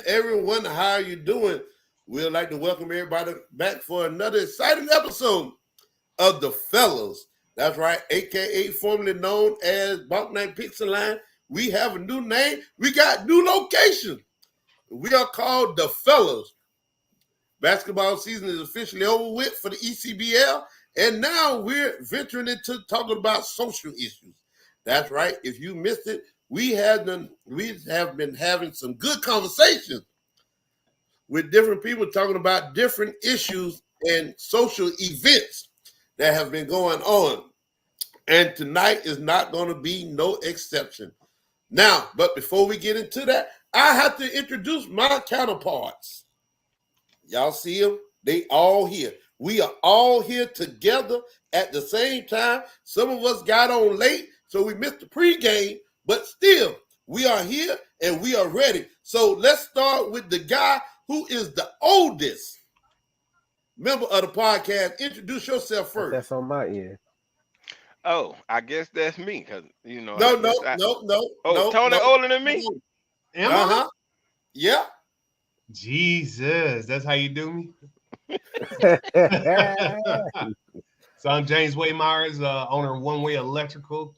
everyone. How are you doing? We'd like to welcome everybody back for another exciting episode of The Fellas. That's right, aka formerly known as Bump Night Pizza Line. We have a new name. We got new location. We are called The Fellas. Basketball season is officially over with for the ECBL, and now we're venturing into talking about social issues. That's right. If you missed it, we have been having some good conversations with different people talking about different issues and social events that have been going on. And tonight is not going to be no exception. Now, but before we get into that, I have to introduce my counterparts. Y'all see them? They all here. We are all here together at the same time. Some of us got on late, so we missed the pregame, but still, we are here and we are ready. So let's start with the guy who is the oldest member of the podcast. Introduce yourself first. That's on my end. Oh, I guess that's me, cause No. Oh, Tony older than me. Am I? Yeah. Jesus, that's how you do me. So I'm James Wade Myers, owner of One Way Electrical,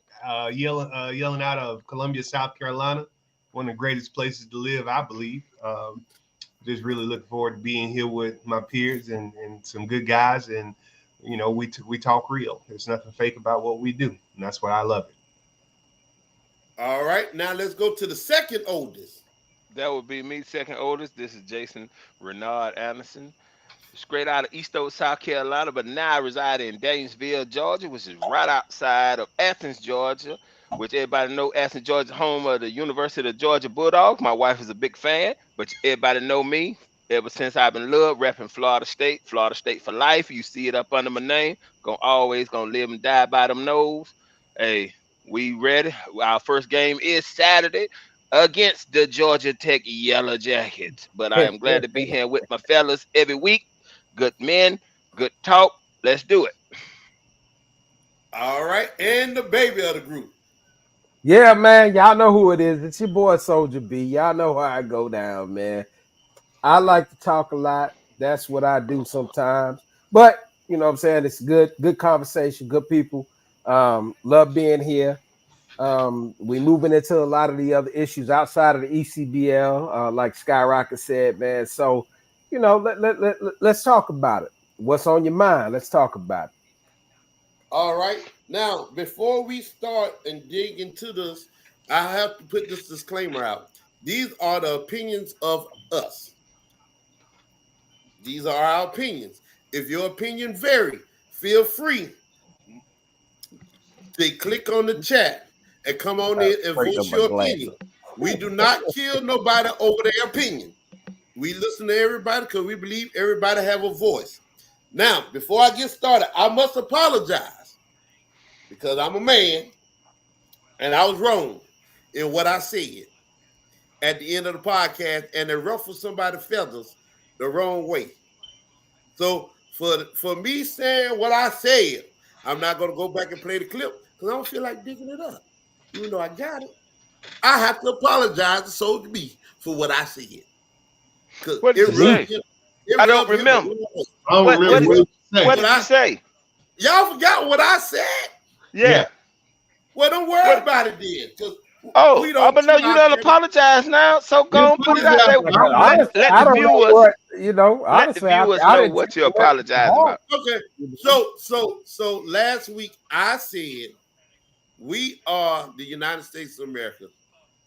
yelling out of Columbia, South Carolina, one of the greatest places to live, I believe. Just really looking forward to being here with my peers and some good guys, and we talk real. There's nothing fake about what we do, and that's why I love it. All right, now let's go to the second oldest. That would be me, second oldest. This is Jason Renard Anderson, straight out of East Oak, South Carolina, but now I reside in Daytonville, Georgia, which is right outside of Athens, Georgia, which everybody know Athens, Georgia, home of the University of Georgia Bulldogs. My wife is a big fan, but everybody know me ever since I've been loved, repping Florida State for life. You see it up under my name. Always gonna live and die by them nose. Hey, we ready? Our first game is Saturday against the Georgia Tech Yellow Jackets. But I am glad to be here with my fellas every week. Good men, good talk. Let's do it. All right, and the baby of the group. Yeah, man. Y'all know who it is. It's your boy Soldier B. Y'all know how I go down, man. I like to talk a lot. That's what I do sometimes. But you know what I'm saying? It's good conversation, good people. Love being here. We moving into a lot of the other issues outside of the ECBL, like Skyrocket said, man. So, let's talk about it. What's on your mind? Let's talk about it. All right. Now, before we start and dig into this, I have to put this disclaimer out. These are the opinions of us. These are our opinions. If your opinion vary, feel free to click on the chat and come on in and voice your opinion. We do not kill nobody over their opinion. We listen to everybody because we believe everybody have a voice. Now, before I get started, I must apologize because I'm a man and I was wrong in what I said at the end of the podcast, and it ruffled somebody's feathers the wrong way. So for me saying what I said, I'm not going to go back and play the clip because I don't feel like digging it up. Even though I got it, I have to apologize to Soldier B for what I said. What did you say? I don't remember. What did you say? Y'all forgot what I said? Yeah. Well, don't worry about it then. But no, you don't apologize now. So go and put it out there. Let the viewers, honestly, let the viewers know what you apologize about. Okay. So last week I said we are the United States of America.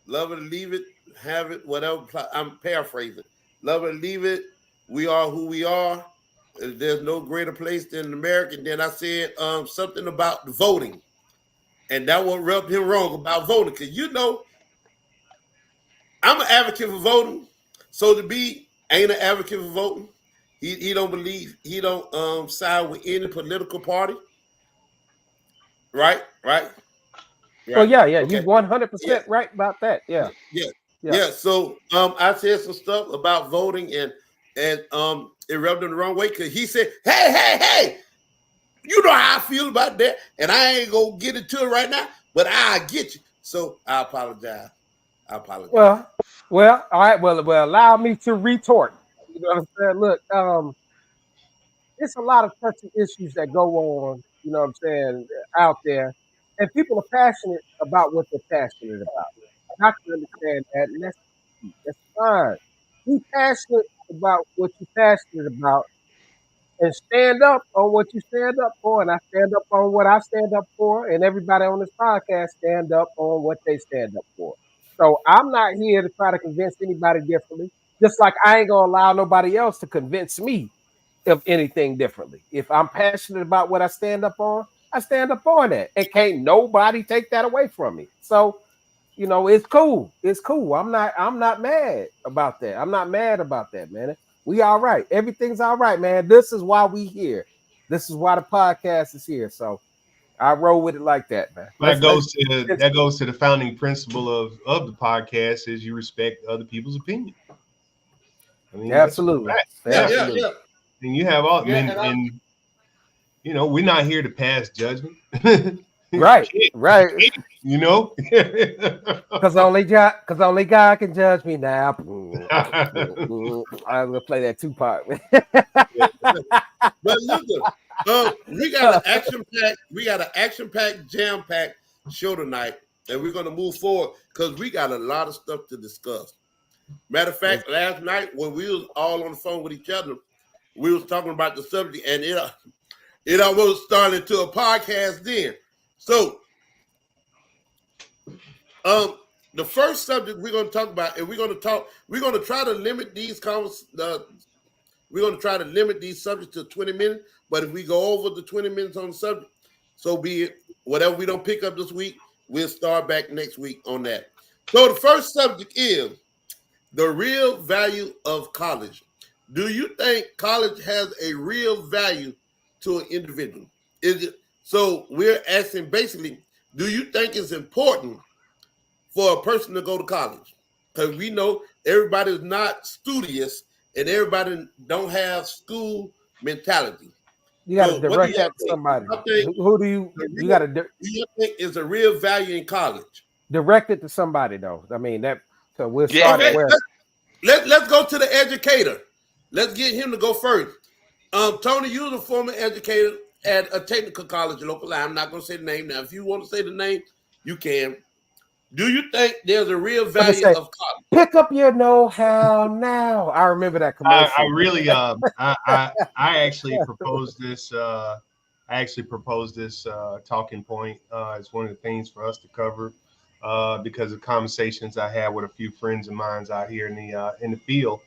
Love it or leave it, have it, whatever. I'm paraphrasing. Love it or leave it. We are who we are. There's no greater place than America. And then I said something about the voting. And that one rubbed him wrong about voting. Because I'm an advocate for voting. So to be ain't an advocate for voting. He don't believe, he don't side with any political party. Right? Well, yeah, okay. You 100% right about that. Yeah. So I said some stuff about voting and it rubbed him the wrong way because he said, hey, you know how I feel about that, and I ain't gonna get into it right now, but I get you. So I apologize. I apologize. Well, all right. Well, allow me to retort. You know what I'm saying? Look, it's a lot of touchy issues that go on. You know what I'm saying out there, and people are passionate about what they're passionate about. And I can understand that, and that's fine. Be passionate about what you're passionate about, and stand up on what you stand up for. And I stand up on what I stand up for, and everybody on this podcast stand up on what they stand up for. So I'm not here to try to convince anybody differently. Just like I ain't gonna allow nobody else to convince me of anything differently. If I'm passionate about what I stand up on, I stand up on that, and can't nobody take that away from me. So it's cool. It's cool. I'm not mad about that. I'm not mad about that, man. We all right. Everything's all right, man. This is why we here. This is why the podcast is here. So I roll with it like that, man. That goes to the founding principle of the podcast is you respect other people's opinion. I mean, absolutely. Yeah. And you have all and we're not here to pass judgment. Right. You know, because only God can judge me now. I'm gonna play that Tupac. But look, we got an action-packed, jam-packed show tonight, and we're gonna move forward because we got a lot of stuff to discuss. Matter of fact, last night when we was all on the phone with each other, we was talking about the subject, and it almost started into a podcast then. So, the first subject we're going to talk about, and we're going to try to limit these subjects to 20 minutes. But if we go over the 20 minutes on the subject, so be it. Whatever we don't pick up this week, we'll start back next week on that. So the first subject is the real value of college. Do you think college has a real value to an individual? So we're asking basically, do you think it's important for a person to go to college? Because we know everybody is not studious and everybody don't have school mentality. You got to direct that to somebody. Who do you got to? Do you think is a real value in college? Direct it to somebody, though. I mean that. So we'll start where. Let's go to the educator. Let's get him to go first. Tony, you're a former educator at a technical college local. I'm not going to say the name now. If you want to say the name, you can. Do you think there's a real value of college? Pick up your know-how now. I remember that commercial. I really, I actually proposed this. Talking point as one of the things for us to cover because of conversations I had with a few friends of mine out here in the field.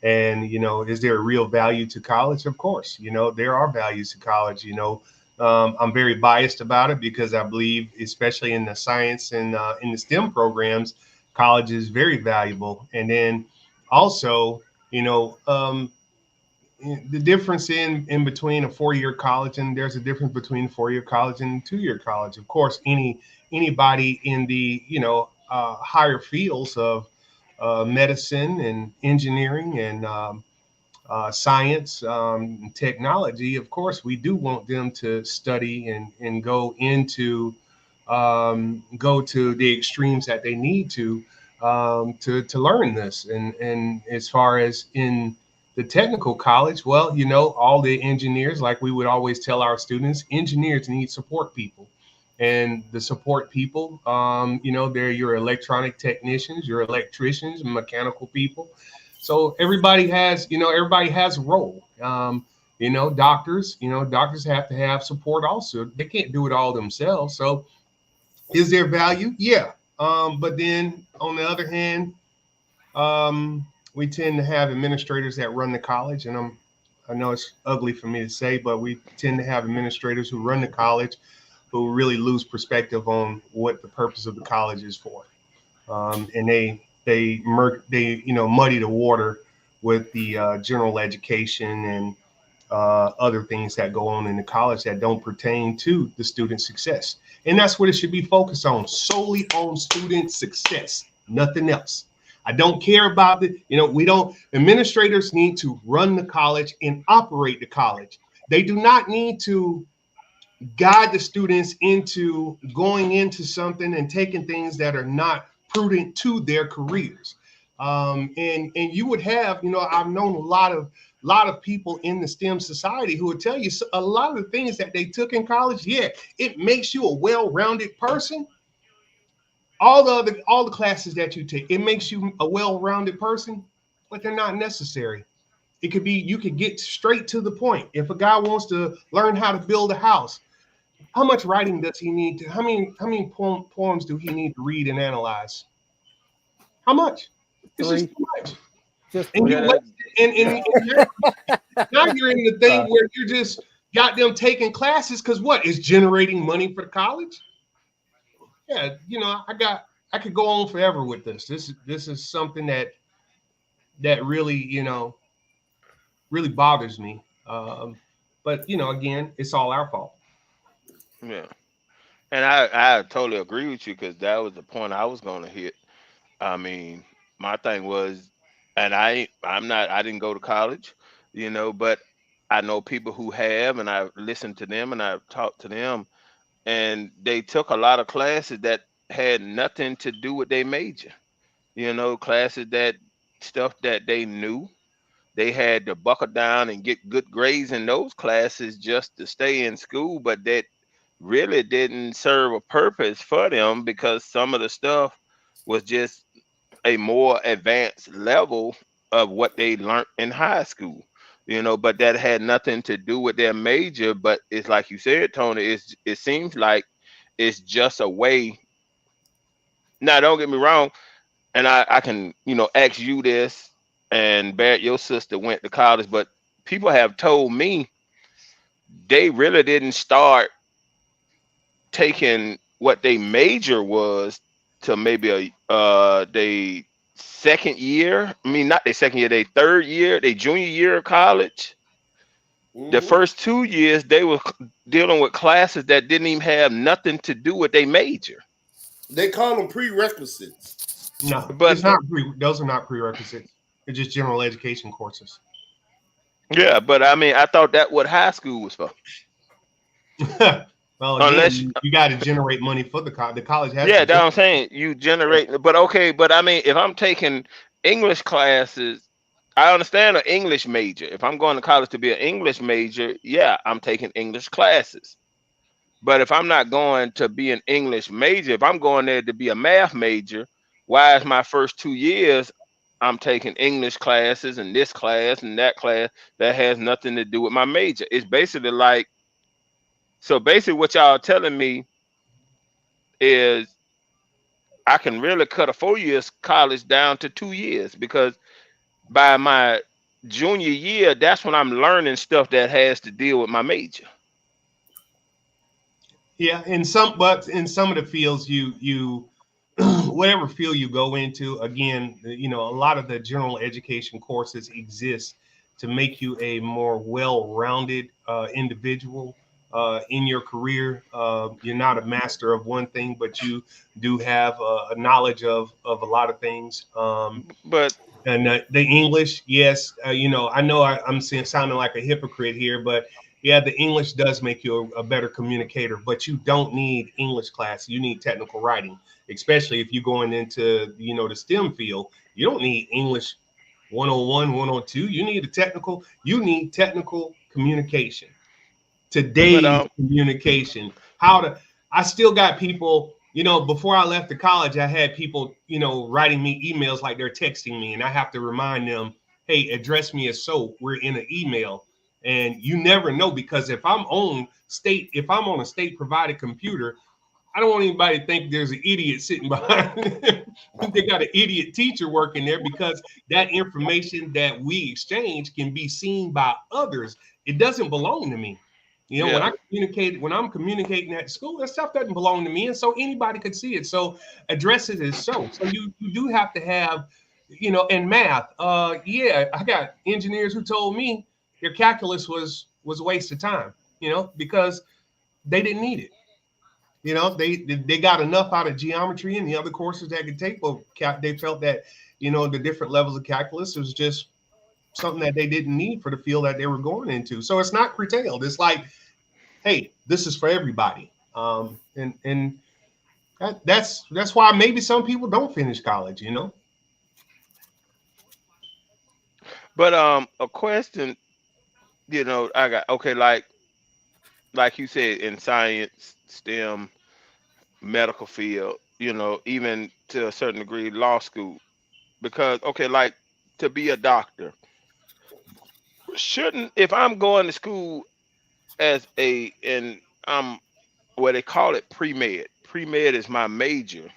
And, is there a real value to college? Of course, there are values to college. I'm very biased about it because I believe, especially in the science and in the STEM programs, college is very valuable. And then also, the difference in between a 4-year college and there's a difference between 4-year college and 2-year college. Of course, anybody in the, higher fields of medicine and engineering and science and technology, of course, we do want them to study and go to the extremes that they need to learn this. And as far as in the technical college, well, all the engineers, like we would always tell our students, engineers need support people. And the support people, they're your electronic technicians, your electricians, mechanical people. So everybody has a role. Doctors have to have support also. They can't do it all themselves. So is there value? Yeah. But then on the other hand, we tend to have administrators that run the college. And I know it's ugly for me to say, but we tend to have administrators who run the college who really lose perspective on what the purpose of the college is for. And they muddy the water with the general education and other things that go on in the college that don't pertain to the student success. And that's what it should be focused on, solely on student success, nothing else. I don't care about administrators need to run the college and operate the college. They do not need to guide the students into going into something and taking things that are not prudent to their careers. And you would have, I've known a lot of people in the STEM society who would tell you a lot of the things that they took in college. Yeah, it makes you a well-rounded person. All the classes that you take, it makes you a well-rounded person, but they're not necessary. It could be, you could get straight to the point. If a guy wants to learn how to build a house, how much writing does he need to, how many poems do he need to read and analyze? How much? It's just too much. And now you're in the thing where you just got them taking classes because what is generating money for the college? Yeah, I could go on forever with this. This is something that really, really bothers me. But again, it's all our fault. Yeah. And I totally agree with you, because that was the point I was going to hit. I mean, my thing was, and I didn't go to college, but I know people who have, and I've listened to them and I've talked to them, and they took a lot of classes that had nothing to do with their major. Classes that stuff that they knew. They had to buckle down and get good grades in those classes just to stay in school, but that really didn't serve a purpose for them, because some of the stuff was just a more advanced level of what they learned in high school, but that had nothing to do with their major. But it's like you said, Tony, it seems like it's just a way. Now, don't get me wrong, and I can, ask you this, and Barrett, your sister went to college, but people have told me they really didn't start taking what they major was to maybe they second year. I mean, not their second year, they third year, they junior year of college. The first 2 years they were dealing with classes that didn't even have nothing to do with their major. They call them prerequisites. No, but it's not. Those are not prerequisites. They're just general education courses. Yeah, but I mean, I thought that what high school was for. Well, again, unless you got to generate money for the college has. Yeah, that's what I'm saying. You generate, but okay, but I mean, if I'm taking English classes, I understand an English major. If I'm going to college to be an English major, yeah, I'm taking English classes. But if I'm not going to be an English major, if I'm going there to be a math major, why is my first 2 years I'm taking English classes and this class and that class that has nothing to do with my major? It's basically like, so basically what y'all are telling me is I can really cut a 4 years college down to 2 years, because by my junior year, that's when I'm learning stuff that has to deal with my major. Yeah, in some of the fields, you whatever field you go into, again, a lot of the general education courses exist to make you a more well-rounded individual in your career. You're not a master of one thing, but you do have a knowledge of a lot of things. And the English, yes, I know I'm sounding like a hypocrite here, but yeah, the English does make you a better communicator, but you don't need English class. You need technical writing, especially if you're going into, the STEM field. You don't need English 101, 102. You need technical communication. Today's communication. I still got people, before I left the college, I had people, writing me emails like they're texting me, and I have to remind them, hey, address me as so. We're in an email. And you never know, because if I'm on a state provided computer, I don't want anybody to think there's an idiot sitting behind. They got an idiot teacher working there, because that information that we exchange can be seen by others. It doesn't belong to me. When I'm communicating at school, that stuff doesn't belong to me. And so anybody could see it. So address it as so. So you do have to have, and math. Yeah, I got engineers who told me their calculus was a waste of time, because they didn't need it. They got enough out of geometry and the other courses that could take. Well, they felt that, the different levels of calculus was just something that they didn't need for the field that they were going into. So it's not curtailed. It's like, hey, this is for everybody. And That's why maybe some people don't finish college, you know. But a question, I got okay, like you said in science, STEM, medical field, even to a certain degree, law school. Because okay, like to be a doctor, shouldn't if I'm going to school as and I'm what they call it pre-med. Pre-med is my major,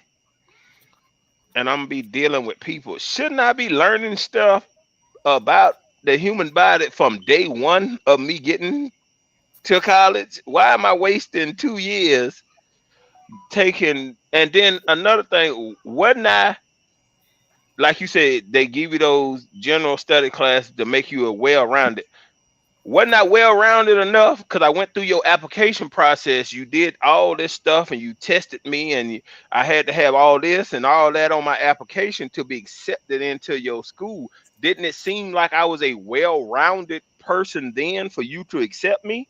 and I'm gonna be dealing with people. Shouldn't I be learning stuff about the human body from day one of me getting to college? Why am I wasting 2 years taking? And then another thing, wasn't I like you said, they give you those general study classes to make you a well-rounded. Wasn't I well-rounded enough? Because I went through your application process. You did all this stuff and you tested me, and I had to have all this and all that on my application to be accepted into your school. Didn't it seem like I was a well-rounded person then for you to accept me?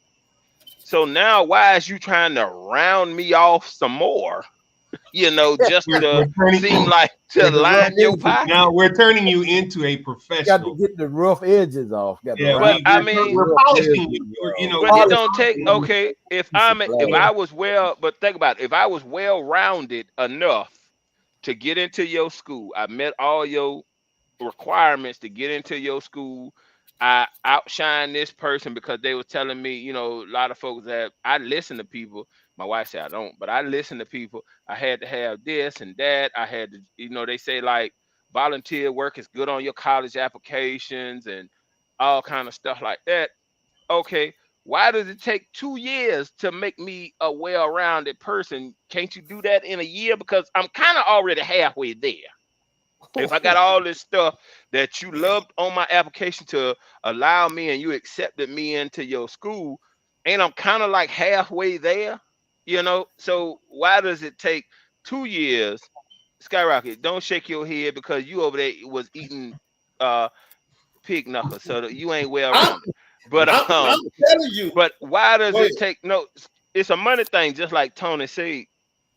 So now why is you trying to round me off some more? Just to seem like to line your pocket. Now we're turning you into a Got professional. to get the rough edges off. Yeah, But I mean, we're polishing you. but it don't take if I was but think about it, if I was well-rounded enough to get into your school, I met all your requirements to get into your school. I outshine this person because they were telling me, a lot of folks that I listen to people. My wife said I don't, but I listen to people. I had to have this and that. I had to, they say like volunteer work is good on your college applications and all kind of stuff like that. Okay, why does it take 2 years to make me a well-rounded person? Can't you do that in a year? Because I'm kind of already halfway there. If I got all this stuff that you loved on my application to allow me and you accepted me into your school, and I'm kind of like halfway there, so why does it take 2 years? Skyrocket, don't shake your head because you over there was eating pig knuckles, so that you ain't well-rounded. But I'm telling you. But why does it take it's a money thing, just like Tony said.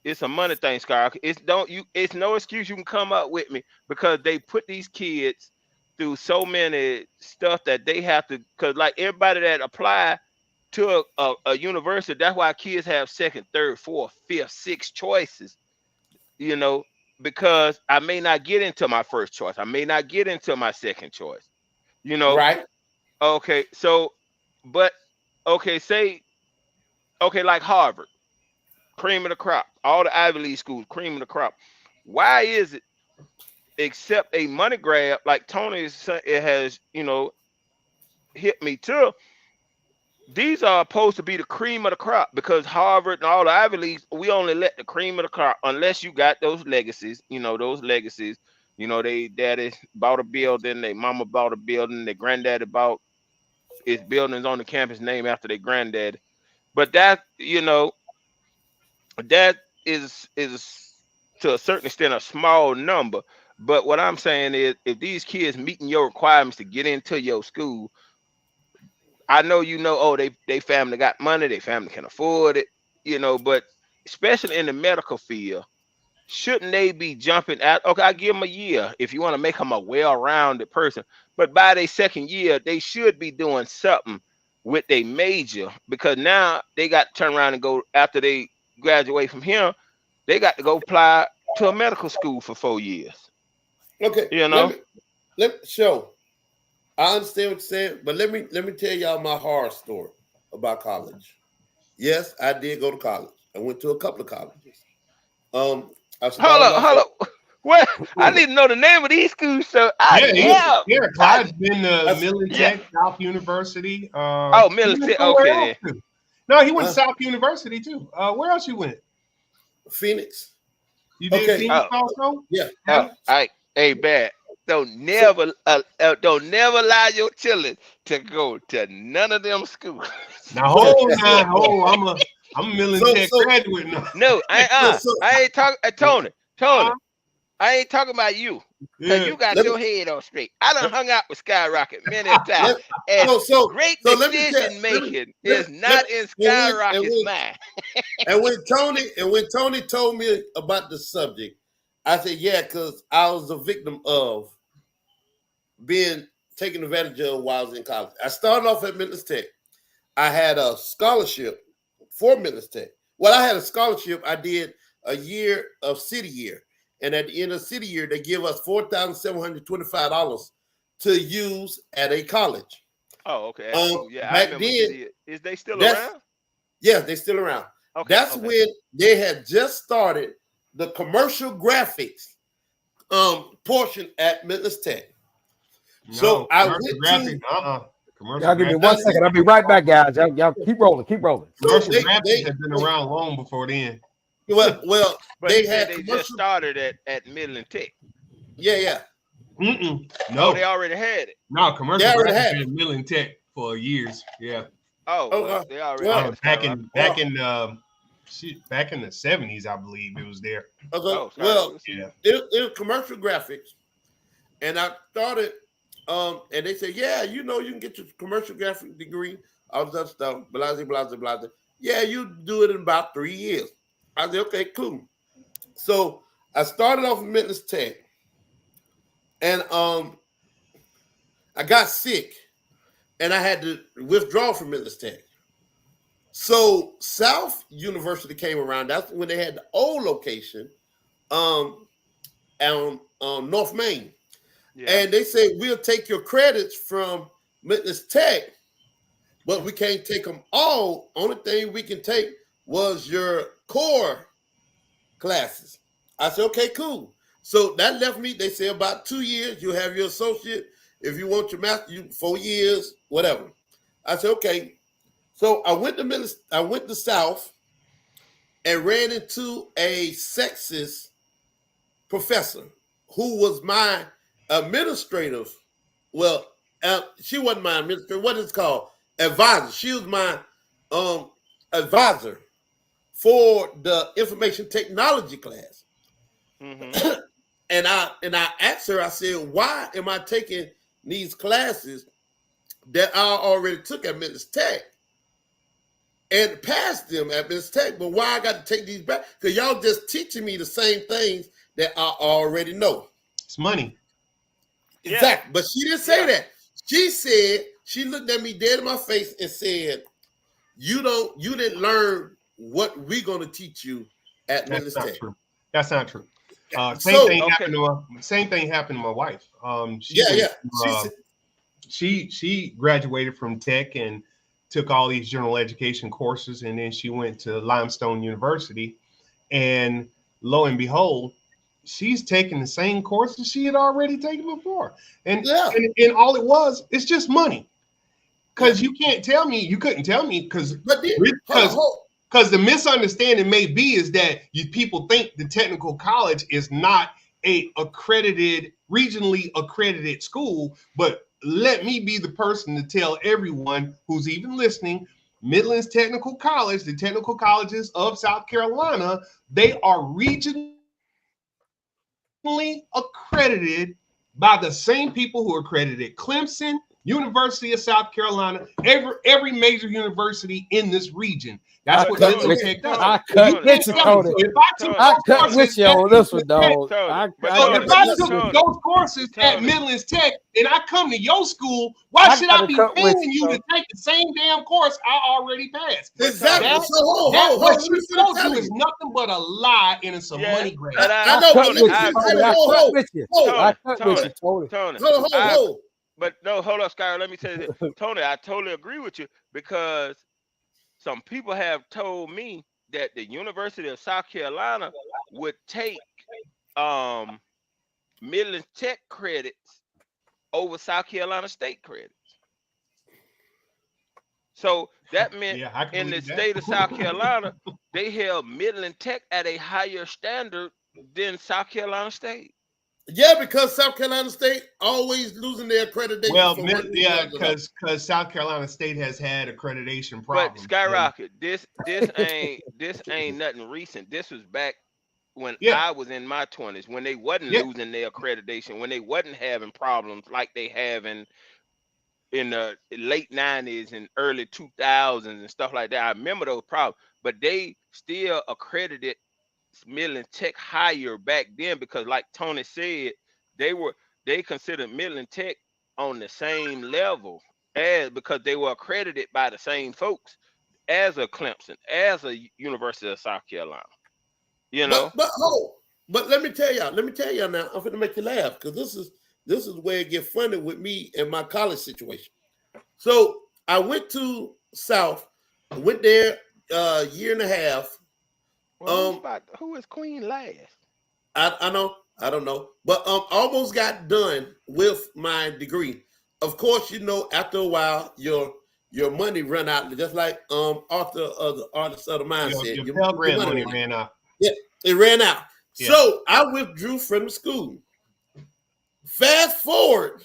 It's a money thing, Skyrocket. It's no excuse you can come up with me because they put these kids through so many stuff that they have to, because like everybody that apply to a university, that's why kids have second, third, fourth, fifth, sixth choices, because I may not get into my first choice. I may not get into my second choice, Right. Okay, so, but, okay, like Harvard, cream of the crop, all the Ivy League schools, cream of the crop. Why is it, except a money grab, like Tony it has, hit me too, these are supposed to be the cream of the crop because Harvard and all the Ivy Leagues, we only let the cream of the crop unless you got those legacies, they daddy bought a building, their mama bought a building, their granddaddy bought his buildings on the campus named after their granddaddy. But that, that is to a certain extent a small number. But what I'm saying is if these kids meeting your requirements to get into your school, I know they family got money, they family can afford it, but especially in the medical field, shouldn't they be jumping out? Okay, I give them a year if you want to make them a well-rounded person. But by their second year, they should be doing something with their major because now they got to turn around and go after they graduate from here. They got to go apply to a medical school for 4 years. Okay. Let me show. I understand what you're saying, but let me tell y'all my horror story about college. Yes, I did go to college. I went to a couple of colleges. Hold up. What? I need to know the name of these schools. So Clyde's been to Militech, South University. Militech. Okay. No, he went to South University too. Where else you went? Phoenix. You did Phoenix also? Yeah. All right. Hey, bad. Don't never allow your children to go to none of them schools. Now hold on. I'm a Militech graduate now. No, I ain't talking, Tony. I ain't talking about you. Cause you got Let your me- head on straight. I done hung out with Skyrocket many a time. let- And so great let me tell decision making let is me- not in and Skyrocket's mind. when Tony told me about the subject, I said, yeah, because I was a victim of being taken advantage of while I was in college. I started off at Memphis Tech. I had a scholarship for Memphis Tech. Well, I had a scholarship. I did a year of city year. And at the end of city year, they give us $4,725 to use at a college. Oh, okay. Yeah, I Back remember. then, Is they still that's around? yeah, they're still around. Okay. That's okay. when they had just started the commercial graphics portion at Memphis Tech. So I went graphic, to commercial Y'all give me graphics. 1 second. I'll be right back, guys. Y'all keep rolling. Keep rolling. Commercial they- graphics have been around long before then. well But they he had said they just commercial. started at Midland Tech. Yeah. Oh, No, they already had it. no, commercial They already graphics had been Millen Tech for years. Yeah, Oh, well, Okay. they already Well, had it. back Skyrocket. in back in the 70s, I believe it was there. Okay. Oh, Well, Skyrocket. Yeah. it was commercial graphics, and I started. And they said, yeah, you can get your commercial graphic degree, all that stuff, blah, blah, blah, blah. Yeah, you do it in about 3 years. I said, okay, cool. So I started off in Memphis Tech, and I got sick, and I had to withdraw from Memphis Tech. So South University came around. That's when they had the old location, on North Main. Yeah. And they say, we'll take your credits from Memphis Tech, but we can't take them all. Only thing we can take was your core classes. I said, okay, cool. So that left me, they say about 2 years, you'll have your associate. If you want your master, 4 years, whatever. I said, okay. So I went to South and ran into a sexist professor who was my administrative. Well, she wasn't my administrator. What is it called? Advisor. She was my advisor for the information technology class. Mm-hmm. And I asked her, I said, why am I taking these classes that I already took at Memphis Tech and passed them at Memphis Tech, but why I got to take these back? Because y'all just teaching me the same things that I already know. It's money. Yeah. Exactly. But she didn't say Yeah. that. She said, she looked at me dead in my face and said, you didn't learn what we're going to teach you at That's Memphis not Tech. true. That's not true. Same So- thing Okay. happened to my wife. Yeah. She graduated from Tech and took all these general education courses, and then she went to Limestone University, and lo and behold, she's taking the same courses she had already taken before. And Yeah. and all it was, it's just money. Because you couldn't tell me, because But then, because the misunderstanding may be is that people think the technical college is not a regionally accredited school, but let me be the person to tell everyone who's even listening, Midlands Technical College, the technical colleges of South Carolina, they are regionally accredited by the same people who accredited Clemson, University of South Carolina, every major university in this region. That's I what cut Midland with Tech you. does. I You cut can't with you, tell me. Tony. If I took I those cut courses with you at on this one, Midlands Tech, dog. Tony, but so Tony, if I Tony, took those courses at Tony. Midlands Tech and I come to your school, why I should I gotta be cut with paying you, you to Tony. take the same damn course I already passed? exactly. That- So hold, What let she me told tell you is you. nothing but a lie and it's a Yeah, money grab. and I know, but Tony, listen, I Tony, agree I with you. cut with you. hold. I cut with you, Tony. Tony, Hold. But no, hold up, Skyler. Let me tell you this. Tony, I totally agree with you because some people have told me that the University of South Carolina would take Midland Tech credits over South Carolina State credits. So that meant Yeah, I can in the believe that. state of South Carolina, they held Midland Tech at a higher standard than South Carolina State. Yeah, because South Carolina State always losing their accreditation. Well, for one reason or another. because South Carolina State has had accreditation problems. But Skyrocket, this ain't nothing recent. This was back when Yeah. I was in my 20s, when they wasn't Yeah. losing their accreditation, when they wasn't having problems like they have in the late 90s and early 2000s and stuff like that. I remember those problems, but they still accredited Midland Tech higher back then because, like Tony said, they were they considered Midland Tech on the same level as because they were accredited by the same folks as a Clemson, as a University of South Carolina. You know, But let me tell y'all now. I'm gonna make you laugh because this is where it gets funny with me and my college situation. So I went to South. I went there a year and a half. well, Um, who is Queen last? I know, I don't know, but almost got done with my degree. Of course, you know, after a while, your money run out. Just like author of the Artist of the Mindset, Your Pell your Grant money ran out. ran out. Yeah, it ran out. Yeah. So I withdrew from the school. Fast forward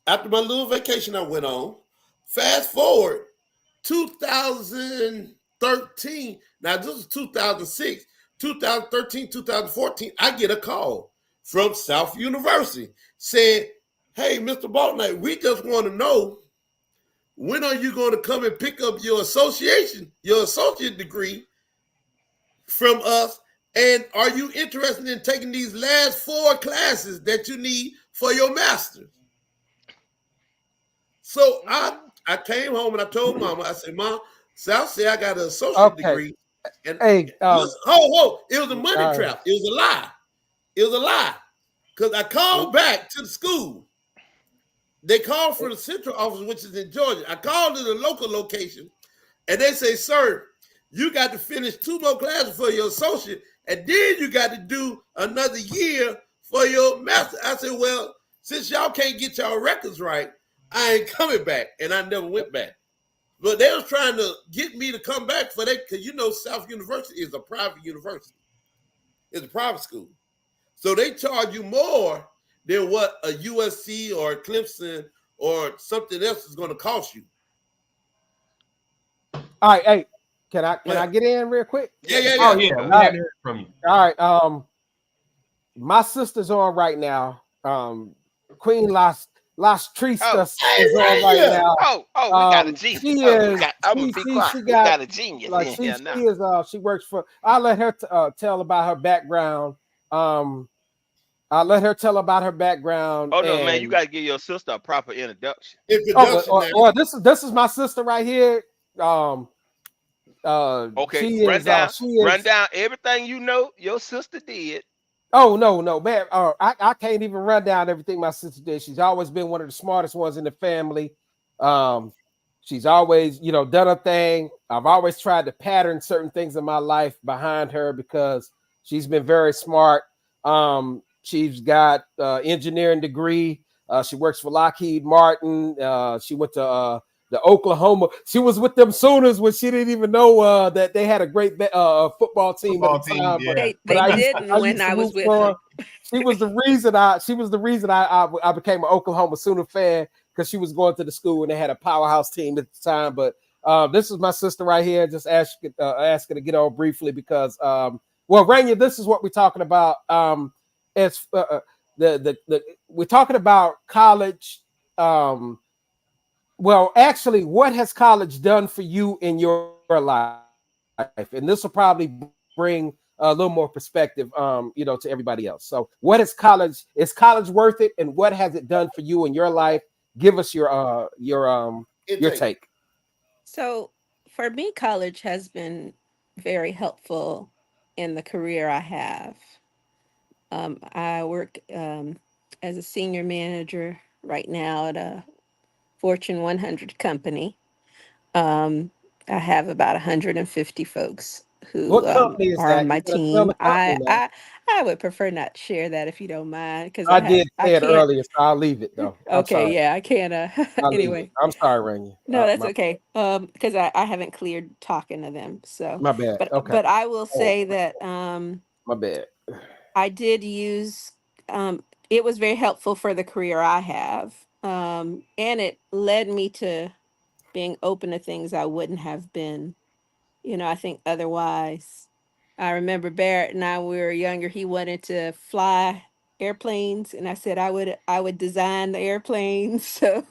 after my little vacation I went on. Fast forward 2013. Now this is 2006, 2013, 2014. I get a call from South University saying, "Hey, Mr. Baltnight, we just want to know when are you going to come and pick up your associate degree from us, and are you interested in taking these last 4 classes that you need for your master's?" So I came home and I told Mama, I said, "Mom, South said I got an associate Okay. degree." And Hey, it was a money trap. It was a lie. It was a lie. Because I called back to the school. They called from the central office, which is in Georgia. I called to the local location, and they say, "Sir, you got to finish 2 more classes for your associate, and then you got to do another year for your master." I said, "Well, since y'all can't get y'all records right, I ain't coming back." And I never went back. But they was trying to get me to come back for that because you know South University is a private university. It's a private school. So they charge you more than what a USC or a Clemson or something else is going to cost you. all right, hey, can I get in real quick? Yeah. Oh yeah, we All hadn't heard from you. All right. My sister's on right now. Queen Las Tristas is on right now. We got a genius. She I'm is. gonna be quiet. She We got a genius like in she here now. is. She works for. I'll let her tell about her background. I'll let her tell about her background. Oh no, man, you gotta give your sister a proper introduction. This is my sister right here. Okay, she run down everything you know your sister did. Oh no, man! I can't even run down everything my sister did. She's always been one of the smartest ones in the family. She's always, done her thing. I've always tried to pattern certain things in my life behind her because she's been very smart. She's got engineering degree. She works for Lockheed Martin. She went to the Oklahoma. She was with them Sooners when she didn't even know that they had a great football team at the time. Yeah. But They didn't when I was with them. She was the reason I became an Oklahoma Sooner fan because she was going to the school and they had a powerhouse team at the time. But this is my sister right here. Just ask her to get on briefly because Rania, this is what we're talking about. It's we're talking about college. Well, actually, what has college done for you in your life? And this will probably bring a little more perspective, to everybody else. So, what is college? Is college worth it? And what has it done for you in your life? Give us your take. So, for me, college has been very helpful in the career I have. I work as a senior manager right now at a Fortune 100 company. I have about 150 folks who What company is are that? on my You gotta tell team. the company now. I would prefer not to share that if you don't mind, because I did say it can't. earlier, so I'll leave it though. I'm Okay, sorry. yeah, I can't. I'll leave it. Anyway, I'm sorry, Rainy. no, that's okay. Because I haven't cleared talking to them. So, My bad. Okay. but I will Oh, say that my bad. I did use. It was very helpful for the career I have, and it led me to being open to things I wouldn't have been. I think otherwise. I remember Barrett and I, when we were younger, he wanted to fly airplanes, and I said I would design the airplanes. So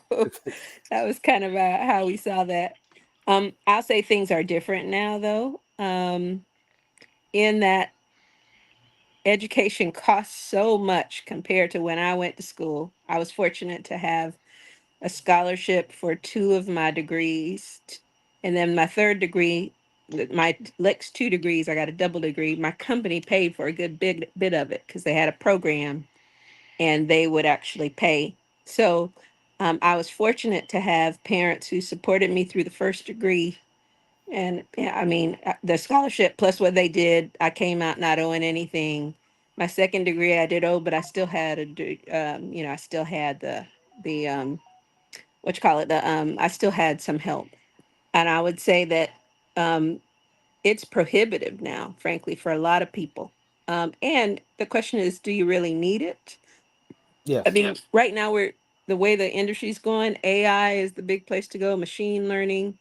that was kind of how we saw that. I'll say things are different now, though, in that education costs so much compared to when I went to school. I was fortunate to have a scholarship for 2 of my degrees. And then my third degree, my next 2 degrees, I got a double degree. My company paid for a good bit of it because they had a program and they would actually pay. So I was fortunate to have parents who supported me through the first degree. And yeah, I mean, the scholarship plus what they did, I came out not owing anything. My second degree, I did owe, but I still had I still had the what you call it, I still had some help. And I would say that um, it's prohibitive now, frankly, for a lot of people. And the question is, do you really need it? I Yes. mean, right now the way the industry's going, AI is the big place to go, machine learning.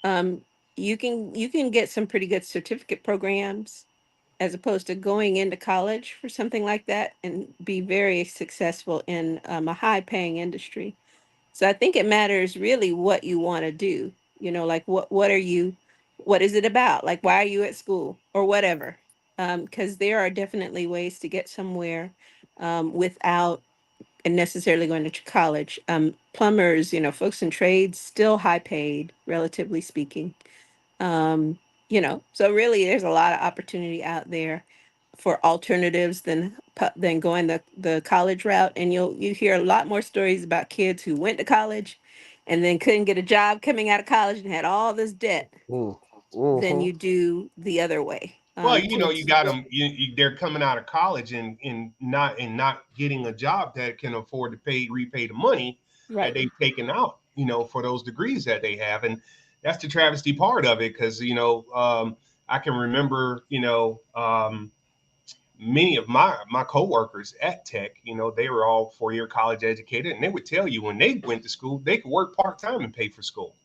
Um, you can get some pretty good certificate programs as opposed to going into college for something like that and be very successful in a high paying industry. So I think it matters really what you want to do. Like what is it about? Like why are you at school or whatever? Because there are definitely ways to get somewhere without necessarily going to college. Plumbers, folks in trades, still high paid, relatively speaking. Um, so really there's a lot of opportunity out there for alternatives than going the college route. And you hear a lot more stories about kids who went to college and then couldn't get a job coming out of college and had all this debt Mm. than Hmm. you do the other way. Well, you know, you Kids, got them. They're coming out of college and not getting a job that can afford to repay the money that right. they've taken out. For those degrees that they have, and that's the travesty part of it. Because I can remember many of my coworkers at Tech. They were all 4-year college educated, and they would tell you when they went to school they could work part time and pay for school.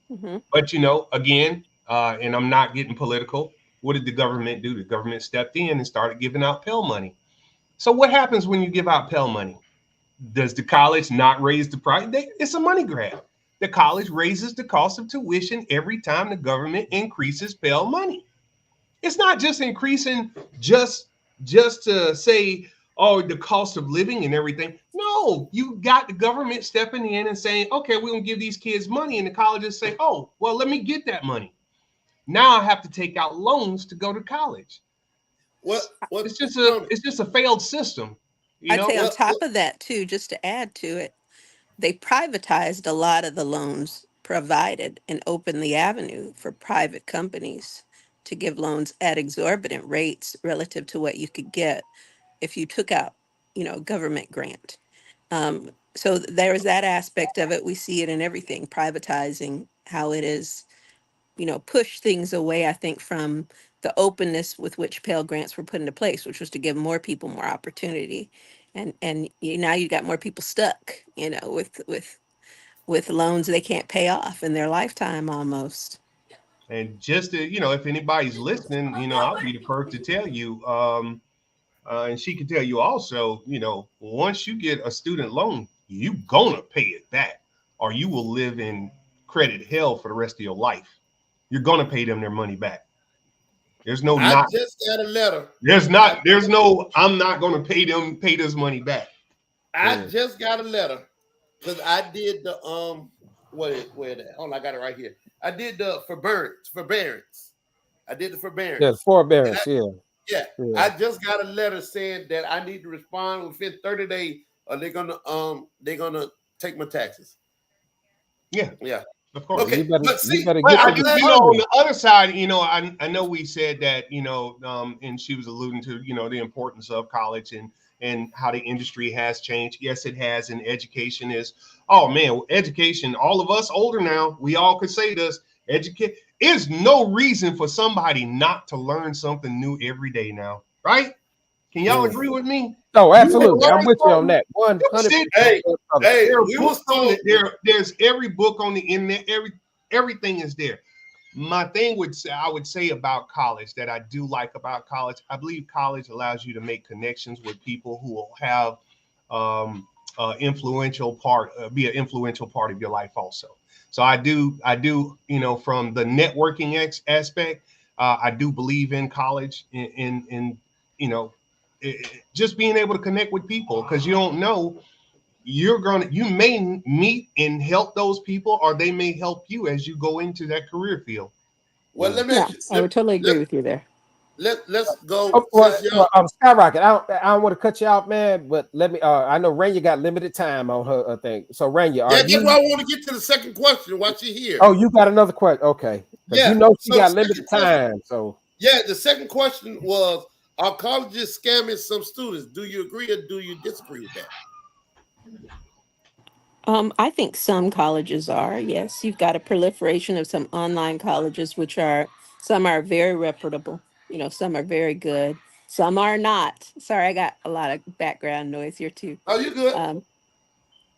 Hmm. But again, and I'm not getting political. What did the government do? The government stepped in and started giving out Pell money. So what happens when you give out Pell money? Does the college not raise the price? It's a money grab. The college raises the cost of tuition every time the government increases Pell money. It's not just increasing just to say, oh, the cost of living and everything. No, you got the government stepping in and saying, okay, we're gonna give these kids money, and the colleges say, oh, well, let me get that money. Now I have to take out loans to go to college. What? It's just a failed system, you I'd know. say on What? top of that too, just to add to it, they privatized a lot of the loans provided and opened the avenue for private companies to give loans at exorbitant rates relative to what you could get if you took out, a government grant. So there is that aspect of it. We see it in everything, privatizing, how it is, push things away, I think, from the openness with which Pell Grants were put into place, which was to give more people more opportunity. And now you got more people stuck, with loans they can't pay off in their lifetime almost. And just to, if anybody's listening, I'll be the first to tell you. And she can tell you also, once you get a student loan, you gonna pay it back, or you will live in credit hell for the rest of your life. You're gonna pay them their money back. There's no I not. just got a letter. There's no. I'm not gonna pay this money back. I just got a letter because I did the where that? Hold on, I got it right here. I did the forbearance. I did the forbearance. Yeah, forbearance. Yeah. Yeah. I just got a letter saying that I need to respond within 30 days, or they're gonna take my taxes. Yeah, Yeah. of course. Okay. You better But see, get But I to do, the on funding. the other side, I know we said that, and she was alluding to, the importance of college and how the industry has changed. Yes, it has. And education is, oh man, education, all of us older now, we all could say this, educate is no reason for somebody not to learn something new every day now, right? Can y'all agree with me? Oh, You absolutely. learn I'm with you on something, that. 100%. Hey, brother. hey, there are we books was on told it. There's every book on the internet. Everything is there. My thing I would say about college that I do like about college, I believe college allows you to make connections with people who will have be an influential part of your life also. So I do, from the networking aspect, I do believe in college in you know, just being able to connect with people, because you don't know, you may meet and help those people, or they may help you as you go into that career field. Well, let me Yeah, ask you, I would totally agree with you there. let's go Oh, since y'all. Skyrocket. I don't want to cut you out, man, but let me. I know Rania got limited time on her thing. So Rania, are Yeah, that's you? why I want to get to the second question while she's here. Oh, you got another question? Okay, because Yeah. you know she So got second limited question, time. So yeah, the second question was: are colleges scamming some students? Do you agree or do you disagree with that? I think some colleges are. Yes, you've got a proliferation of some online colleges, some are very reputable. Some are very good. Some are not. Sorry, I got a lot of background noise here too. Are you good? Um,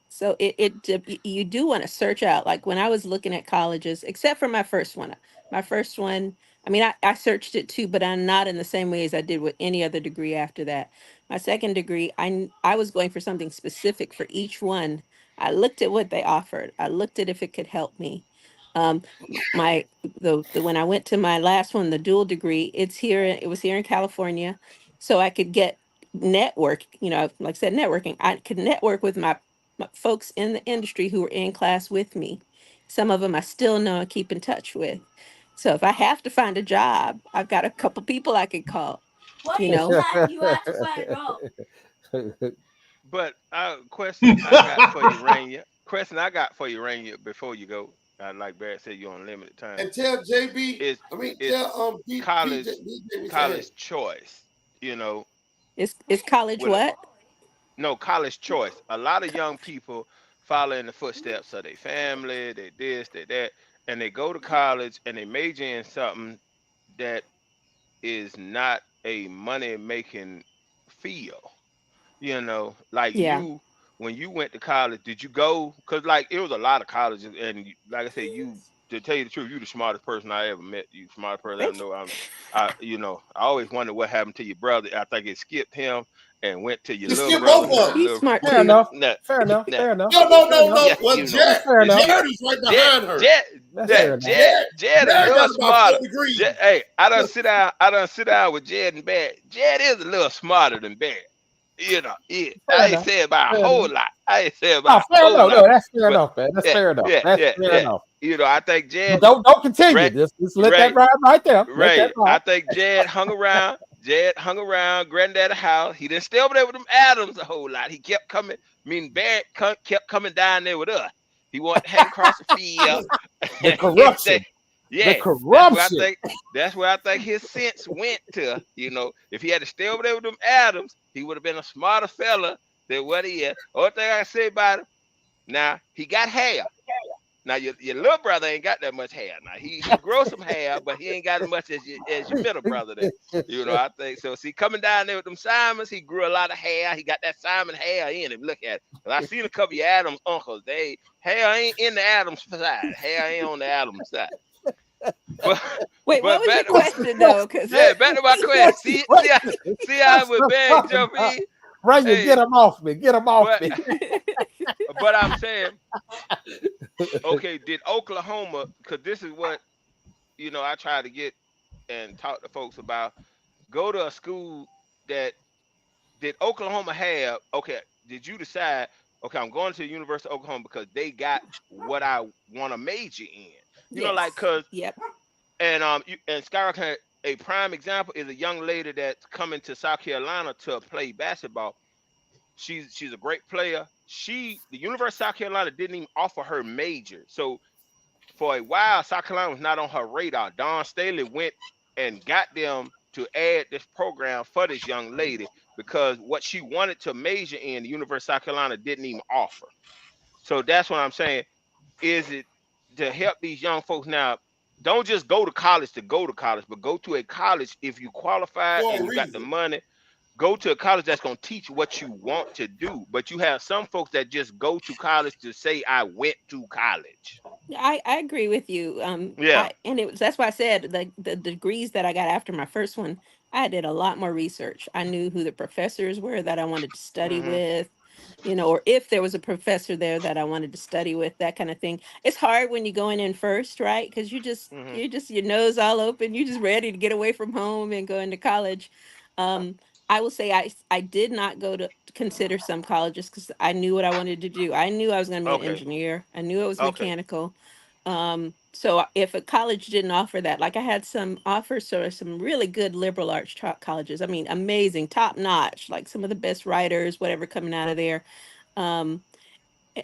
So you do want to search out. Like when I was looking at colleges, except for my first one. My first one, I mean, I searched it too, but I'm not in the same way as I did with any other degree after that. My second degree, I was going for something specific for each one. I looked at what they offered. I looked at if it could help me. Um, my the when I went to my last one, the dual degree, it was here in California, so I could get network, like I said, networking. I could network with my folks in the industry who were in class with me. Some of them I still know and keep in touch with. So if I have to find a job, I've got a couple people I could call. What You are you know, trying? You have to find out. But question I got for you, Rania. Question I got for you, Rania, before you go. Like Barrett said, you're on limited time. And tell JB, Is I mean, is tell PJ, college DJ we saying. college choice? You know, it's college with a, what? no college choice. A lot of young people follow in the footsteps of their family, they this, they that, and they go to college and they major in something that is not a money making field. Like Yeah. you, when you went to college, did you go? Because like it was a lot of colleges, and like I said, to tell you the truth, you the smartest person I ever met. You smartest person I ever Thank you. know. I always wonder what happened to your brother. I think it skipped him and went to your You little skip brother. both Now of your them. He's little smart fair too. enough. nah, Fair enough. nah, Fair enough. No, no, Fair no, enough. no. yeah, Well, you know. Fair enough. Jared is right Jed, behind her. Jed, That's fair Jed, enough. Jed, Jed a Jared little got about 4 smarter. degrees. Hey, I done sit down with Jed and Barrett. Jed is a little smarter than Barrett. Fair I ain't enough. say about a Fair whole enough. lot. I ain't say Oh, about a fair whole enough. lot. No, that's fair But enough, man. That's yeah, fair enough. yeah, That's yeah, fair yeah. enough. I think But Jed, don't continue. right, Just let that right, ride right there. Let that right. ride. I think Jed hung around. Jed hung around Granddaddy house. He didn't stay over there with them Adams a whole lot. He kept coming. I mean, Barrett kept coming down there with us. He wanted to hang across the field. The corruption. The Yeah, corruption. that's where I think his sense went to. If he had to stay over there with them Adams, he would have been a smarter fella than what he is. Only thing I can say about him, now he got hair. Now your little brother ain't got that much hair. Now he grow some hair, but he ain't got as much as your middle brother there. I think so. See, coming down there with them Simons, he grew a lot of hair. He got that Simon hair in him. Look at it. 'Cause I seen a couple of your Adams uncles. They hair ain't in the Adams side. Hair ain't on the Adams side. But Wait, what but was your back to question though? Because yeah, back to my question. See how with Barry jump in. Rania, get Hey, him off me. Get him off but me. but I'm saying, okay, did Oklahoma? Because this is what I try to get and talk to folks about. Go to a school that did Oklahoma have? Okay, did you decide? Okay, I'm going to the University of Oklahoma because they got what I want to major in. Like yes, because yep, and Skyrock had a prime example is a young lady that's coming to South Carolina to play basketball. She's a great player. The University of South Carolina didn't even offer her major. So for a while, South Carolina was not on her radar. Don Staley went and got them to add this program for this young lady because what she wanted to major in, the University of South Carolina didn't even offer. So that's what I'm saying. Is it to help these young folks now? Don't just go to college to go to college, but go to a college if you qualified For and a you got the reason. money. go to a college that's going to teach what you want to do. But you have some folks that just go to college to say, I went to college. I agree with you. Yeah. That's why I said the degrees that I got after my first one, I did a lot more research. I knew who the professors were that I wanted to study Mm-hmm. with, or if there was a professor there that I wanted to study with, that kind of thing. It's hard when you're going in first, right? Because Mm-hmm. you're just your nose all open, you're just ready to get away from home and go into college. I will say I did not go to consider some colleges because I knew what I wanted to do. I knew I was going to be an Okay. engineer. I knew it was Okay. mechanical. So if a college didn't offer that, like I had some offers for some really good liberal arts colleges. I mean, amazing, top notch, like some of the best writers, whatever, coming out of there. Um,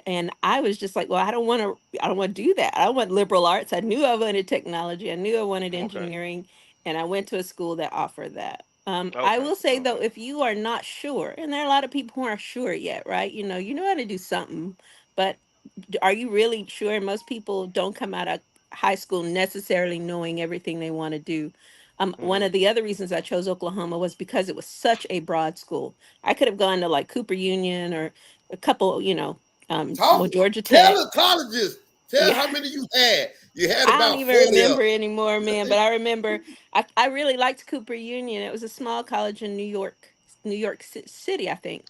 and I was just like, well, I don't want to do that. I want liberal arts. I knew I wanted technology. I knew I wanted Okay. engineering, and I went to a school that offered that. I Okay. will say though, Okay. if you are not sure, and there are a lot of people who aren't sure yet, right? You know how to do something, but are you really sure? Most people don't come out of high school necessarily knowing everything they want to do. One Mm-hmm. of the other reasons I chose Oklahoma was because it was such a broad school. I could have gone to like Cooper Union or a couple, well, Talk. Georgia Tell Tech. the colleges. Tell Yeah. how many you had. You had I don't about even 40 of remember anymore, man. But I remember I really liked Cooper Union. It was a small college in New York City, I think.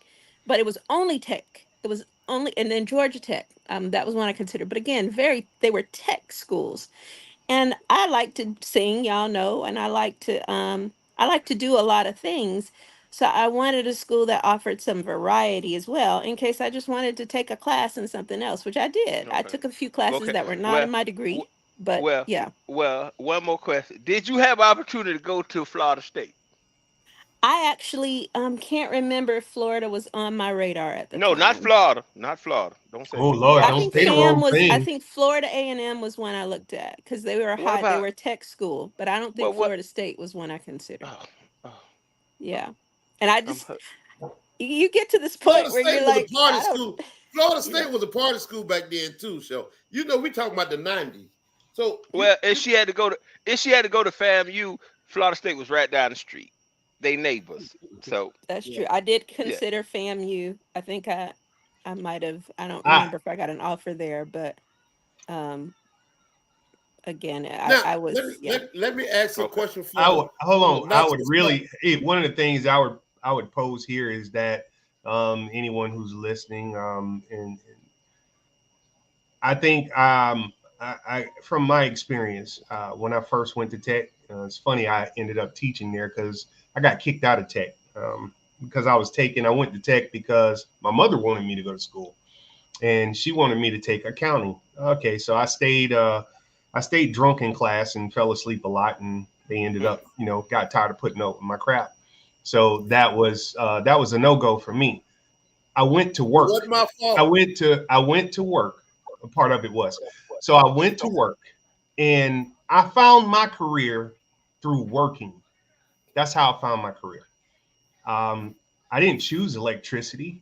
But it was only tech. It was only, and then Georgia Tech. That was one I considered. But again, they were tech schools. And I like to sing, y'all know, and I like to do a lot of things. So I wanted a school that offered some variety as well, in case I just wanted to take a class in something else, which I did. I Okay. took a few classes Okay. that were not Well, in my w- degree, but well, yeah. well, one more question. Did you have opportunity to go to Florida State? I actually can't remember if Florida was on my radar at the No, not time. Florida. Not Florida. Don't say Oh that. Lord, I don't think say the FAM wrong was. I thing. think Florida A&M was one I looked at because they were What high. They about were a tech school, but I don't think what? Florida State was one I considered. Oh, oh, Yeah, and I I'm just hurt. you get to this Florida point where you're State was a like, party I don't, school. Florida you know, State was a party school back then too. So we talking about the 90s. So Well, if she had to go to FAMU, Florida State was right down the street. They neighbors. So that's yeah. true. I did yeah. consider FAMU. I think I might have. I don't Ah, remember if I got an offer there, but um, again, Now I was, yeah. let me ask a Okay. question I would hold for the on. I not would so smart. really one of the things I would pose here is that anyone who's listening and I think I from my experience when I first went to tech, it's funny I ended up teaching there because I got kicked out of tech because I went to tech because my mother wanted me to go to school and she wanted me to take accounting. Okay, so I stayed drunk in class and fell asleep a lot, and they ended Mm. up got tired of putting up with my crap. So that was a no go for me. I went to It work. wasn't my fault. I went to work. A part of it was. So I went to work and I found my career through working. That's how I found my career. Um, I didn't choose electricity,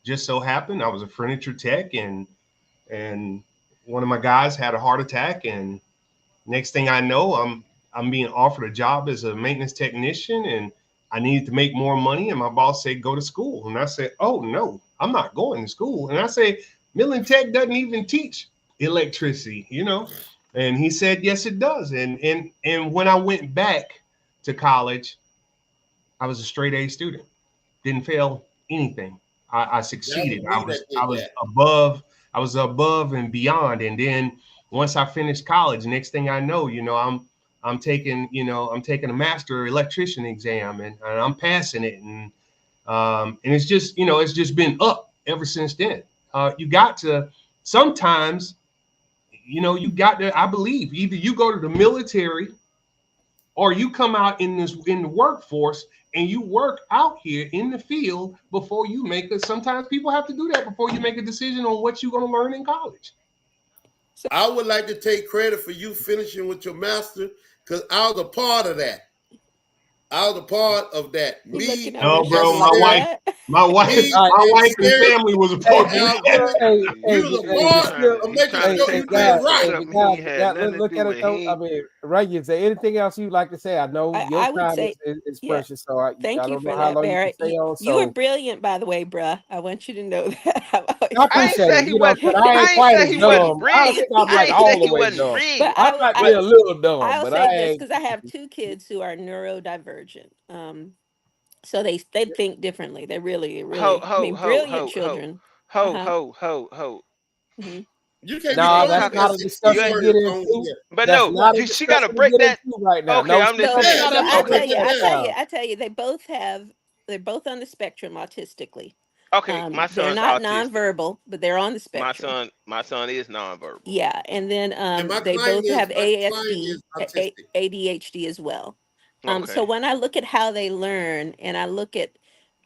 just so happened I was a furniture tech and one of my guys had a heart attack and next thing I know, I'm being offered a job as a maintenance technician and I needed to make more money. And my boss said, go to school. And I said, oh, no, I'm not going to school. And I said, Millen Tech doesn't even teach electricity. And he said, yes, it does. And when I went back to college, I was a straight A student, didn't fail anything. I That was succeeded. me that I did was that. above and beyond. And then once I finished college, next thing I know, I'm taking a master electrician exam and I'm passing it. And it's just been up ever since then. You got to sometimes, I believe either you go to the military or you come out in the workforce and you work out here in the field before you make it. Sometimes people have to do that before you make a decision on what you're going to learn in college. So I would like to take credit for you finishing with your master because I was a part of that. I was a part of that. You Me, looking No, over bro, your my shoulder, wife, Brad? my wife, me, All right. my wife and Terry, family was a and part of Alvin, Hey, we hey, was a hey, He part trying to of he making trying to sure hey, take you did credit guys, for right. but something he guys, ain't we had got nothing to look do at it with. though. I mean, Ray, is there anything else you'd like to say? I know your I would time say, is yeah. precious, so I Thank you don't for know how that, long you can Barrett. stay on. You were So brilliant, by the way, bruh. I want you to know that. I've always I I ain't appreciate say it. he You know, wasn't. but I ain't I ain't quite say as he wasn't dumb. I don't brilliant. think I'm I like ain't say all the he way wasn't dumb. but brilliant. I I, might be I, a little dumb, I'll but say I this ain't. because I have two kids who are neurodivergent. So they think differently. They really, Ho really, I ho mean, ho brilliant ho ho children. ho Uh-huh. ho ho ho. Hmm. You can't be You Nah, ain't that's throwing talking. not a You discussion ain't. to buzzwords get on into. here. But That's no, not a she got to discussion to break get that. into right now. Okay, No, I'm just sir. saying. We're Man, not So you even I gotta gonna tell break break you, that that I tell down. you, down. I tell you, they're both on the spectrum artistically. Okay, my They're son's not autistic. nonverbal, but they're on the My spectrum. son, my son is nonverbal. Yeah, and then And they both have my client ASD, is autistic. ADHD as well. So Okay. when I look at how they learn and I look at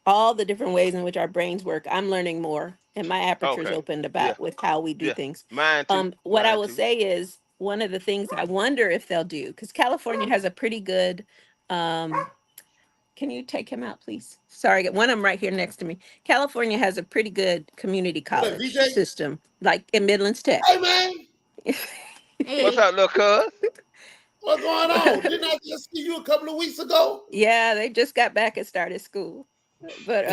all the different ways in which our brains work, I'm learning more and my aperture is Okay. opened Yeah. about with how we do Yeah. things. Mine too. What I Mine will too. say is one of the things I wonder if they'll do, because California has a pretty good, can you take him out, please? Sorry, one of them right here next to me. California has a pretty good community What up, college VJ? system, like in Midlands Tech. Hey man, What's Hey, up, little cuz? what's going on? Didn't I just see you a couple of weeks ago? Yeah, they just got back and started school. But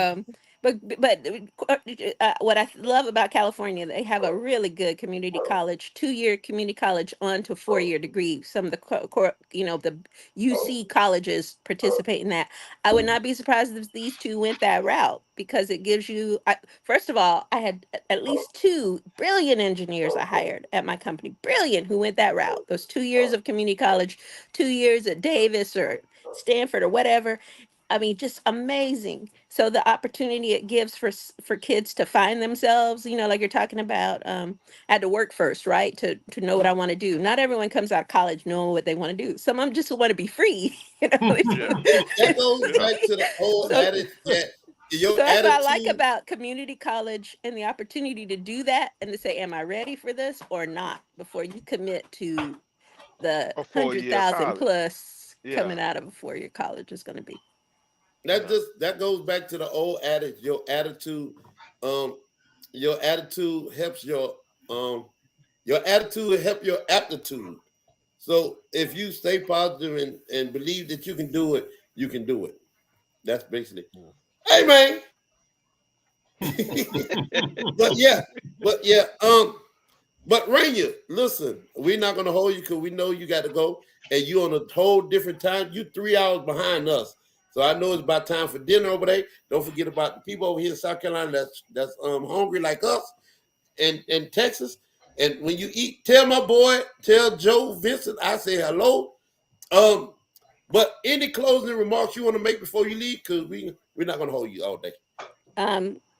what I love about California, they have a really good community college, 2-year community college on to 4-year degree. Some of the the UC colleges participate in that. I would not be surprised if these two went that route because it gives you. First of all, I had at least 2 brilliant engineers I hired at my company, brilliant who went that route. Those 2 years of community college, 2 years at Davis or Stanford or whatever. I mean, just amazing. So the opportunity it gives for kids to find themselves, like you're talking about, I had to work first, right? To know what I want to do. Not everyone comes out of college knowing what they want to do. Some of them just want to be free, Yeah. That goes Yeah. back to the old So adage that your so that's what I like attitude. about community college and the opportunity to do that and to say, am I ready for this or not? Before you commit to the A 4-year 100,000 college. plus Yeah. coming out of a 4-year college is going to be. Yeah. That goes back to the old adage. Um, your attitude helps your attitude will help your aptitude. So if you stay positive and believe that you can do it, you can do it. That's basically. Hey man. but yeah, but yeah, but Rainier, listen, we're not gonna hold you because we know you got to go, and you on a whole different time. You 3 hours behind us, so I know it's about time for dinner over there. Don't forget about the people over here in South Carolina that's hungry like us, and Texas. And when you eat, tell Joe Vincent I say hello. Um, but any closing remarks you want to make before you leave? Because we're not gonna hold you all day.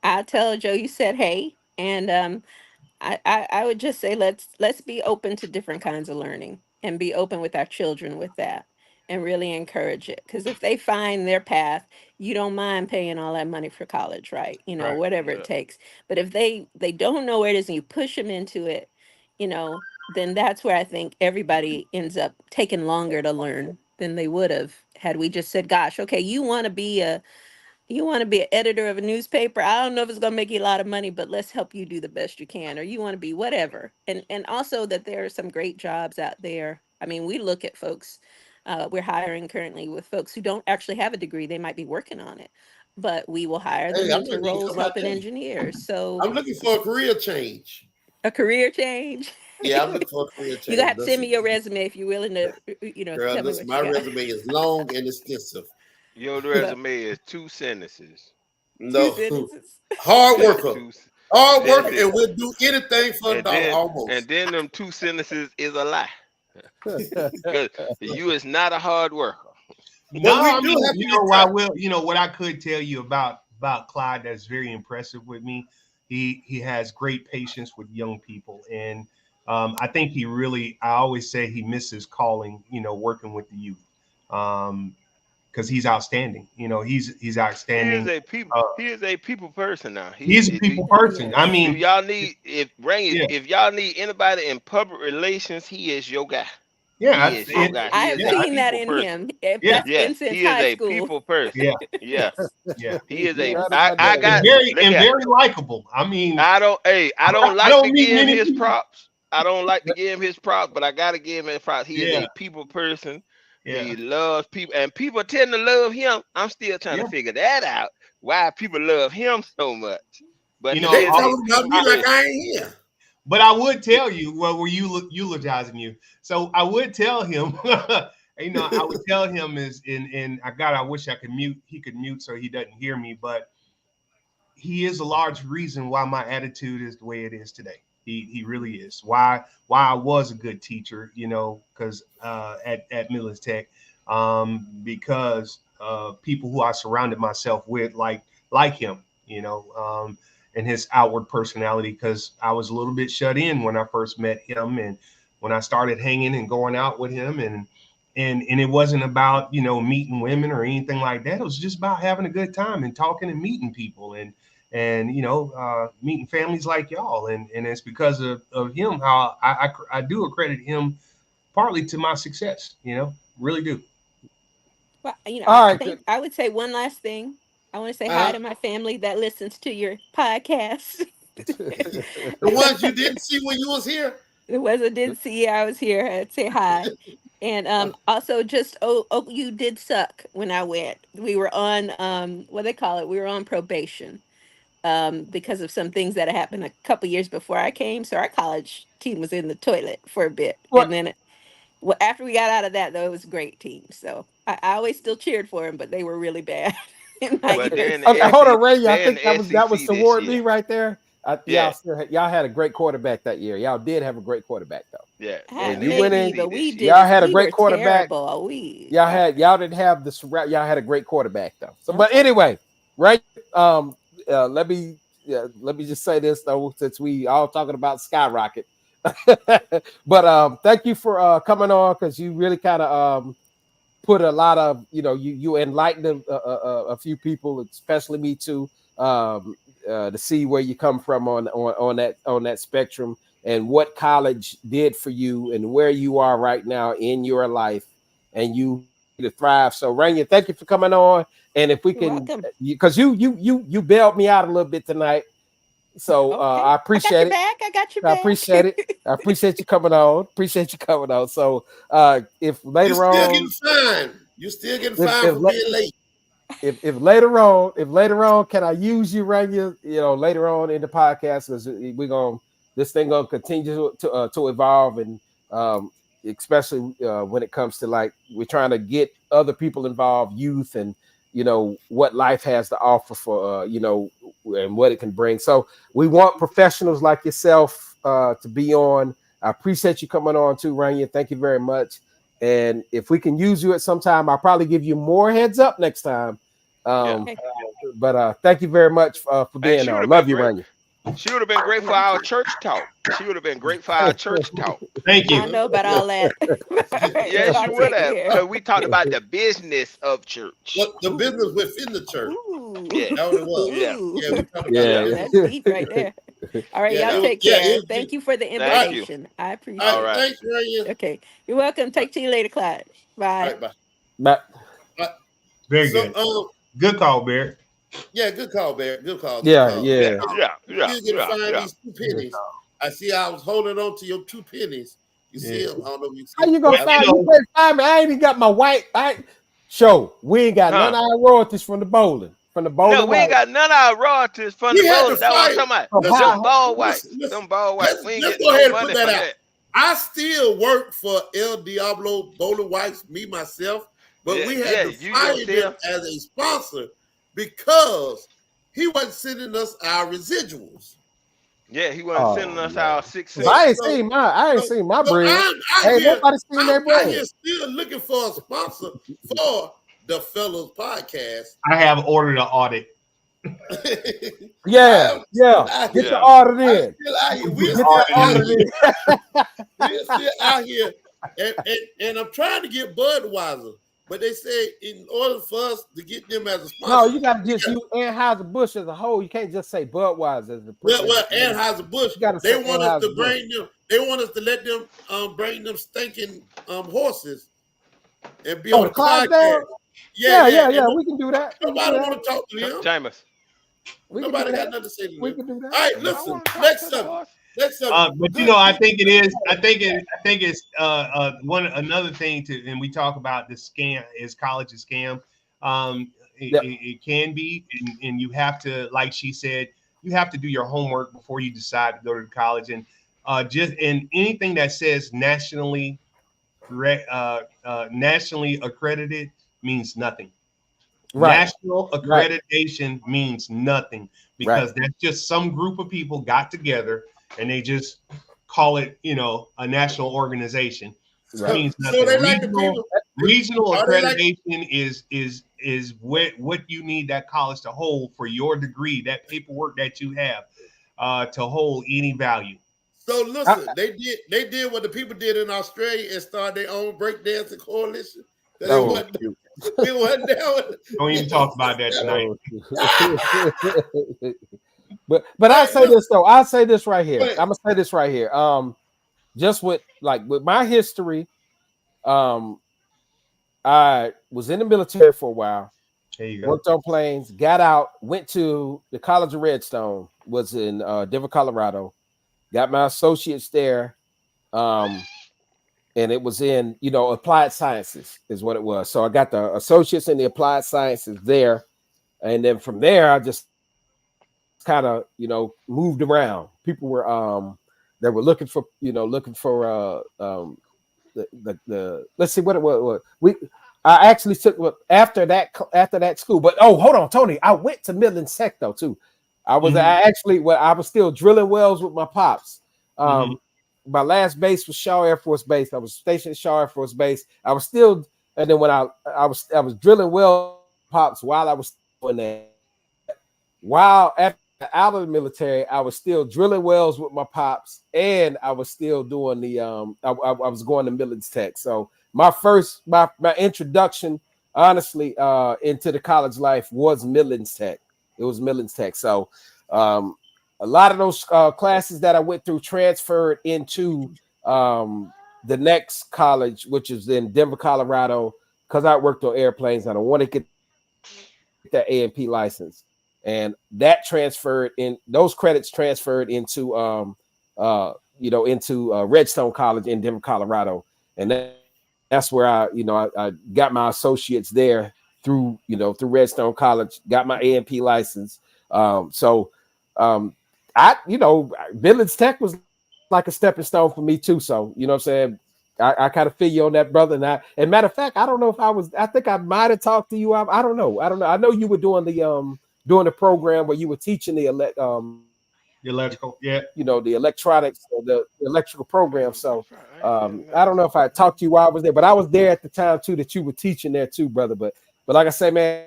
I'll tell Joe you said hey, and I would just say let's be open to different kinds of learning and be open with our children with that and really encourage it. Because if they find their path, you don't mind paying all that money for college, right? Right. Whatever it Yeah. takes. But if they don't know where it is and you push them into it, then that's where I think everybody ends up taking longer to learn than they would have had we just said, gosh, okay, you want to be an editor of a newspaper. I don't know if it's going to make you a lot of money, but let's help you do the best you can. Or you want to be whatever. And also that there are some great jobs out there. I mean, we look at folks, we're hiring currently with folks who don't actually have a degree. They might be working on it, but we will hire them Hey, I'm into looking to roles come out helping there. engineers. So I'm looking for a career change. a career change. Yeah, I'm looking for a career You got change. to send me Listen, your resume if you're willing to, girl, tell me listen, what you my got. resume is long and extensive. Your Well, resume is 2 sentences. two No, sentences. hard Yeah, worker, two. hard That's worker, it. and we'll do anything for a And dollar then and almost. then them 2 sentences is a lie. Because you is not a hard worker. No, But we I do mean, have to get I touched. will, what I could tell you about Clyde that's very impressive with me. He has great patience with young people, and I think I always say he misses calling, working with the youth, because he's outstanding. He's outstanding. He is a people person now. He's a people person. I Yes. Do mean, y'all need if yeah, y'all need anybody in public relations, he is your guy. Yeah, He is I, your guy. I He have is a seen that people in person. him. Yeah. That's been Yes, since he is high a school. people person. yeah, Yeah, yeah. he is a. Right Yes. about I that. got. And Yeah, very likable. I mean, I don't. Hey, I don't I like to don't meet give him many his people. props. I don't like to give him his props, but I gotta give him his props. He is Yeah, a people person. yeah, He loves people, and people tend to love him. I'm still trying yeah. to figure that out. Why people love him so much? But You he know, They is a talking about people me like person. I ain't here. but I would tell you, well, were you eulogizing you? So I would tell him, I would tell him is in I wish I could mute. He could mute so he doesn't hear me, but he is a large reason why my attitude is the way it is today. He really is. Why I was a good teacher, because at Midlands Tech, because people who I surrounded myself with, like him, and his outward personality. Because I was a little bit shut in when I first met him, and when I started hanging and going out with him, and it wasn't about meeting women or anything like that. It was just about having a good time and talking and meeting people and meeting families like y'all, and it's because of him how I do accredit him partly to my success, really do. Well, All I right, think good. I would say one last thing. I want to say hi Uh, to my family that listens to your podcast. the ones you didn't see when you was here. It was I did see I was here. I'd say hi. And also just you did suck when I went. We were on what they call it. We were on probation because of some things that happened a couple years before I came. So our college team was in the toilet for a bit, What? and then well, after we got out of that, though, it was a great team. So I always still cheered for them, but they were really bad in my Well, they're years. in the Hold SEC. on, Ray. I They're in think the that was SEC this toward me year. right there. Yeah, Y'all had a great quarterback that year. Y'all did have a great quarterback though. yeah, they're in When the you went in, Maybe, SEC but this we year. y'all didn't. had a We were great quarterback. terrible. We Y'all didn't have the y'all had a great quarterback though. So, but okay. anyway, right? Um, let me just say this though, since we all talking about skyrocket. But thank you for coming on because you really kind of put a lot of you enlightened a few people, especially me too, to see where you come from on that spectrum and what college did for you and where you are right now in your life and you to thrive. So Rania, thank you for coming on. And if we You're can, welcome. because you bailed me out a little bit tonight, so Okay, I I got appreciate your it. back. I got your I back. appreciate it. I appreciate you coming on. Appreciate you coming on. So if You later still getting on, fined. You still getting if fined if for being late. if later on, can I use you, Rania? Later on in the podcast, because this thing gonna continue to evolve, and especially when it comes to like we're trying to get other people involved, youth, and what life has to offer for and what it can bring. So we want professionals like yourself to be on. I appreciate you coming on too, Rania. Thank you very much. And if we can use you at some time, I'll probably give you more heads up next time. Yeah, Um, Okay, but thank you very much for and being she would on. have been Love you, great. Rania. She would have been great for love our you. church talk. She would have been great for our church talk. Thank I you. don't know about all that. Yes, Y'all you would take have, care. because we talked about the business of church. The business within the church. Yeah, Ooh, That what it was. yeah, Yeah, we talked about the yeah. Yeah. business. that's deep right there. All right, Yeah, y'all it was. take Yeah, it care. was Thank deep. you for the All right, Thank you. invitation. I all All right. appreciate right. Thanks, Rania. it. Okay, you're welcome. Take to you later, Clyde. All Bye. right, bye. but All right. Very So, good. Good call, Barry. yeah, good call, Barry. Good call. Good yeah, call. Yeah, yeah. yeah, yeah, Still gonna yeah, find yeah. these 2 pennies. I see. I was holding on to your 2 pennies. You Yeah. see them? I don't know if you see How them. you gonna Well, find? You can't find me. I ain't even got my white. Show we ain't got none Huh? of our royalties from the bowling. No, we ain't White. got none of our royalties from the We had to bowling. That's what I'm fight. talking about. From Listen, Them how? ball whites. listen, listen. Them ball whites. We ain't Let's getting go no ahead and put money that for out. that. I still work for El Diablo Bowling Whites, me myself, but Yeah, we had yeah, to you fire them yourself. as a sponsor because he wasn't sending us our residuals. Yeah, he wasn't Oh sending us our man. 6 'Cause So, cents. so, I ain't so, seen my so bread. I'm out Ain't here. nobody seen I'm their out bread. here still looking for a sponsor for the Fellows Podcast. I have ordered an audit. Yeah, I'm yeah. still out Get here. your Yeah. audit I'm in. still out here. We're Get still that out audit here. in. We're still out here, and I'm trying to get Budweiser. But they say in order for us to get them as a sponsor, No, you got to just use Anheuser-Busch as a whole. You can't just say Budweiser as the. well, Anheuser-Busch, they say want us to Anheuser-Busch. bring them. They want us to let them bring them stinking horses and be on the the podcast. Clydesdale? Yeah. We can do that. Nobody want to talk to them. Jameis. Nobody got nothing to say to them. We can do that. All right, listen. Next subject. But you know, I think it is. I think it's another thing to, and we talk about the scam. Is college a scam? It can be, and you have to, like she said, you have to do your homework before you decide to go to college. And anything that says nationally accredited means nothing. Right. National accreditation means nothing, because that's just some group of people got together and they just call it, a national organization. It means nothing. So they like the people. Regional accreditation is what you need that college to hold for your degree, that paperwork that you have to hold any value. So listen, they did what the people did in Australia and started their own breakdancing coalition. People wasn't down. Don't even talk about that tonight. But I say this though. I say this right here. I'm gonna say this right here. Just with my history, I was in the military for a while. There you go. Worked on planes, got out, went to the College of Redstone, was in Denver, Colorado. Got my associates there. And it was in, applied sciences is what it was. So I got the associates in the applied sciences there. And then from there, I just kind of, moved around. People were, they were looking for the let's see what it was. I actually took after that school. But hold on, Tony. I went to Midland Tech though too. I was still drilling wells with my pops. My last base was Shaw Air Force Base. I was stationed at Shaw Air Force Base. I was still, and then when I was drilling well pops while I was doing that. While out of the military, I was still drilling wells with my pops, and I was still doing the I was going to Midland Tech. So my introduction, honestly, into the college life was Midland Tech. It was Midland Tech. So a lot of those classes that I went through transferred into the next college, which is in Denver, Colorado, because I worked on airplanes and I want to get that A&P license. And that transferred in, those credits transferred into Redstone College in Denver, Colorado. And that's where I got my associates there through Redstone College, got my A&P license. Midland Tech was like a stepping stone for me too. So, you know what I'm saying? I kind of feel you on that, brother. And matter of fact, I don't know if I think I might have talked to you. I don't know. I know you were doing the program where you were teaching the electrical, yeah. The electronics or the electrical program. So I don't know if I talked to you while I was there, but I was there at the time too that you were teaching there too, brother. But like I say, man,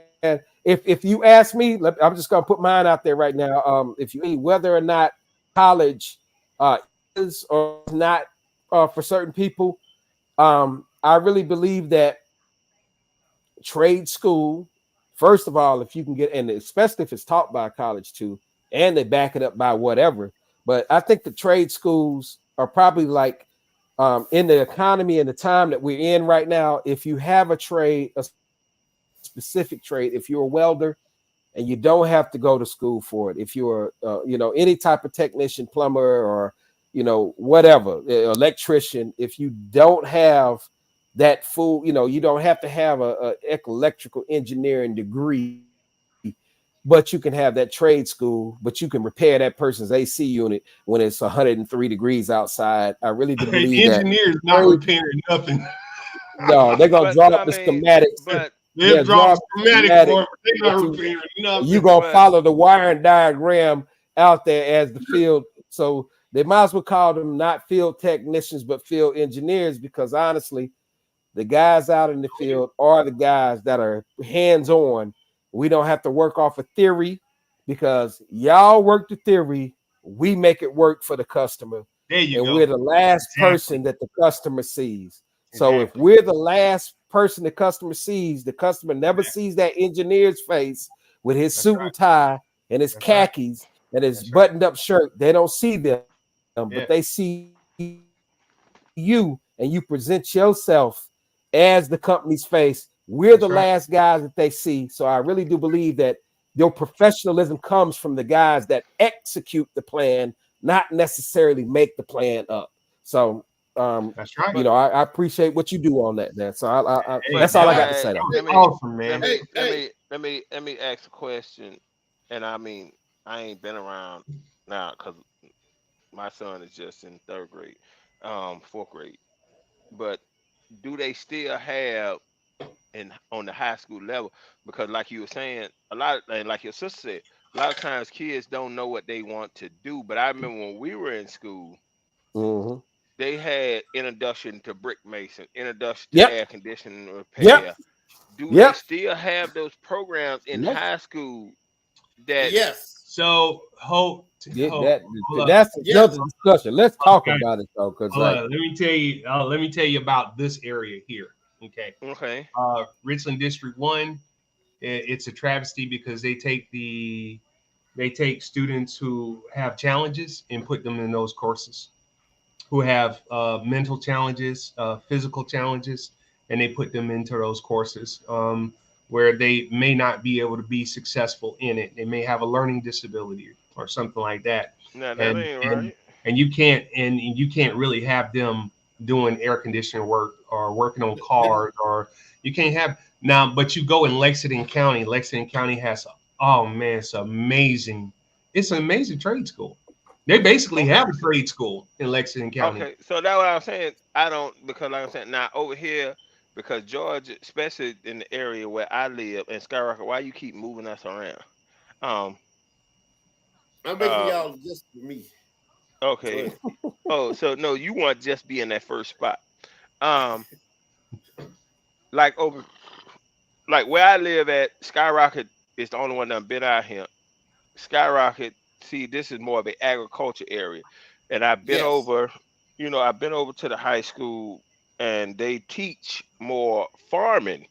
if you ask me, I'm just gonna put mine out there right now. If you whether or not college is or not for certain people, I really believe that trade school, first of all, if you can get, and especially if it's taught by a college too, and they back it up by whatever. But I think the trade schools are probably like in the economy and the time that we're in right now. If you have a trade, a specific trade, if you're a welder and you don't have to go to school for it, if you're any type of technician, plumber, or whatever, electrician, if you don't have that full, you don't have to have a electrical engineering degree, but you can have that trade school, but you can repair that person's AC unit when it's 103 degrees outside. I really do believe that engineers not repairing nothing. No, they're gonna draw up the schematics. They'll draw schematic for it, but they're not repairing nothing. You're gonna follow the wiring diagram out there as the field. So they might as well call them not field technicians, but field engineers, because honestly, the guys out in the field are the guys that are hands-on. We don't have to work off of theory, because y'all work the theory. We make it work for the customer. There you go. We're the last person that the customer sees. So if we're the last person the customer sees. The customer never sees that engineer's face with his That's suit right. and tie and his That's right. khakis and his That's right. buttoned up shirt. They don't see them, Yeah. but they see you, and you present yourself as the company's face. We're That's the right. last guys that they see. So I really do believe that your professionalism comes from the guys that execute the plan, not necessarily make the plan up. So That's right. you know, I appreciate what you do on that, man. So Hey, that's all I got I, to say. Though. let me awesome, man. let me ask a question, and I mean I ain't been around now because my son is just in third grade, fourth grade. But do they still have in on the high school level? Because like you were saying, a lot and like your sister said, a lot of times kids don't know what they want to do. But I remember when we were in school, Mm-hmm. they had introduction to brick mason, introduction to Yep. air conditioning Yep. repair. Do they Yep. still have those programs in Yes. high school that Yes. So hold That hold up. that's Yes. another discussion. Let's talk Okay. about it though, because Hold like up. Let me tell you about this area here. Okay. okay? Richland District 1, it's a travesty because they take students who have challenges and put them in those courses, who have mental challenges, physical challenges, and they put them into those courses where they may not be able to be successful in it. They may have a learning disability or something like that, Now that and ain't and right. and you can't really have them doing air conditioning work or working on cars, or you can't have now. But you go in Lexington County. Lexington County has oh man, it's an amazing trade school. They basically Okay. have a trade school in Lexington County. Okay, so that's what I'm saying. I don't because like I'm saying now over here because Georgia, especially in the area where I live in Skyrocket, why you keep moving us around? Um. I'm making Uh. y'all just for me. Go Okay. ahead. Oh, so no, you want to just be in that first spot. Um. Like over, like where I live at Skyrocket is the only one that been out here. Skyrocket. See, this is more of an agriculture area, and I've been Yes. over. I've been over to the high school, and they teach more farming.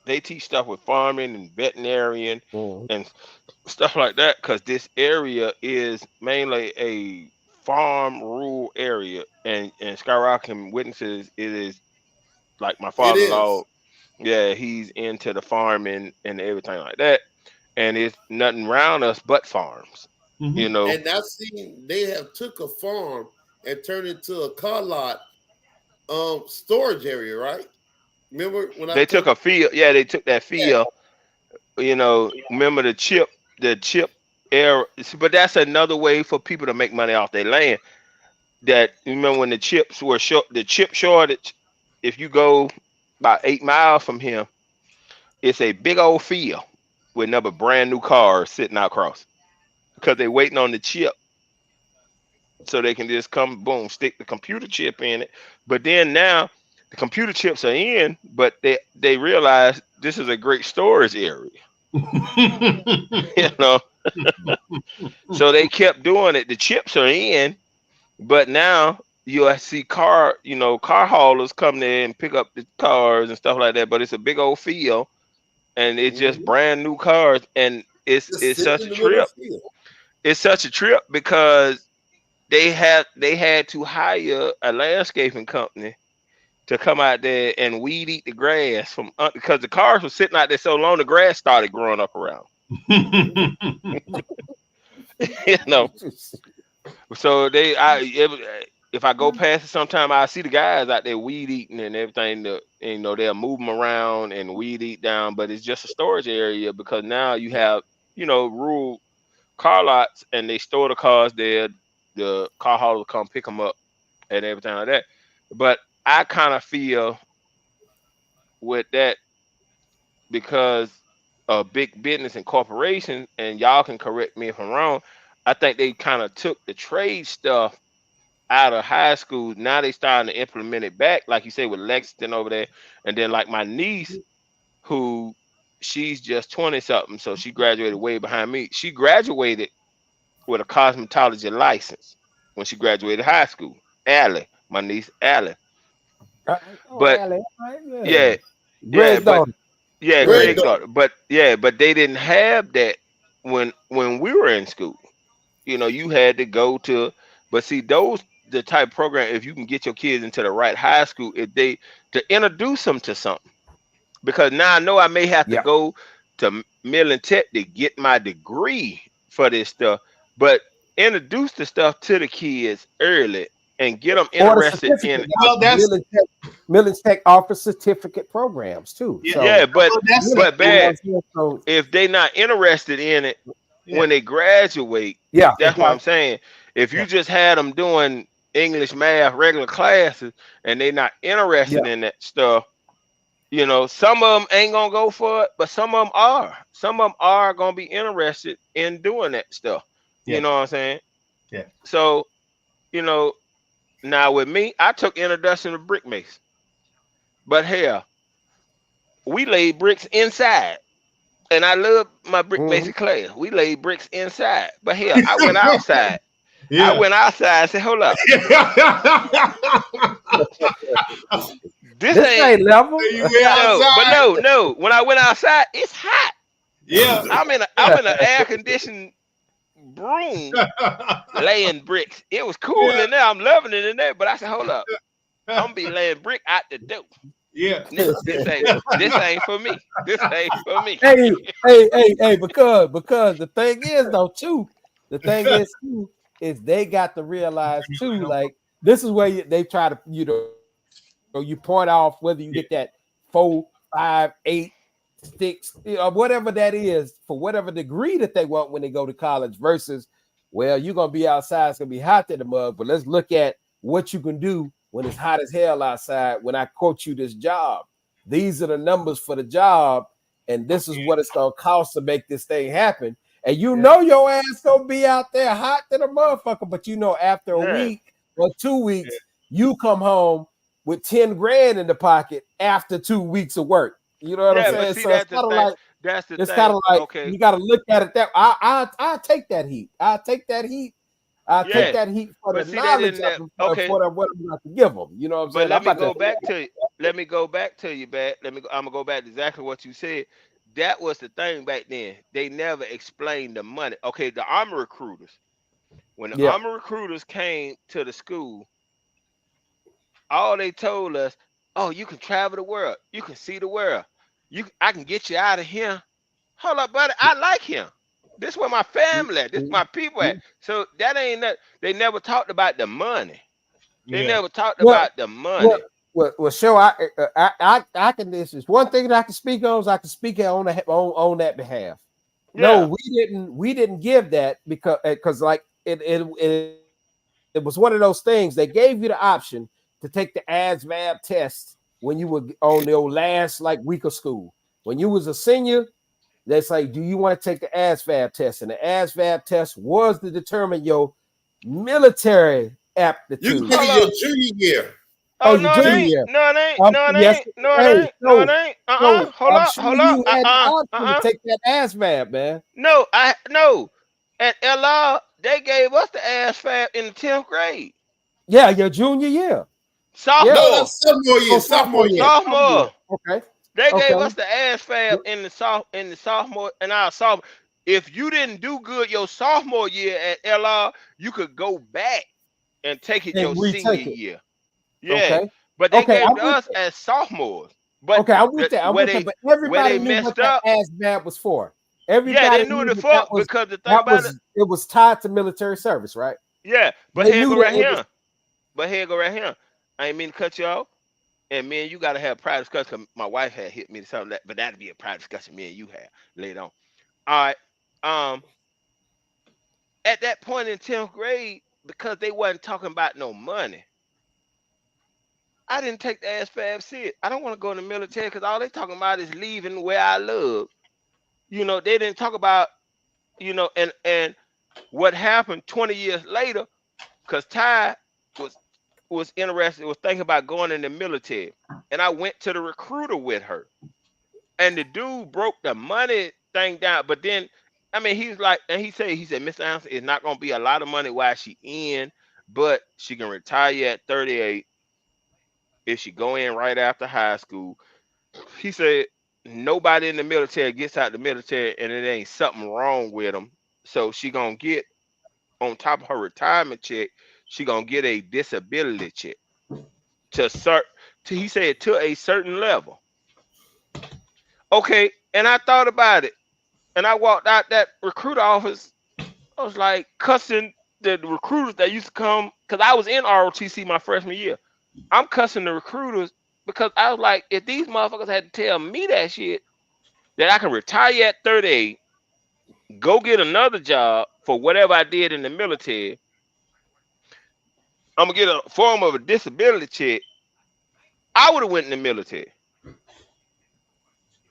They teach stuff with farming and veterinarian mm-hmm. and stuff like that because this area is mainly a farm rural area, and Skyrocket witnesses it is like my It father-in-law. is. Yeah, he's into the farming and everything like that, and it's nothing around us but farms. You Mm-hmm. know, And I seen they have took a farm and turned it into a car lot storage area, right? Remember when I they took told a field. Yeah, they took that yeah, field. Remember the chip era. But that's another way for people to make money off their land. That remember when the chips were short, the chip shortage. If you go about 8 miles from here, it's a big old field with another brand new cars sitting out across because they're waiting on the chip so they can just come boom stick the computer chip in it. But then now the computer chips are in, but they realize this is a great storage area. you know, so they kept doing it. The chips are in, but now you'll see car haulers come there and pick up the cars and stuff like that. But it's a big old field, and it's just mhm, brand new cars, and it's just it's sitting such in a the middle of trip. the field. It's such a trip because they had to hire a landscaping company to come out there and weed eat the grass because the cars were sitting out there so long the grass started growing up around. Mhm. you know, so if I go past it sometime, I see the guys out there weed eating and everything. They'll move them around and weed eat down, but it's just a storage area because now you have rural car lots and they store the cars there. The car haulers come pick them up and everything like that. But I kind of feel with that because of big business and corporations, and y'all can correct me if I'm wrong. I think they kind of took the trade stuff out of high school. Now they starting to implement it back, like you say, with Lexington over there. And then like my niece, who she's just 20 something, so she graduated way behind me. She graduated with a cosmetology license when she graduated high school. Allie, my niece Allie. Oh, But Allie, all right, yeah, yeah, Greg but daughter. yeah, Greg Greg daughter. daughter. But yeah, but they didn't have that when we were in school. You had to go to, but see, those the type program, if you can get your kids into the right high school, if they to introduce them to something, because now I know I may have to Yeah. go to Millen Tech to get my degree for this stuff, but introduce the stuff to the kids early and get them Or the interested in certificate. it. Now, Well, that's Millen Tech offers certificate programs too. yeah. So, Yeah, but Well, that's you but know what bad I'm saying? So, if they not interested in it yeah. when they graduate. yeah, That's what right. I'm saying. If Yeah, you just had them doing English, math, regular classes, and they not yeah, interested in that stuff, some of them ain't gonna go for it, but some of them are. Some of them are gonna be interested in doing that stuff. You Yeah. know what I'm saying? Yeah. So, you know, now with me, I took introduction to brick mason, but hell, we laid bricks inside. And I love my brick hmm mason class. We laid bricks inside. But hell, I went outside. I Yeah. went outside and said, hold up. This this ain't ain't level. You went no, but outside. no. When I went outside, it's hot. Yeah. I'm in an air conditioned room laying bricks. It was cool Yeah. in there. I'm loving it in there. But I said, hold up. I'm gonna be laying brick out the door. Yeah. This ain't for me. This ain't for me. Hey, because the thing is though, too, the thing is too, is they got to realize too, like this is where they try to, you point off whether you get that 4, 5, 8, 6, whatever that is for whatever degree that they want when they go to college versus, well, you're gonna be outside, it's gonna be hot in the mug, but let's look at what you can do when it's hot as hell outside. When I quote you this job, these are the numbers for the job, and this is what it's gonna cost to make this thing happen. And know your ass gonna be out there hot to the motherfucker, but after a Yeah. week or 2 weeks, you come home with 10 grand in the pocket after 2 weeks of work. You know what I'm Yeah, but saying? see So it's that's the kind of thing. like That's the thing. Okay. you got to look at it that I take that heat. I take that heat. I take Yeah. that heat for But the see that knowledge in that of okay. what I'm about to give them. You know what I'm But saying? I'm let me about to. go back to let me go back to you back. I'm gonna go back to exactly what you said. That was the thing back then. They never explained the money. Okay, the army recruiters. When the Yeah. army recruiters came to the school, all they told us, "Oh, you can travel the world. You can see the world. I can get you out of here." Hold up, buddy. I like him. This where my family at. This my people at. So that ain't that. They never talked about the money. They Yeah. never talked Well, about the well, money. well. Show I can. This is one thing that I can speak on. Is I can speak on that behalf. No, Yeah. we didn't give that because like it was one of those things. They gave you the option to take the ASVAB test when you were on your last like week of school. When you was a senior, they say, do you want to take the ASVAB test? And the ASVAB test was to determine your military You can aptitude. take Hold it your up. junior year. Oh Oh, your no, it junior ain't. year. No, it ain't. No, it Yes. ain't. No, it Hey, ain't. No, it ain't. Hold I'm up. sure Hold up. you had the option to take that ASVAB, man. No, no. At LR, they gave us the ass fab in the 10th grade. Yeah, your junior year. Yeah. No, Sophomore. that's sophomore year. Oh, Sophomore year. Sophomore year. Sophomore. Okay. They gave Okay. us the ass fab in the sophomore and our sophomore. If you didn't do good your sophomore year at LR, you could go back and take it And your senior retake it. year. Yeah. Okay. But they Okay. gave it to us as sophomores. But Okay, I'm with that. I'm where with that. they But where everybody they knew what messed that up, ASVAB was for. yeah, they Everybody knew knew the that fuck because the thing that about it, was it was tied to military service, right? yeah, but They here knew go that right it was here. But here go right here. I ain't mean to cut you off. And me and you gotta have private discussion. 'Cause my wife had hit me to something that, but that'd be a private discussion me and you have later on. All right. Um, at that point in 10th grade, because they wasn't talking about no money, I didn't take the ass fab shit. I don't want to go in the military because all they talking about is leaving where I live. They didn't talk about, and what happened 20 years later, because Ty was was interested, was thinking about going in the military. And I went to the recruiter with her. And the dude broke the money thing down. But then, I mean, he's like, and he said, Mr. Anderson, it's not gonna be a lot of money while she in, but she can retire at 38 if she go in right after high school. He said nobody in the military gets out the military and it ain't something wrong with them. So she gonna get on top of her retirement check, she gonna get a disability check he said to a certain level. Okay, and I thought about it, and I walked out that recruiter office. I was like cussing the recruiters that used to come because I was in ROTC my freshman year. I'm cussing the recruiters because I was like, if these motherfuckers had to tell me that shit, that I can retire at 38, go get another job for whatever I did in the military, I'm gonna get a form of a disability check, I would have went in the military.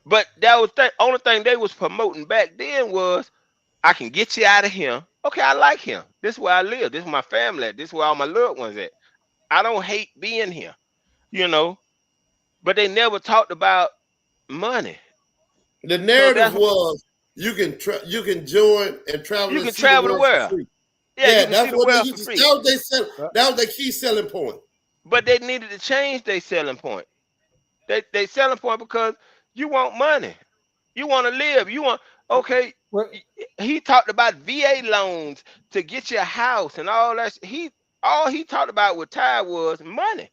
But that was the only thing they was promoting back then was I can get you out of here. Okay, I like him. This is where I live. This is my family at. This is where all my loved ones at. I don't hate being here, you know. But they never talked about money. The narrative was you can join and travel. You can travel the world. Free. Yeah, that's what they used to, that was their key selling point. But they needed to change their selling point. They selling point because you want money. You want to live. You want he talked about VA loans to get your house and all that. All he talked about with Ty was money.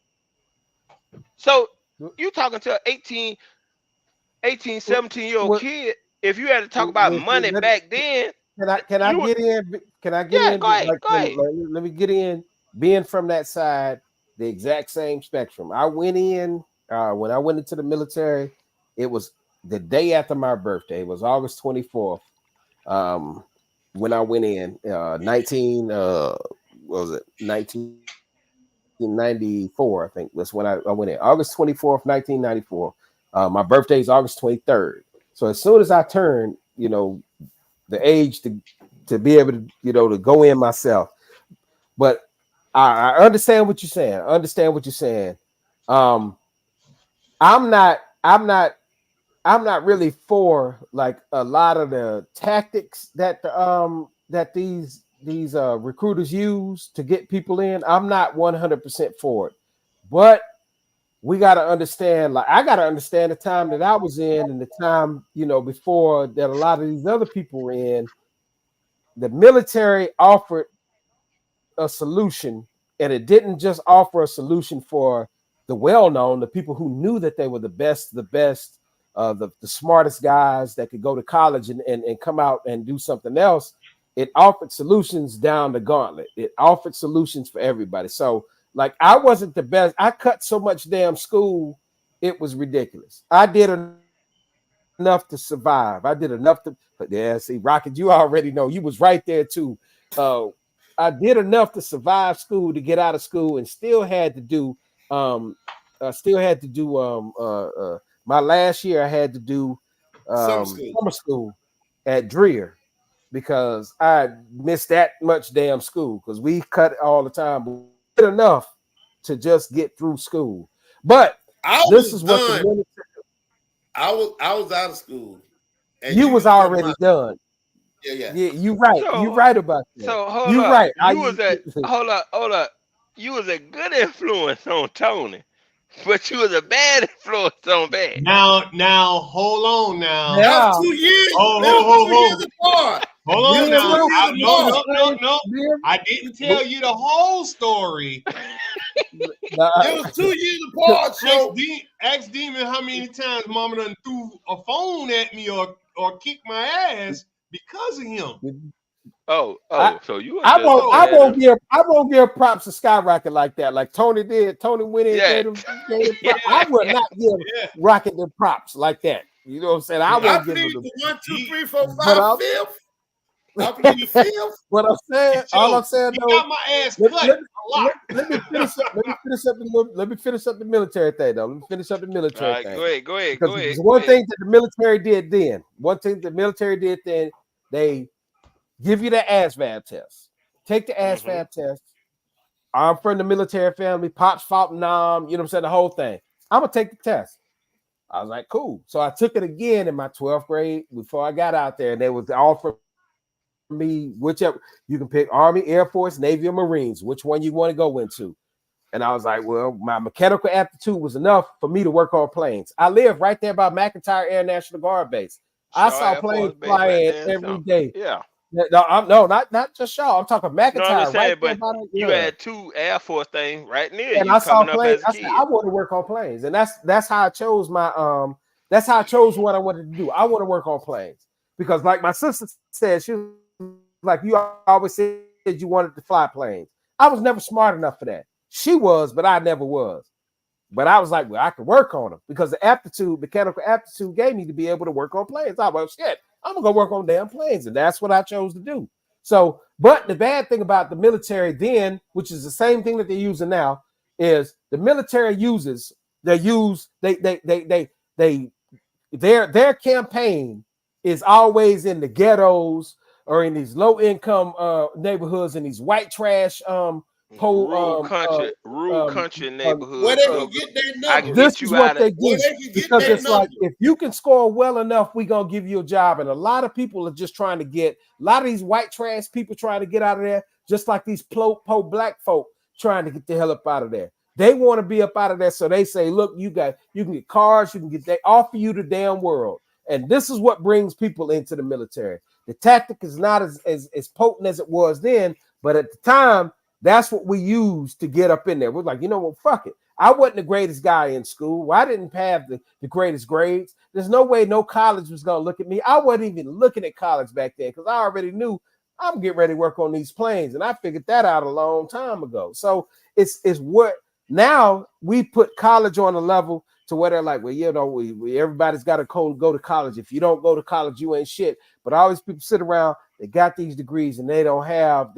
So you talking to an 18, 17-year-old kid, if you had to talk about money back then. Can I get in? Can I get in? Go ahead. Let me get in. Being from that side, the exact same spectrum. I went in when I went into the military. It was the day after my birthday. It was August 24th. When I went in, 1994, I think that's when I went in. August 24th, 1994. My birthday is August 23rd. So as soon as I turned, the age to be able to, to go in myself. But I understand what you're saying. I'm not really for like a lot of the tactics that these recruiters use to get people in. I'm not 100% for it, but we got to understand, like I got to understand the time that I was in and the time, before that a lot of these other people were in. The military offered a solution, and it didn't just offer a solution for the well-known, the people who knew that they were the best, the smartest guys that could go to college and come out and do something else. It offered solutions down the gauntlet. It offered solutions for everybody. So like I wasn't the best. I cut so much damn school, it was ridiculous. I did enough to survive. I did enough to, see, Rocket, you already know. You was right there too. I did enough to survive school, to get out of school, and still had to do my last year I had to do summer school at Dreer because I missed that much damn school because we cut all the time. But we did enough to just get through school. But I was out of school. And you was already done. Yeah. You right. You right about that. So hold you up. Right. Hold up. You was a good influence on Tony, but you was a bad influence on Bad. Now, hold on now. That was 2 years. Hold on now. No. I didn't tell you the whole story. It was 2 years apart. Ask Demon how many times Mama done threw a phone at me or kicked my ass because of him. So you? I won't give props to Skyrocket like that. Like Tony did. Tony went in. I would not give Rocket the props like that. You know what I'm saying? I won't give him the 1, 2, 3, 4, 5, 5th. I plead the 5th. What I'm saying, all I'm saying, though, got my ass cut a lot. Let me finish up the military thing, though. Let me finish up the military thing. Go ahead. There's one thing that the military did then. They give you the ASVAB test. Take the ASVAB test. I'm from the military family. Pops fought in Nam. You know what I'm saying? The whole thing. I'm going to take the test. I was like, cool. So I took it again in my 12th grade before I got out there. And they was all for me, whichever. You can pick Army, Air Force, Navy, or Marines. Which one you want to go into. And I was like, well, my mechanical aptitude was enough for me to work on planes. I live right there by McIntyre Air National Guard Base. I Shaw saw Air planes Force Base fly right in there in every something. day. Yeah. No, not just Shaw. I'm talking No, I'm McIntyre just right saying, there but by the, you had 2 Air Force things right near and you I saw coming up planes. as a I said I kid. want to work on planes, and that's how I chose my That's how I chose what I wanted to do. I want to work on planes because, like my sister said, she was like, "You always said you wanted to fly planes." I was never smart enough for that. She was, but I never was. But I was like, well, I could work on them because the aptitude, mechanical aptitude, gave me to be able to work on planes. I was like, shit, I'm gonna go work on damn planes, and that's what I chose to do. So, but the bad thing about the military then, which is the same thing that they're using now, is the military uses they their campaign is always in the ghettos or in these low income neighborhoods in these white trash Rural po, country, rural country Where neighborhoods. they So can get their I can numbers. this get is you what out of they Where do they can get because their it's like numbers. if you can score well enough, we gonna give you a job. And a lot of people are just trying to get a lot of these white trash people trying to get out of there, just like these po black folk trying to get the hell up out of there. They want to be up out of there, so they say, "Look, you can get cars, you can get they offer you the damn world." And this is what brings people into the military. The tactic is not as potent as it was then, but at the time, that's what we used to get up in there. We're like, you know what, fuck it. I wasn't the greatest guy in school. I didn't have the greatest grades. There's no way no college was going to look at me. I wasn't even looking at college back then because I already knew I'm getting ready to work on these planes. And I figured that out a long time ago. So it's what now we put college on a level to where they're like, well, you know, we everybody's got to go to college. If you don't go to college, you ain't shit. But all these people sit around, they got these degrees and they don't have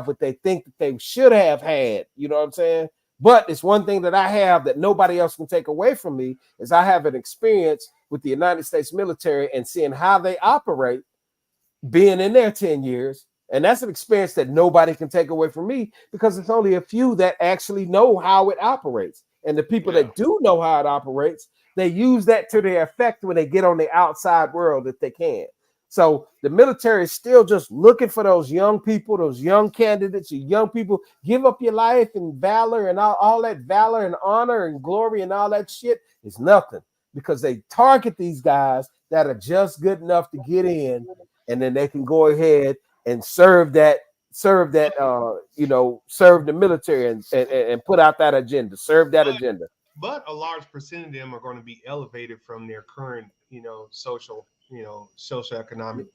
what they think that they should have had. You know what I'm saying? But it's one thing that I have that nobody else can take away from me is I have an experience with the United States military and seeing how they operate, being in there 10 years. And that's an experience that nobody can take away from me because it's only a few that actually know how it operates. And the people Yeah. that do know how it operates, they use that to their effect when they get on the outside world if they can. So the military is still just looking for those young people, those young candidates, you young people. Give up your life and valor and all that valor and honor and glory and all that shit is nothing because they target these guys that are just good enough to get in, and then they can go ahead and serve the military and put out that agenda, serve that agenda. But a large percent of them are going to be elevated from their current, socioeconomic,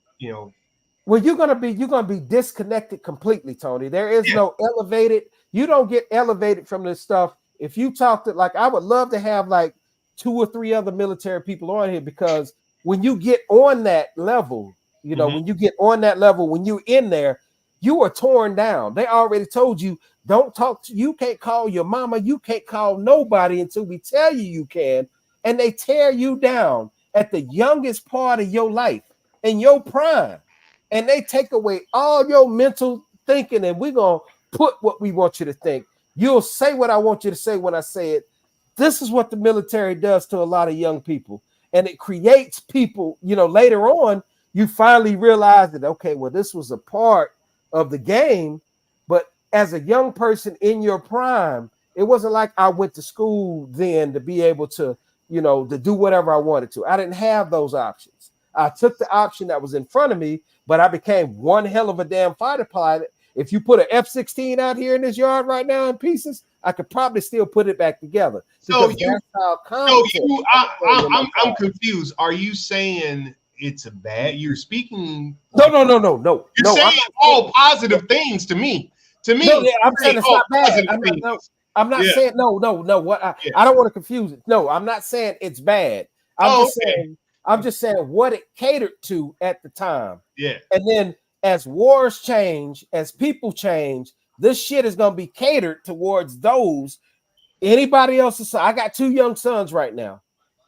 Well, you're gonna be disconnected completely, Tony. There is no elevated. You don't get elevated from this stuff. If you talk to I would love to have like 2 or 3 other military people on here because when you get on that level, when you get on that level, when you're in there, you are torn down. They already told you don't talk to you can't call your mama, you can't call nobody until we tell you can, and they tear you down at the youngest part of your life in your prime. And they take away all your mental thinking, and we're going to put what we want you to think. You'll say what I want you to say when I say it. This is what the military does to a lot of young people. And it creates people, later on, you finally realize that, okay, well, this was a part of the game. But as a young person in your prime, it wasn't like I went to school then to be able to, to do whatever I wanted to. I didn't have those options. I took the option that was in front of me, but I became one hell of a damn fighter pilot. If you put an F-16 out here in this yard right now in pieces, I could probably still put it back together. So I'm confused. Are you saying it's a bad? You're speaking. No. You're saying all positive things to me. No, I'm saying it's not bad. I'm not saying no. What I don't want to confuse it. No, I'm not saying it's bad. I'm just saying what it catered to at the time. Yeah. And then as wars change, as people change, this shit is going to be catered towards those. Anybody else? I got 2 young sons right now.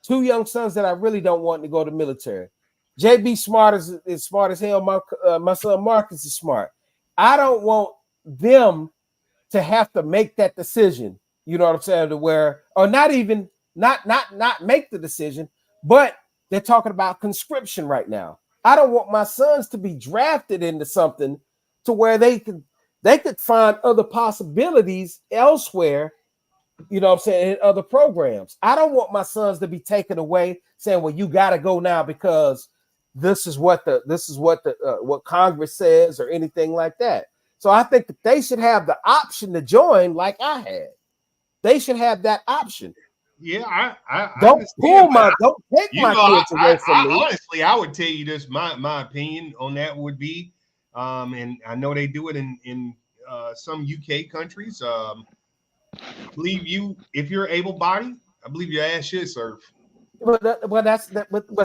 2 young sons that I really don't want to go to the military. JB smart is smart as hell. My son Marcus is smart. I don't want them to have to make that decision. You know what I'm saying? To where, or not even not make the decision, but they're talking about conscription right now. I don't want my sons to be drafted into something to where they could find other possibilities elsewhere You know what I'm saying? In other programs. I don't want my sons to be taken away saying, well, you got to go now because this is what what Congress says or anything like that. So I think that they should have the option to join like I had. They should have that option. Yeah, I don't don't take my kids away from me. Honestly, I would tell you this. My opinion on that would be, and I know they do it in some UK countries. I believe if you're able-bodied, I believe your ass should serve. But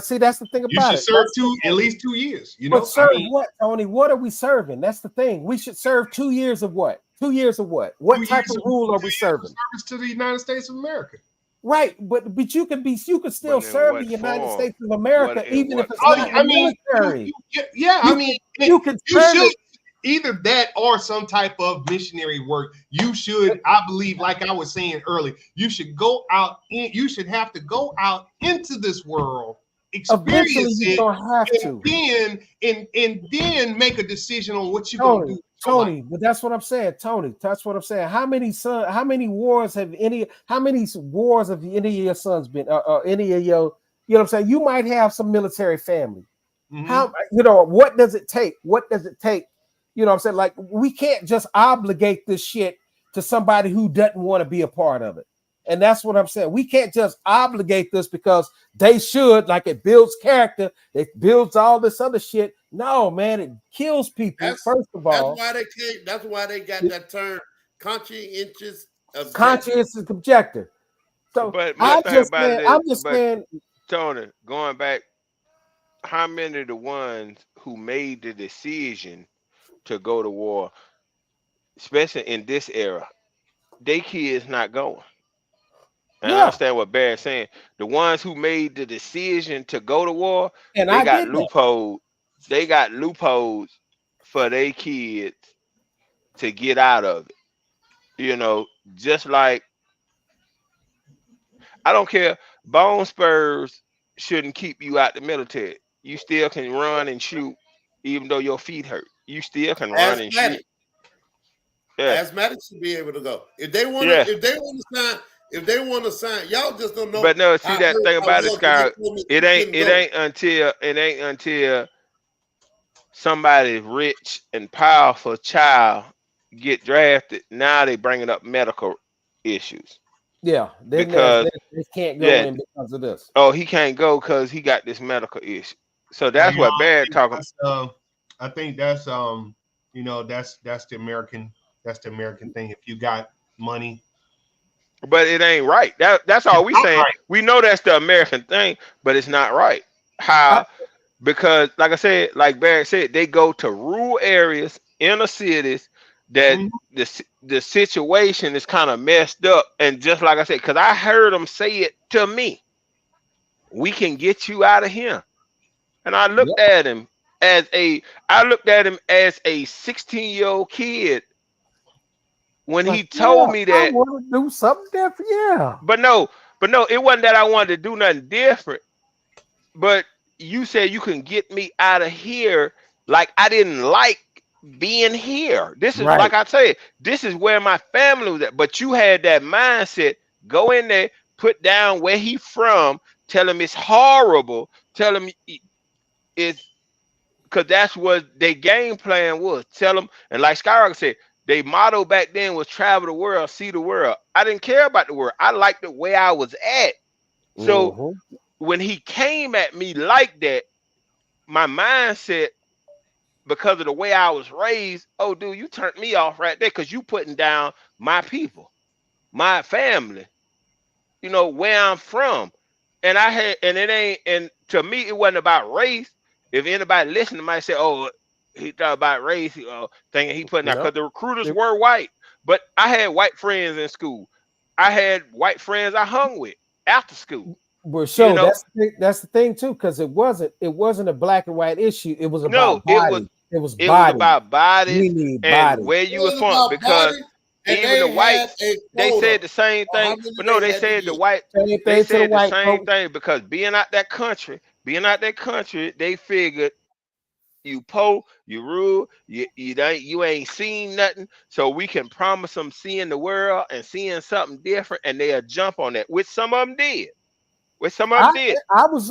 see, that's the thing about it. You should serve at least 2 years. You know, but serve what, Tony? What are we serving? That's the thing. We should serve 2 years of what? 2 years of what? What type of rule are we serving? Service to the United States of America. Right, but you can still serve the United States of America even if it's not military. You can serve either that or some type of missionary work. You should, I believe, like I was saying earlier, you should go out you should have to go out into this world, experience it, and then make a decision on what you're going to do. Tony, but that's what I'm saying. Tony, that's what I'm saying. How many wars have any of your sons been? Any of your, you know what I'm saying? You might have some military family. How, what does it take? What does it take? You know what I'm saying? Like, we can't just obligate this shit to somebody who doesn't want to be a part of it. And that's what I'm saying. We can't just obligate this because they should, like it builds character, it builds all this other shit. No, man, it kills people. First of all, that's why they got that term conscientious objector. So, but I'm just saying, Tony, going back, how many of the ones who made the decision to go to war, especially in this era, they kids not going? And I understand what Barry's saying. The ones who made the decision to go to war, and they got loopholes. They got loopholes for their kids to get out of it. You know, just like, I don't care, bone spurs shouldn't keep you out the military. You still can run and shoot even though your feet hurt. You still can run and shoot. Yeah. Asthmatics should be able to go. If they want to sign, y'all just don't know. But no, see that thing about it, Sky, it ain't until somebody rich and powerful child get drafted. Now they bringing up medical issues. Yeah, because they can't go in because of this. Oh, he can't go because he got this medical issue. So that's what Barry talking about. I think that's that's the American thing. If you got money. But it ain't right. That's all we saying. Right. We know that's the American thing, but it's not right. How? Because, like I said, like Barry said, they go to rural areas, inner cities that the situation is kind of messed up. And just like I said, because I heard them say it to me, we can get you out of here. And I looked at him as a 16-year-old kid. When he told me that, I want to do something different, But no, it wasn't that I wanted to do nothing different. But you said you can get me out of here. Like, I didn't like being here. This is like I said, this is where my family was at. But you had that mindset. Go in there, put down where he from, tell him it's horrible, tell him it's because that's what their game plan was. Tell him, and like Skyrocket said, their motto back then was travel the world, see the world. I didn't care about the world. I liked the way I was at. So when he came at me like that, my mindset, because of the way I was raised, oh, dude, you turned me off right there because you putting down my people, my family, where I'm from. And and to me, it wasn't about race. If anybody listening might say, oh, he thought about race, thinking he putting out, because the recruiters were white. But I had white friends in school. I had white friends I hung with after school. Well, so that's the thing too, because it wasn't a black and white issue. It was about body. It was about bodies and where you were from. Because even the whites, they said the same thing. But no, they said the white. They said the same thing because being out that country, they figured, you poor, you rude, you ain't seen nothing. So we can promise them seeing the world and seeing something different, and they'll jump on that, which some of them did. Which some of them I, did.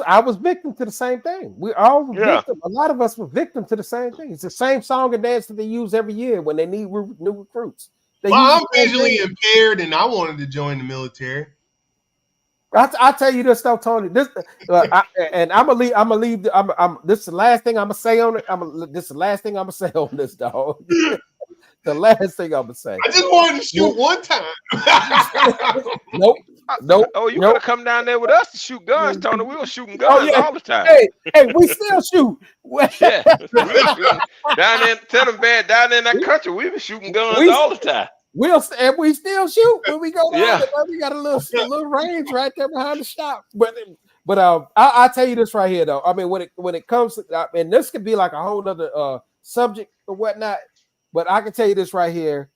I was victim to the same thing. We all were Yeah. victim. A lot of us were victim to the same thing. It's the same song and dance that they use every year when they need new recruits. They Well, use I'm the same visually thing. impaired, and I wanted to join the military. I tell you this though, Tony. This and I'm gonna leave. I'm gonna leave. This is the last thing I'm gonna say on it. This is the last thing I'm gonna say on this, dog. The last thing I'm gonna say. I just wanted to shoot one time. Nope. Nope. Oh, you nope. could have come down there with us to shoot guns, Tony. We were shooting guns all the time. Hey, we still shoot. Yeah, we were shooting down there. Tell them bad down there in that country. We were shooting guns all the time. We still shoot when we go down Yeah. there. We got a little range right there behind the shop. But I'll tell you this right here though. I mean, when it comes to, and this could be like a whole other subject or whatnot. But I can tell you this right here,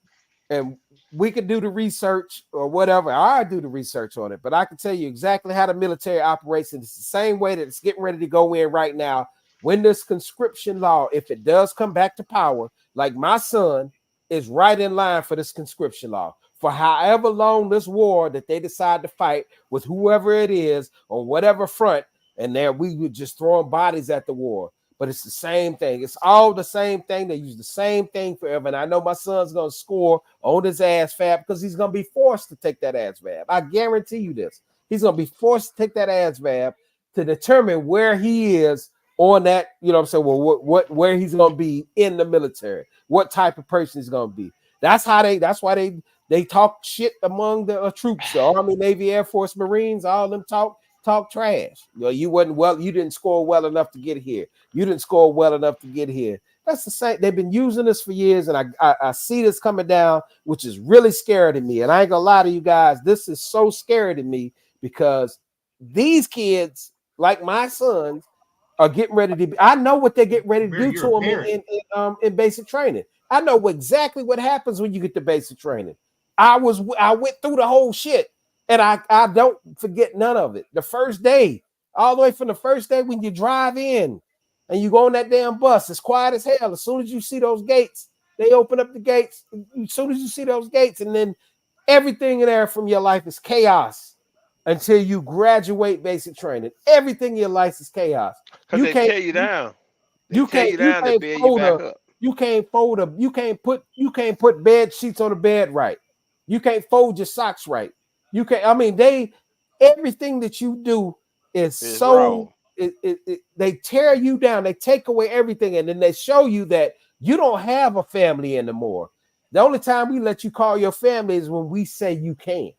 and we can do the research or whatever. I do the research on it, but I can tell you exactly how the military operates, and it's the same way that it's getting ready to go in right now. When this conscription law, if it does come back to power, like my son is right in line for this conscription law. For however long this war that they decide to fight with whoever it is on whatever front, and there we were just throwing bodies at the war. But it's the same thing. It's all the same thing. They use the same thing forever. And I know my son's going to score on his ass fab because he's going to be forced to take that ass fab. I guarantee you this. He's going to be forced to take that ass fab to determine where he is on that, you know what I'm saying? Well, where he's going to be in the military, what type of person he's going to be. That's why they talk shit among the troops, the Army, Navy, Air Force, Marines, all of them talk trash. You didn't score well enough to get here. You didn't score well enough to get here. That's the same. They've been using this for years, and I see this coming down, which is really scary to me. And I ain't gonna lie to you guys, this is so scary to me because these kids, like my sons, are getting ready to be. I know what they're getting ready to do to them in basic training. I know exactly what happens when you get to basic training. I went through the whole shit. And I don't forget none of it. The first day, all the way from the first day when you drive in and you go on that damn bus, it's quiet as hell. As soon as you see those gates, they open up the gates. As soon as you see those gates, and then everything in there from your life is chaos until you graduate basic training. Everything in your life is chaos. Because they tear you down. You can't build you back up. You can't fold up. You can't put bed sheets on the bed right. You can't fold your socks right. You can't. I mean, everything that you do is so. They tear you down. They take away everything, and then they show you that you don't have a family anymore. The only time we let you call your family is when we say you can.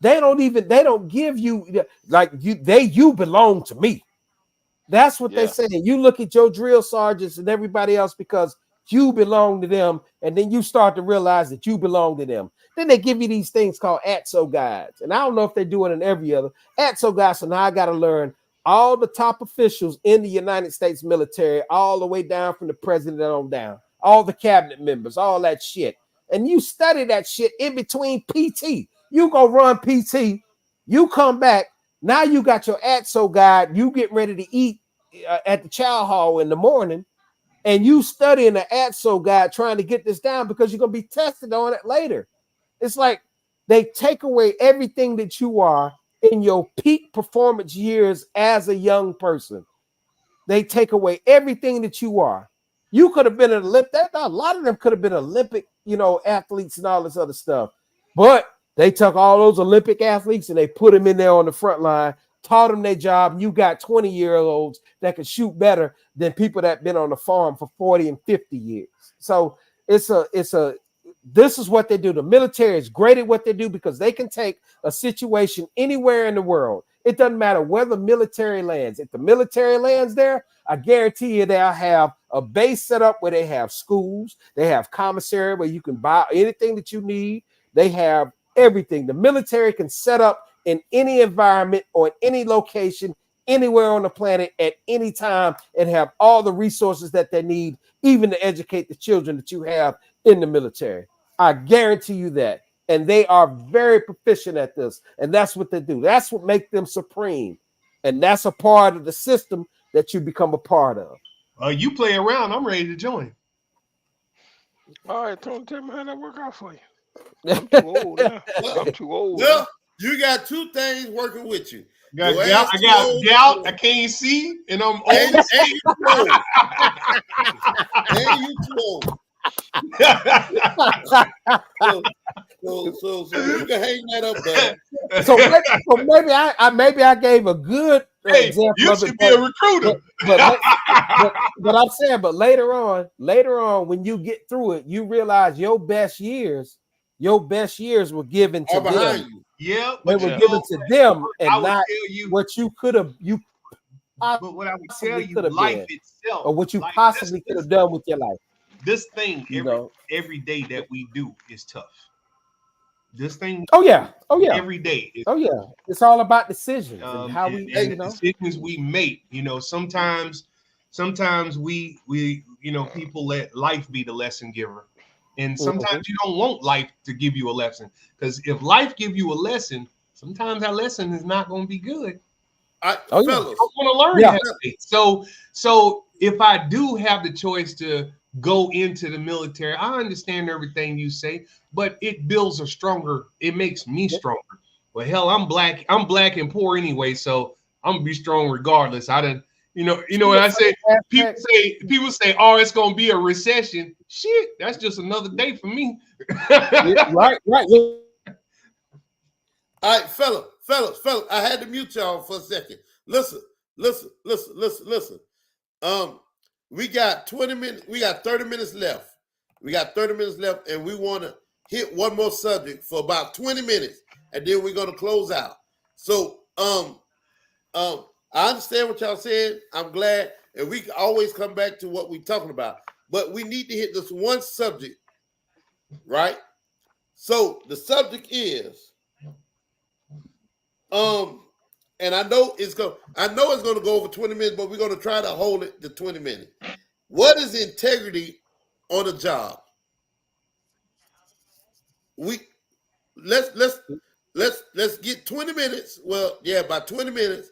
They don't give you like you belong to me. That's what they say. You look at your drill sergeants and everybody else because you belong to them, and then you start to realize that you belong to them. Then they give you these things called ATSO guides, and I don't know if they do it in every other ATSO guide. So now I got to learn all the top officials in the United States military, all the way down from the president on down, all the cabinet members, all that shit. And you study that shit in between PT. You go run PT, you come back. Now you got your ATSO guide. You get ready to eat at the chow hall in the morning. And you studying the ATSO guide trying to get this down because you're going to be tested on it later. It's like they take away everything that you are in your peak performance years as a young person. They take away everything that you are. You could have been an Olympic. A lot of them could have been Olympic, athletes and all this other stuff. But they took all those Olympic athletes and they put them in there on the front line, taught them their job. And you got 20-year-olds that can shoot better than people that been on the farm for 40 and 50 years. So this is what they do. The military is great at what they do because they can take a situation anywhere in the world. It doesn't matter where the military lands. If the military lands there, I guarantee you they'll have a base set up where they have schools, they have commissary where you can buy anything that you need. They have everything. The military can set up in any environment or in any location, anywhere on the planet at any time, and have all the resources that they need, even to educate the children that you have in the military. I guarantee you that. And they are very proficient at this. And that's what they do. That's what makes them supreme. And that's a part of the system that you become a part of. You play around, I'm ready to join. All right, tell me how that work out for you. I'm too old now. I'm too old. Well, you got two things working with you. I Your got ass too old. gout, I can't see, and I'm old. And you too old. And you too old. So you can hang that up there. So maybe I gave a good Hey, example you of it, should be a recruiter. but I'm saying, but later on, when you get through it, you realize your best years were given to Are behind them. you. Yeah, They but were you given know, to them, I and would not tell you, what you could have, but what I would tell possibly you, could have life been, itself, or what you like, possibly could have done with your life. This thing, You know? every day that we do is tough. This thing, Oh yeah. every day is Oh yeah. It's all about decisions and how we, and you know. decisions we make. You know, sometimes we people let life be the lesson giver, and sometimes you don't want life to give you a lesson, because if life give you a lesson, sometimes that lesson is not going to be good. Fellas, I want to learn that. So if I do have the choice to go into the military, I understand everything you say, but it builds it makes me stronger. Well, hell, I'm black and poor anyway, so I'm gonna be strong regardless. You know what I say? People say, oh, it's gonna be a recession. Shit, that's just another day for me. Right. All right, fellas, I had to mute y'all for a second. Listen. We got 20 minutes, we got 30 minutes left. And we want to hit one more subject for about 20 minutes, and then we're gonna close out. So I understand what y'all saying. I'm glad, and we can always come back to what we're talking about. But we need to hit this one subject, right? So the subject is and I know it's gonna go over 20 minutes, but we're gonna try to hold it to 20 minutes. What is integrity on a job? Let's get 20 minutes. Well, yeah, about 20 minutes,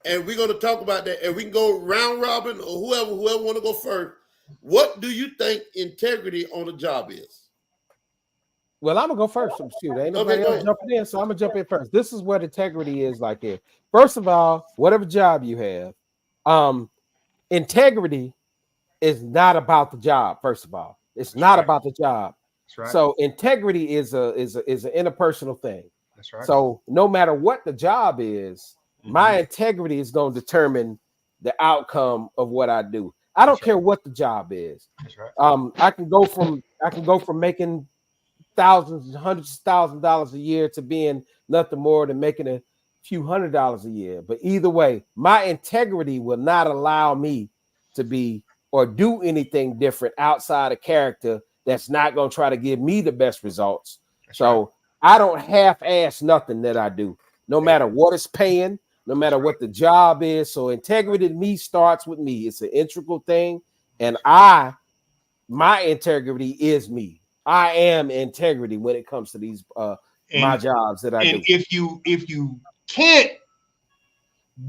and we're gonna talk about that, and we can go round robin or whoever want to go first. What do you think integrity on a job is? Well, I'm gonna go first. Shoot, ain't nobody Okay, else jumping in, so I'm gonna jump in first. This is what integrity is like here. First of all, whatever job you have, integrity is not about the job. First of all, it's not about the job. That's right. So integrity is an interpersonal thing. That's right. So no matter what the job is, my integrity is going to determine the outcome of what I do. I don't care what the job is. That's right. I can go from making thousands, hundreds of thousands of dollars a year to being nothing more than making a few $100s a year. But either way, my integrity will not allow me to be or do anything different outside of character that's not going to try to give me the best results. That's so right. I don't half-ass nothing that I do, no matter what it's paying, no matter what the job is. So integrity to me starts with me. It's an integral thing. And my integrity is me. I am integrity when it comes to these my jobs that I do. And if you can't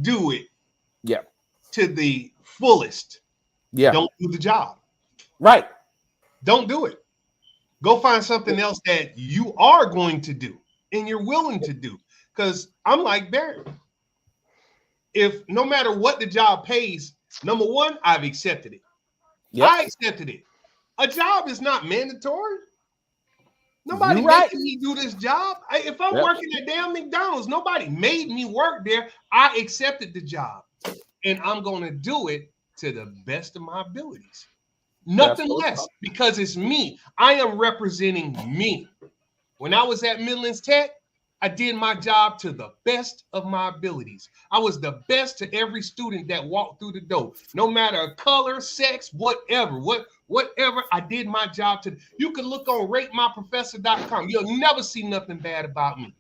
do it to the fullest, don't do the job. Right. Don't do it. Go find something else that you are going to do and you're willing to do. Because I'm like Barrett. If no matter what the job pays, number one, I've accepted it. Yep. I accepted it. A job is not mandatory. Nobody making me do this job. If I'm working at damn McDonald's, nobody made me work there. I accepted the job, and I'm going to do it to the best of my abilities. Nothing less, because it's me. I am representing me. When I was at Midlands Tech, I did my job to the best of my abilities. I was the best to every student that walked through the door, no matter color, sex, whatever, I did my job to. You can look on ratemyprofessor.com. You'll never see nothing bad about me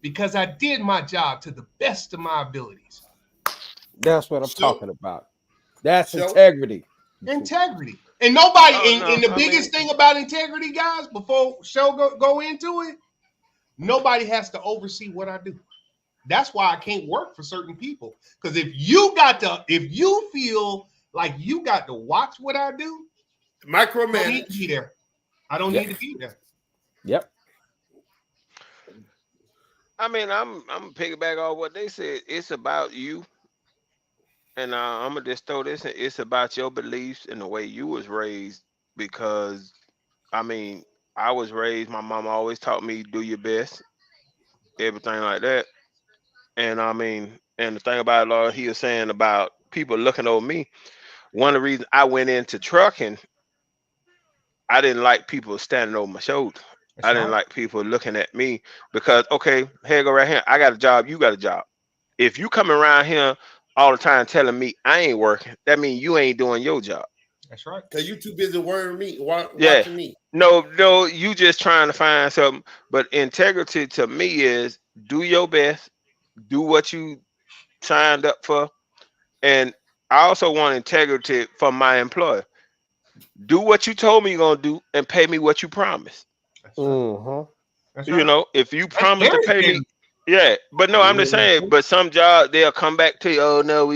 because I did my job to the best of my abilities. That's what I'm talking about. That's integrity. Integrity. And nobody, and the biggest thing about integrity, guys, before show go into it, nobody has to oversee what I do. That's why I can't work for certain people. Because if you feel Like you got to watch what I do. I don't need to Micromanage. be there. I don't need to be there. Yep. I mean, I'm piggyback off what they said. It's about you, and I'm gonna just throw this in. It's about your beliefs and the way you was raised. Because I mean, I was raised. My mom always taught me do your best, everything like that. And I mean, and the thing about it, Lord, he was saying about people looking over me. One of the reasons I went into trucking, I didn't like people standing over my shoulder. That's I didn't right. like people looking at me because okay, here go right here. I got a job, you got a job. If you come around here all the time telling me I ain't working, that means you ain't doing your job. That's right. Cause you too busy worrying me, Yeah. watching me. No, you just trying to find something. But integrity to me is do your best, do what you signed up for. And I also want integrity from my employer. Do what you told me you're gonna do and pay me what you promised. That's right. Mm-hmm. That's You right. know, if you That's promise to very pay me, fair. yeah. But no, I'm just saying, Mm-hmm. but some job they'll come back to you, oh no,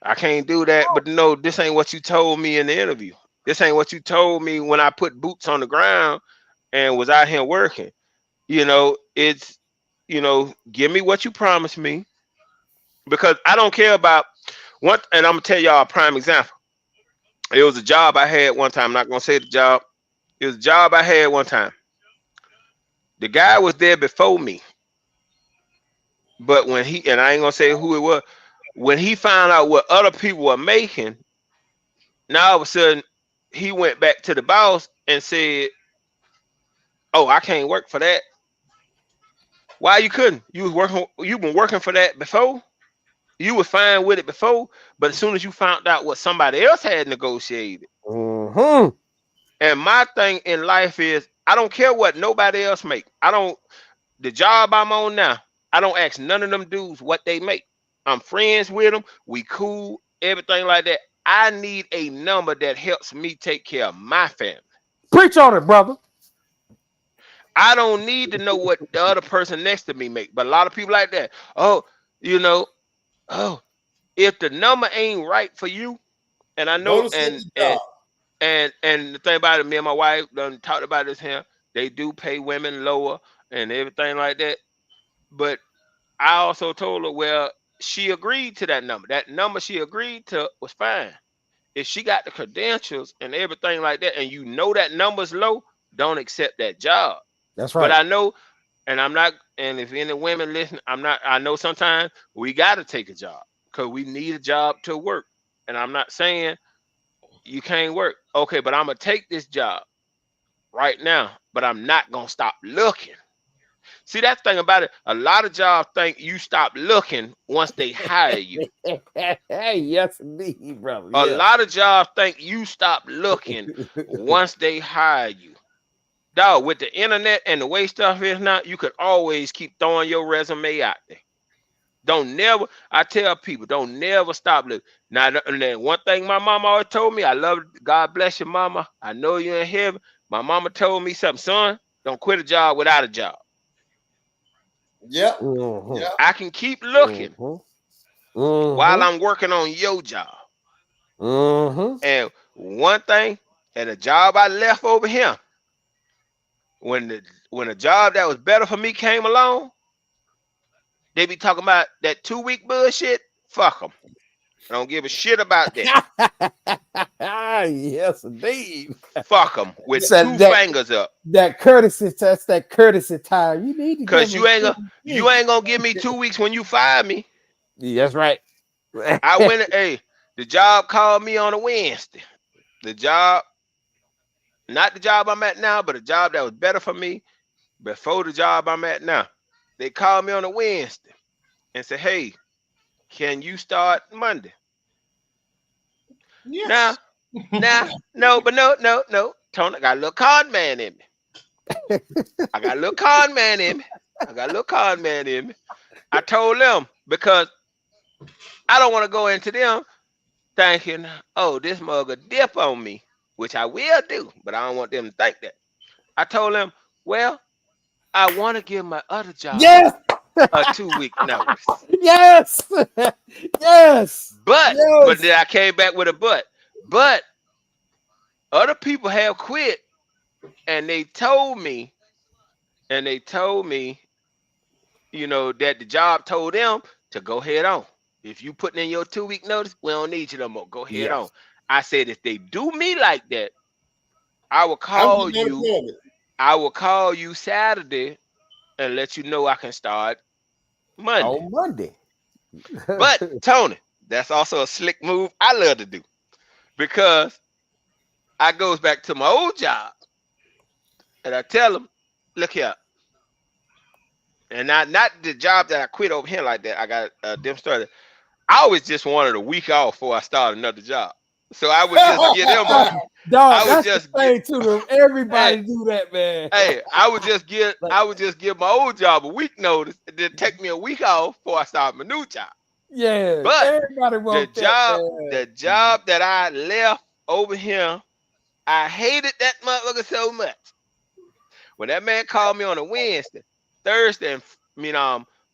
I can't do that. But no, this ain't what you told me in the interview. This ain't what you told me when I put boots on the ground and was out here working. You know, it's give me what you promised me because I don't care about what. And I'm gonna tell y'all a prime example. It was a job I had one time. I'm not gonna say the job. It was a job I had one time. The guy was there before me, but when he and I ain't gonna say who it was. When he found out what other people were making, now all of a sudden he went back to the boss and said, "Oh, I can't work for that. Why you couldn't? You was working. You been working for that before. You was fine with it before, but as soon as you found out what somebody else had negotiated, Mm-hmm. and my thing in life is I don't care what nobody else make. I don't the job I'm on now. I don't ask none of them dudes what they make. I'm friends with them. We cool, everything like that. I need a number that helps me take care of my family. Preach on it, brother. I don't need to know what the other person next to me make. But a lot of people like that. Oh, you know, oh, if the number ain't right for you, and I know, Don't accept the job. and the thing about it, me and my wife done talked about this here. They do pay women lower and everything like that. But I also told her, well, she agreed to that number. That number she agreed to was fine. If she got the credentials and everything like that, and you know that number's low, don't accept that job. That's But right. I know, and I'm not, and if any women listen, I'm not, I know sometimes we got to take a job because we need a job to work. And I'm not saying you can't work. Okay, but I'm going to take this job right now, but I'm not going to stop looking. See, that thing about it, a lot of jobs think you stop looking once they hire you. Yes, indeed, brother. A Yeah. lot of jobs think you stop looking once they hire you. Dog, with the internet and the way stuff is now, you could always keep throwing your resume out there. Don't never, I tell people, don't never stop looking. Now, and then one thing my mama always told me, I love it. God bless you, mama. I know you're in heaven. My mama told me something, son, don't quit a job without a job. Yep. Mm-hmm. Yep. I can keep looking Mm-hmm. while I'm working on your job. Mm-hmm. And one thing, at a job I left over here, when a job that was better for me came along, they be talking about that 2 week bullshit. Fuck them. I don't give a shit about that. Yes, indeed. Fuck them with So two that- fingers up. That courtesy, that's that courtesy time. You need to Cause give you ain't gonna give me 2 weeks when you fire me. Yeah, that's right. I went. Hey, the job called me on a Wednesday. The job, not the job I'm at now, but a job that was better for me before the job I'm at now. They called me on a Wednesday and said, "Hey, can you start Monday?" Yes. No, but no. Tony, I got a little con man in me. I got a little con man in me. I told them because I don't want to go into them thinking, oh, this mug will dip on me, which I will do, but I don't want them to think that. I told them, well, I want to give my other job Yes. a 2-week notice. Yes. Yes. But Yes. then I came back with a but. But other people have quit, and they told me, you know, that the job told them to go head on. If you putting in your 2-week notice, we don't need you no more. Go head on. I said, if they do me like that, I will call you. I will call you Saturday and let you know I can start Monday. On Monday. But Tony, that's also a slick move I love to do, because I goes back to my old job and I tell them, look here. And not the job that I quit over here like that. I got them started. I always just wanted a week off before I started another job. So I would just get them a Dog, I would that's just the thing to them. Everybody do that, man. Hey, I would just give my old job a week notice and then take me a week off before I start my new job. Yeah, but everybody wants the job that I left over here, I hated that motherfucker so much. When that man called me on a Wednesday, Thursday, and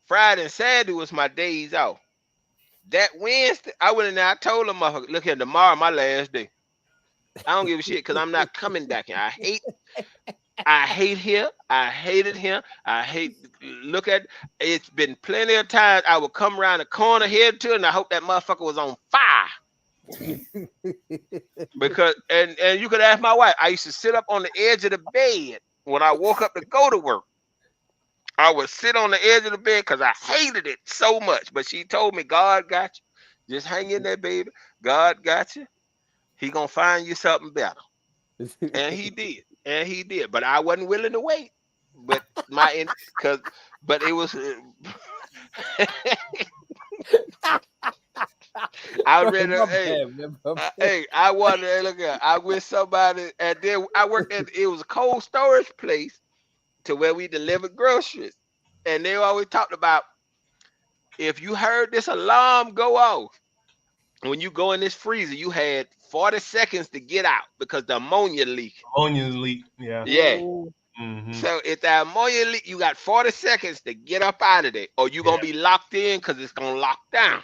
Friday and Saturday was my days off. That Wednesday, I went in there. I told him, motherfucker, look here, tomorrow my last day. I don't give a shit because I'm not coming back here. I hate here. I hated him. Look at, it's been plenty of times I would come around the corner head to it, and I hope that motherfucker was on fire. Because and you could ask my wife, I used to sit up on the edge of the bed when I woke up to go to work. I would sit on the edge of the bed because I hated it so much. But she told me, God got you. Just hang in there, baby. God got you. He gonna find you something better. And he did. But I wasn't willing to wait. But but it was I read I wanted to look at I with somebody, and then I worked at, it was a cold storage place to where we delivered groceries. And they always talked about, if you heard this alarm go off, when you go in this freezer, you had 40 seconds to get out because the ammonia leak. Yeah. Mm-hmm. So if the ammonia leak, you got 40 seconds to get up out of there, or you're going to be locked in because it's going to lock down.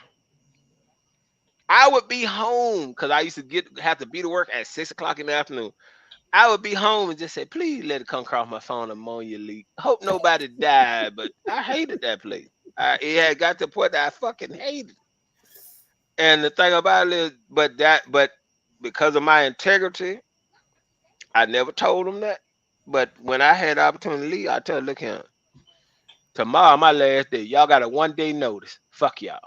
I would be home because I used to have to be to work at 6 o'clock in the afternoon. I would be home and just say, please let it come across my phone, ammonia leak. Hope nobody died, but I hated that place. It had got to the point that I fucking hated it. And the thing about it is, but because of my integrity, I never told them that. But when I had the opportunity to leave, I tell them, look here, tomorrow my last day. Y'all got a 1-day notice. Fuck y'all.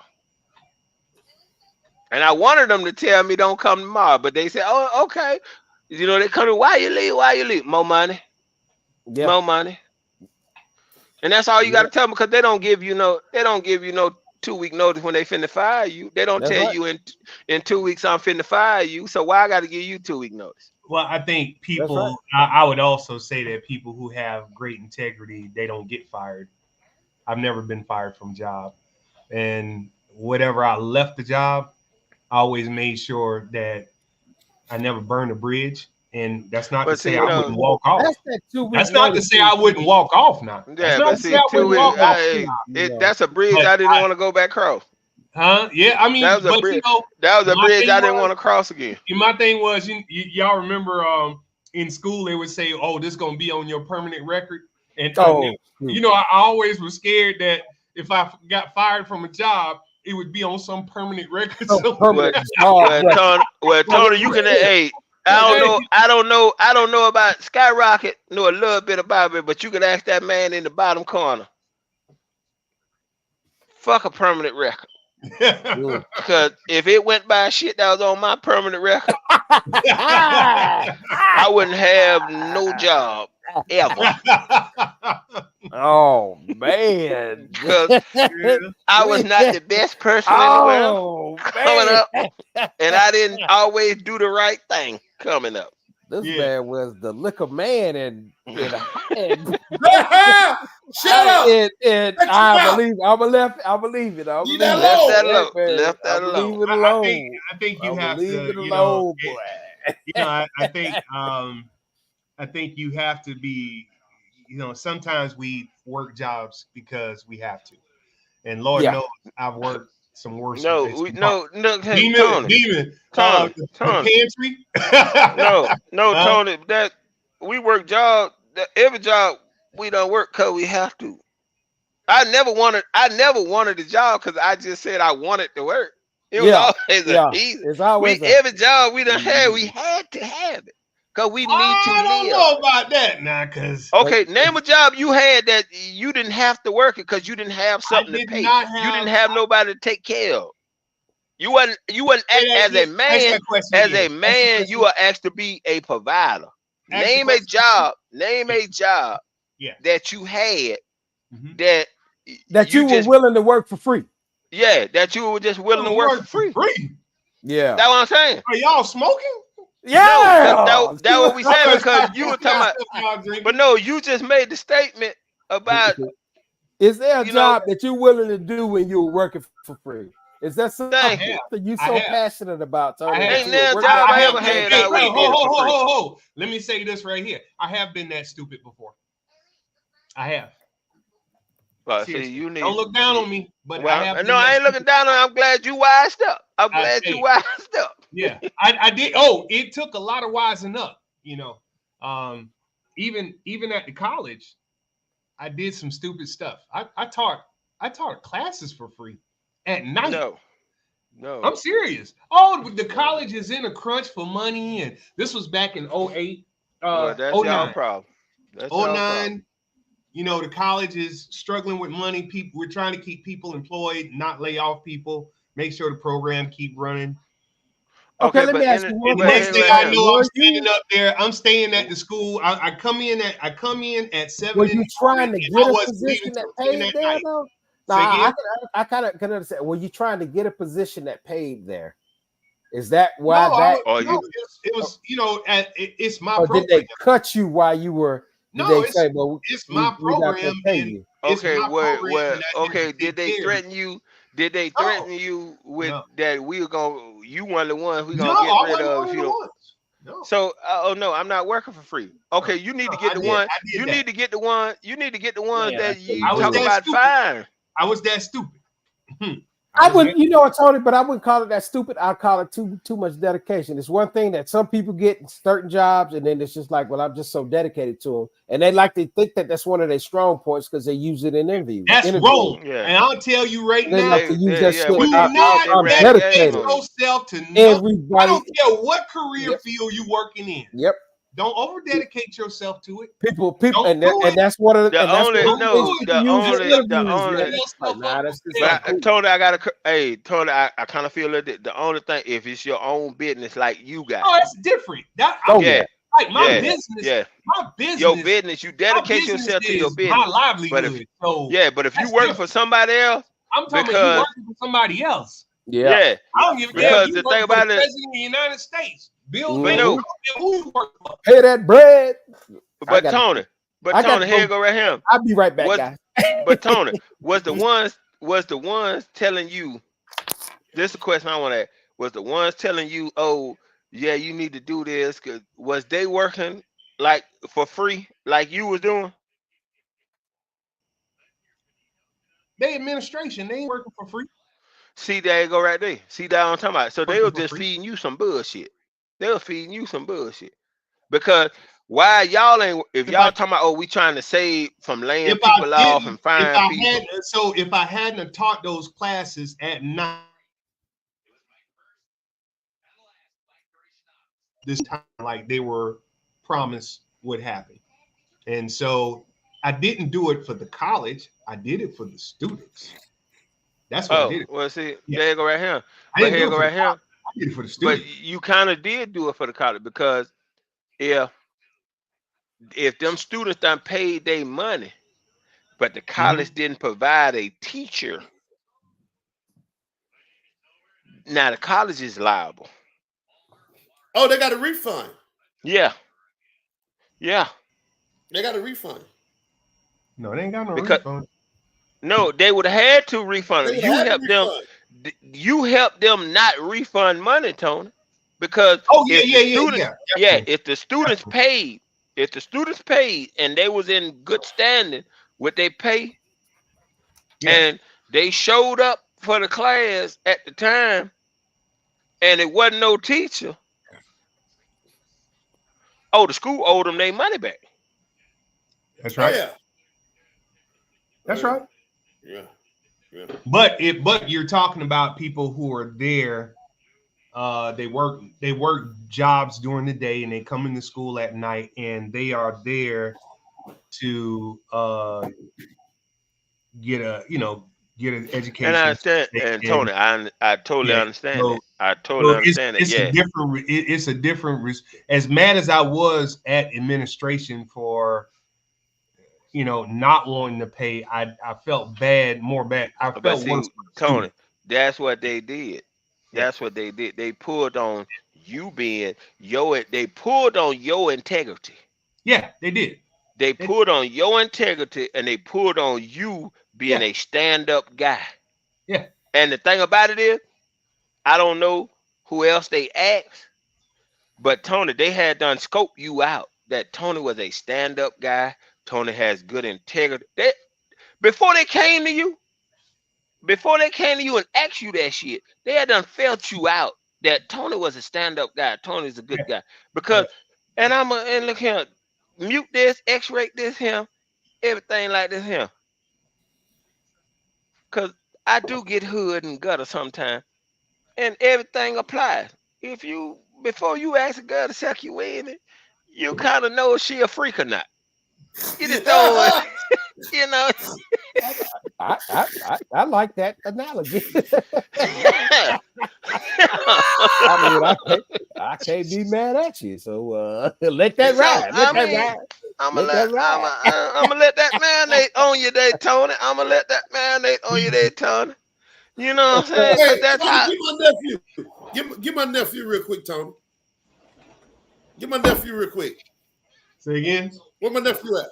And I wanted them to tell me don't come tomorrow, but they said, oh, okay. You know, they come to, why you leave? More money. Yeah. More money. And that's all you got to tell them, because they don't give you no 2-week notice when they finna fire you. They don't tell you in 2 weeks I'm finna fire you. So why I got to give you 2-week notice? Well, I think people, I would also say that people who have great integrity, they don't get fired. I've never been fired from a job. And whatever I left the job, I always made sure that I never burned a bridge. And that's not to say I wouldn't walk off. That's not to say I wouldn't walk off now. Yeah, but see, 2 weeks, that's a bridge I didn't want to go back across. Huh? Yeah, I mean, that was a bridge. That was a bridge I didn't want to cross again. My thing was, y'all remember in school they would say, "Oh, this gonna be on your permanent record," and I always was scared that if I got fired from a job, it would be on some permanent record. Well, Tony, you can. Hey, I don't know about Skyrocket. Know a little bit about it, but you could ask that man in the bottom corner. Fuck a permanent record. Because if it went by shit that was on my permanent record, I wouldn't have no job ever. Oh man, because I was not the best person in the world coming up, and I didn't always do the right thing coming up. This man was the liquor man, and shut up. And I believe it. Left that alone. Leave it alone. I think you have leave to. It alone, boy. I think you have to be. sometimes we work jobs because we have to, and Lord Yeah. knows I've worked some worse. No, some hey, demon, Tony, the Tony. pantry. No, Tony. That we work job. Every job we don't work because we have to. I never wanted a job because I just said I wanted to work. It was always a reason. It's always Every job we done had, we had to have it because we need to I don't live. know about that now, because Okay, name a job you had that you didn't have to work it because you didn't have something to pay. You didn't have nobody to take care of. You wasn't as a man. As a man, you are asked to be a provider. Name a job that you had that you were willing to work for free. Yeah, that you were just willing to work for free. Yeah, that's what I'm saying. Are y'all smoking? Yeah, no, that's what we saying because you were talking about. But no, you just made the statement about. Is there a job that you're willing to do when you're working for free? Is that something you're so passionate about? Tony? Ain't there a job I ever had? Ho. Let me say this right here. I have been that stupid before. I have. Well, see, you need. Don't look down on me, but I have. No, I ain't looking down on you. I'm glad you wised up. I'm glad you wised up. Yeah, I did. Oh, it took a lot of wising up. Even at the college, I did some stupid stuff. I taught classes for free at night. No, I'm serious. Oh, the college is in a crunch for money, and this was back in 08. Well, that's y'all problem. That's 09. The college is struggling with money. We're trying to keep people employed, not lay off people, make sure the program keep running. Okay, let me ask you one next thing I know, I'm standing up there. I'm staying at the school. I come in at 7. Were you trying to get a position that paid there, though? No, I kind of can understand. Were you trying to get a position that paid there? Is that why it was it's my or program. Did they cut you while you were? It's my program. Okay, okay. Did they threaten you? Did they threaten you with that you one of the ones we gonna get rid of if you don't? No. So no, I'm not working for free. Okay, you need to get the one. You need to get the one. You need to get the one that you talk about fine. I was that stupid. I wouldn't, Tony, but I wouldn't call it that stupid. I'd call it too much dedication. It's one thing that some people get in certain jobs, and then it's just like, well, I'm just so dedicated to them, and they like to think that that's one of their strong points because they use it in interviews. That's wrong. Yeah. And I'll tell you right now, like to use that do not dedicate yourself to everybody. I don't care what career field you're working in. Yep. Don't over dedicate yourself to it. People, and that's one of the Tony, Tony, I kind of feel that the only thing, if it's your own business like you got. Oh, it's different. Like my business. My business. Your business, you dedicate yourself to your business. My livelihood. But if you working for somebody else, I'm talking about you working for somebody else. Yeah. I don't give a damn. Because the thing about it, President of the United States. Bill, pay that bread. But Tony, here you go right here. I'll be right back, guys. But Tony, was the ones telling you? This is a question I want to ask. Was the ones telling you, oh yeah, you need to do this? Cause was they working like for free, like you was doing? They administration, they ain't working for free. See, there you go right there. See that I'm talking about. So they were just feeding you some bullshit. They were feeding you some bullshit. Because why y'all ain't, if y'all talking about, oh, we trying to save from laying people off and firing people. If I hadn't taught those classes at night, this time, like they were promised would happen. And so I didn't do it for the college. I did it for the students. That's what I did. Well, see, there you go right here. But here you go right here. I did it for the students. But you kind of did do it for the college because if them students done paid their money, but the college didn't provide a teacher, now the college is liable. Oh, they got a refund. Yeah. They got a refund. No, they ain't got no refund. No, they would have had to refund it. You helped them not refund money, Tony, because if the students paid If the students paid and they was in good standing with they pay, Yeah. and they showed up for the class at the time, and it wasn't no teacher, oh, the school owed them their money back. That's Oh right. yeah. That's Yeah. right. Yeah. Yeah. But you're talking about people who are there. They work jobs during the day and they come into school at night, and they are there to get an education. And I understand, and Tony, I totally Yeah, understand so- that. I totally understand that. it's Yeah. a different. As mad as I was at administration for, not wanting to pay, I felt bad, more bad. I But felt see, worse for the Tony, student. that's what they did. Yeah. That's what they did. They pulled on you being they pulled on your integrity. Yeah, they did. They pulled on your integrity, and they pulled on you being Yeah. a stand-up guy. Yeah. And the thing about it is, I don't know who else they asked, but Tony, they had done scope you out that Tony was a stand-up guy. Tony has good integrity. Before they came to you and asked you that shit, they had done felt you out that Tony was a stand-up guy. Tony's a good guy. Because, and look here, mute this, X-rate this him, everything like this him. Because I do get hood and gutter sometimes, and everything applies. Before you ask a girl to suck you in, you kind of know if she a freak or not. You just don't, you know. I like that analogy. Yeah. I mean, I can't be mad at you. So let that So, ride. I Let that mean, ride. I'm Let gonna that let that marinate on you there, Tony. I'm gonna let that marinate on you there, Tony. You know what I'm saying? Hey, 'Cause that's Tony, how. give my nephew. Give my nephew real quick, Tony. Give my nephew real quick. Say again. Where my nephew at?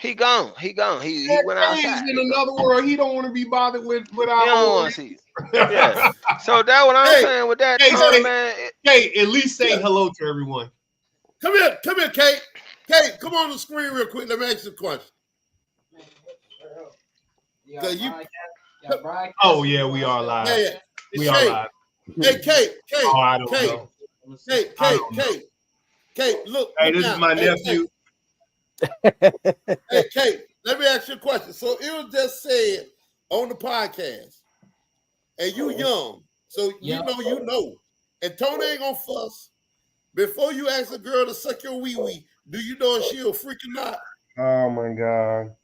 He gone. He gone. He went He's outside. in another world. He don't want to be bothered with He our don't own. want to see. Yeah. So that's what I'm Hey, saying with that, hey, Tony, hey. man. Hey, at least say hello to everyone. Come here, Kate. Kate, come on the screen real quick. Let me ask you a question. Oh yeah, we are live. Yeah. We are live. Hey, Kate. Oh, I don't Kate. know. Kate, look. Hey, look this now. is my Hey, nephew. Hey, Kate, let me ask you a question. So it was just said on the podcast, and you young, so you know. And Tony ain't gonna fuss. Before you ask a girl to suck your wee-wee, do you know if she a freak or not? Oh my god.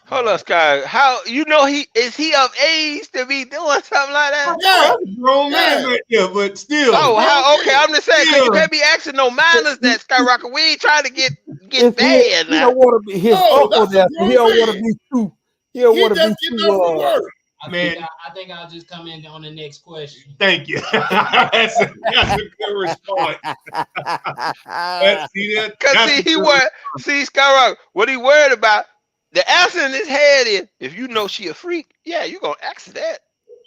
Hold up, Sky. How is he of age to be doing something like that? Yeah. Grown man right there, but still. Oh, how okay. I'm just saying, 'cause you Yeah. can't be asking no minors that Skyrocket. We ain't trying to get He bad now. don't want to be his Oh, uncle that's a there. He don't grown want to man. be too. He don't He want to just be getting off from too. work. Man. I think I'll just come in on the next question. Thank you. that's a good response. See that? Cause Skyrocket, what he worried about, the answer in his head is, if you know she a freak, yeah, you gonna ask that.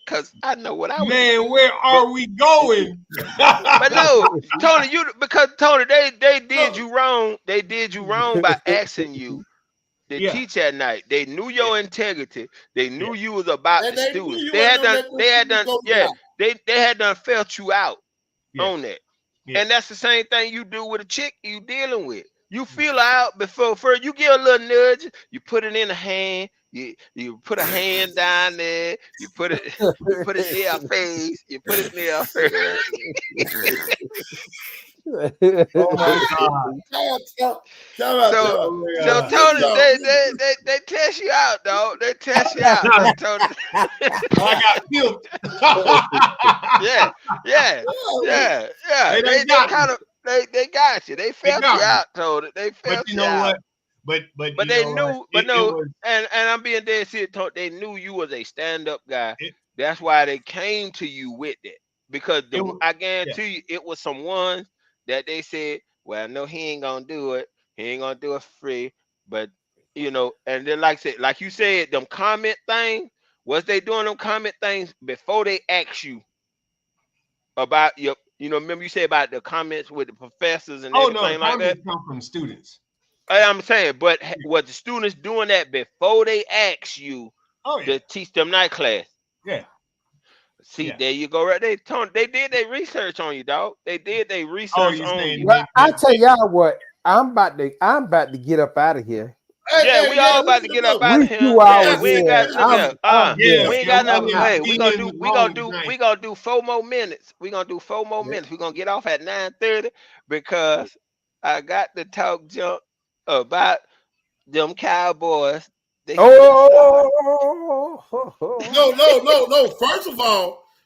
Cause I know what I would do. Man, where are we going? But no, Tony, because Tony, they did you wrong. They did you wrong by asking you to teach at night. They knew your integrity. They knew you was about And the they knew students. you They wasn't had gonna done. let them They had students done. go Yeah, without. they had done felt you out on that. Yeah. And that's the same thing you do with a chick you dealing with. You feel her out before you give a little nudge. You put it in a hand. You put a hand down there. You put it near her face. You put it near her face. Oh my god. So Tony, they test you out, dog. They test you out, Tony. I got killed. Yeah. Hey, They got got you. They felt you got me. out, Tony. They felt But you you know out. what? But But you they know knew, what? but It no, was- and I'm being dead serious, Tony. They knew you was a stand-up guy. It- That's why they came to you with it. Because It was- I guarantee you, it was some ones that they said, well, I know he ain't gonna do it. He ain't gonna do it for free. But and then like you said, them comment things, was they doing them comment things before they asked you about You know, remember you said about the comments with the professors and Oh no, everything like that. comments come from students. I'm saying, but was the students doing that before they asked you Oh yeah, to teach them night class? yeah. See, Yeah. there you go, right there. Tony, they did their research on you, dog. They did their research Oh, you on saying you. Well, I tell y'all what, I'm about to get up out of here. Yeah, we all about to get up out We of here. 2 Yeah, hours we ain't in. got look at Yeah, we ain't yeah, got nothing. we Hey, been we gonna do in long tonight. we gonna do 4 more minutes. We gonna do 4 more minutes. We gonna get off at 9:30 because I got to talk junk about them Cowboys. They Oh, No.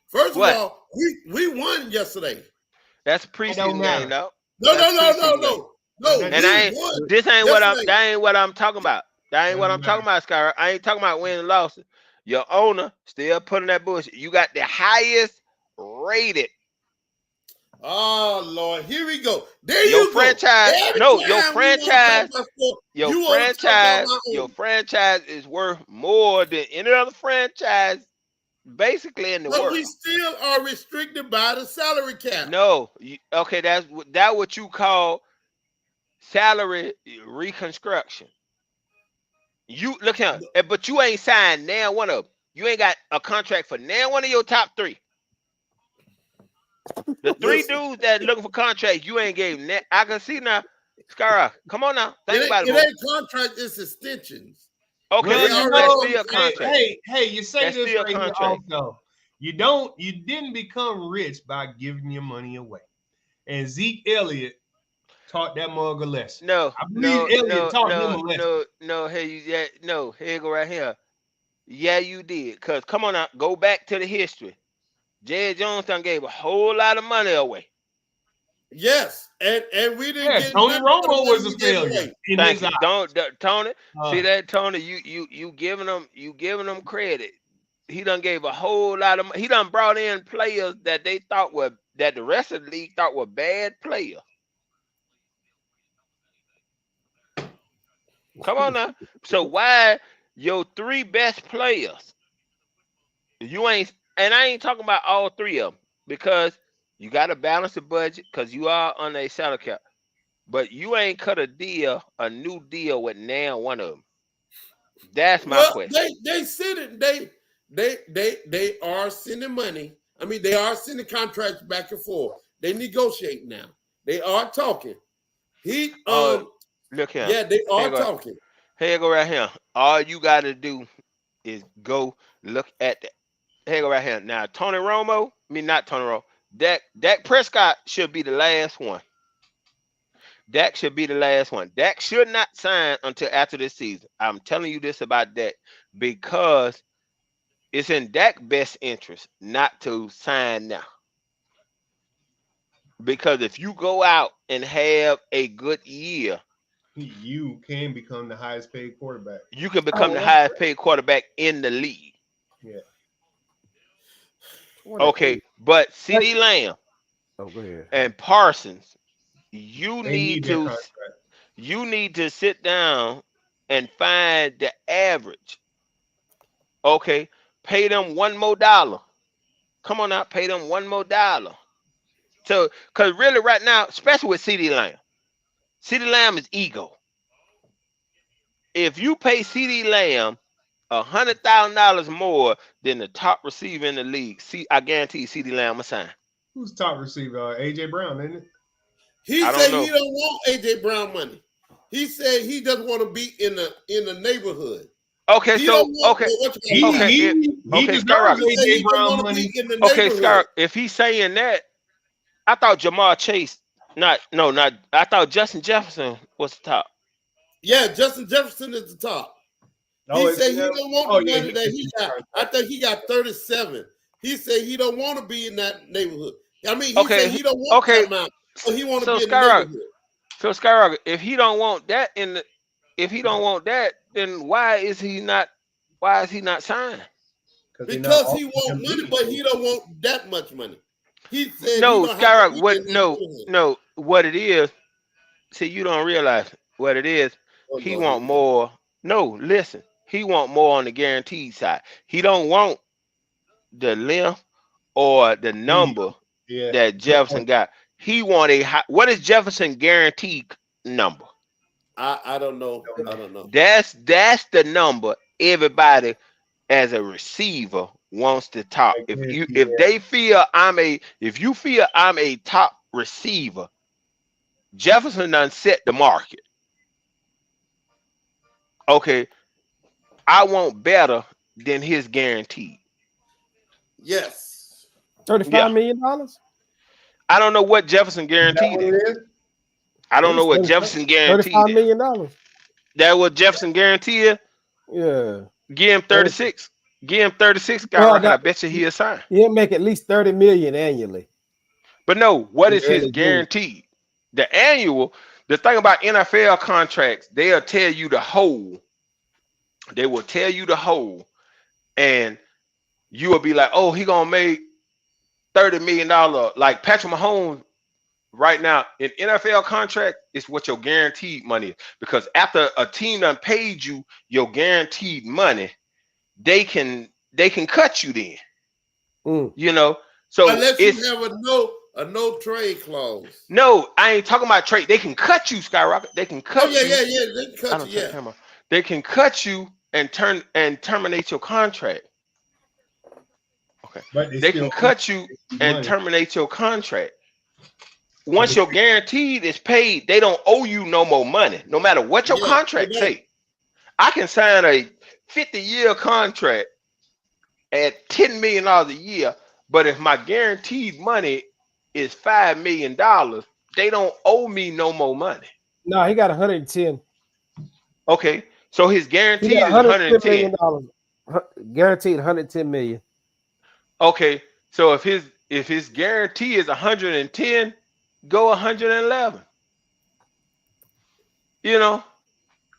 First of what? all, we won yesterday. That's a It don't preseason matter. game, though. No. That And I ain't. Won This ain't yesterday. that ain't what I'm talking about. That ain't what Doesn't I'm talking about, Skyrock. I ain't talking about winning and losses. Your owner still putting that bullshit. You got the highest rated. Oh Lord, here we go. There Your you franchise. go. Every No, time your we wanna franchise. talk about sport, Your you wanna talk about franchise. my Your own. franchise is worth more than any other franchise, basically in the But world. we still are restricted by the salary cap. No, okay, that's what you call salary reconstruction. You look here, but you ain't signed now one of them. You ain't got a contract for now one of your top 3. The 3 Listen, dudes that looking for contracts, you ain't gave net. I can see now. Skyrock, come on now. Think about it it. ain't contract, it's extensions. Okay, Well, They you already- that's know, still a contract. hey, you say That's this still right here contract. also. You didn't become rich by giving your money away. And Zeke Elliott taught that mug a lesson. No, I believe Elliott taught him a lesson. no. Hey, no. Here you go right here. Yeah, you did. Cause come on now, go back to the history. Jay Jones done gave a whole lot of money away. Yes, and we didn't Yeah, get Tony nothing for the Romo money was we a gave failure away. in Thank his you. eyes. Don't Tony. See Uh, that, Tony? You giving them credit. He done gave a whole lot of. He done brought in players that they thought were that the rest of the league thought were bad players. Come on now. So why your 3 best players? You ain't, and I ain't talking about all 3 of them because you got to balance the budget because you are on a salary cap. But you ain't cut a new deal with now one of them. That's my Well, question. they send it. They are sending money. I mean, they are sending contracts back and forth. They negotiate now. They are talking. Look here. Yeah, they Here are you go. talking. Here you go right here. All you got to do is go look at that. Here you go right here. Now, Tony Romo, not Tony Romo. Dak Prescott should be the last one. Dak should be the last one. Dak should not sign until after this season. I'm telling you this about Dak because it's in Dak's best interest not to sign now. Because if you go out and have a good year, you can become the highest paid quarterback. you can become the highest paid quarterback in the league. Yeah. Okay, but CeeDee Lamb go ahead. and Parsons, you They need that to contract. sit down and find the average. Okay, pay them $1 more. Come on out, pay them $1 more. So, because really right now, especially with CeeDee Lamb is ego. If you pay CeeDee Lamb $100,000 more than the top receiver in the league, I guarantee CeeDee Lamb will sign. Who's top receiver? AJ Brown, isn't it? He I said don't know. he don't want AJ Brown money. He said he doesn't want to be in the neighborhood. Okay, He so don't want He deserves Skyrocket. AJ Brown money. Okay, Skyrocket. If he's saying that, I thought Jamar Chase. I thought Justin Jefferson was the top. Yeah, Justin Jefferson is the top. He said he don't want the money that he got. I think he got 37. He said he don't want to be in that neighborhood. I mean, he said he don't want that amount, but he want to be in the neighborhood. So Skyrocket, if he don't want that then why is he not signed? Because he want money, but he don't want that much money. He said no, Skyrocket. What it is? See, you don't realize what it is. He want more. No, listen. He want more on the guaranteed side. He don't want the length or the number Yeah. that Jefferson got. He want a high, what is Jefferson guaranteed number? I don't know. I don't know. That's the number everybody as a receiver wants to talk. If they feel if you feel I'm a top receiver, Jefferson done set the market. Okay, I want better than his guaranteed. Yes. $35 million? I don't know what Jefferson Is that guaranteed what is. it is? I don't know what Jefferson guaranteed $35 is. million. That what Jefferson guaranteed? Yeah. Give him 36. Give him 36, Well, I bet you he'll sign. He'll make at least $30 million annually. But no, what is his Early June. guaranteed? The annual, the thing about NFL contracts, they'll tell you the whole. They will tell you the whole, and you will be like, oh, he gonna make $30 million. Like Patrick Mahomes right now in NFL contract is what your guaranteed money is. Because after a team done paid you your guaranteed money, they can cut you then. You know, so unless you have a no trade clause. No, I ain't talking about trade. They can cut you, Skyrocket. They can cut you. Yeah. They can cut you. Yeah. They can cut you and terminate your contract. Okay. But they can cut you and terminate your contract. Once your guaranteed is paid, they don't owe you no more money, no matter what your contract say. I can sign a 50-year contract at $10 million a year, but if my guaranteed money is $5 million, they don't owe me no more money. No, he got 110. Okay, so his guaranteed is $110 million. Guaranteed $110 million. Okay, so if his guarantee is 110, go 111. You know,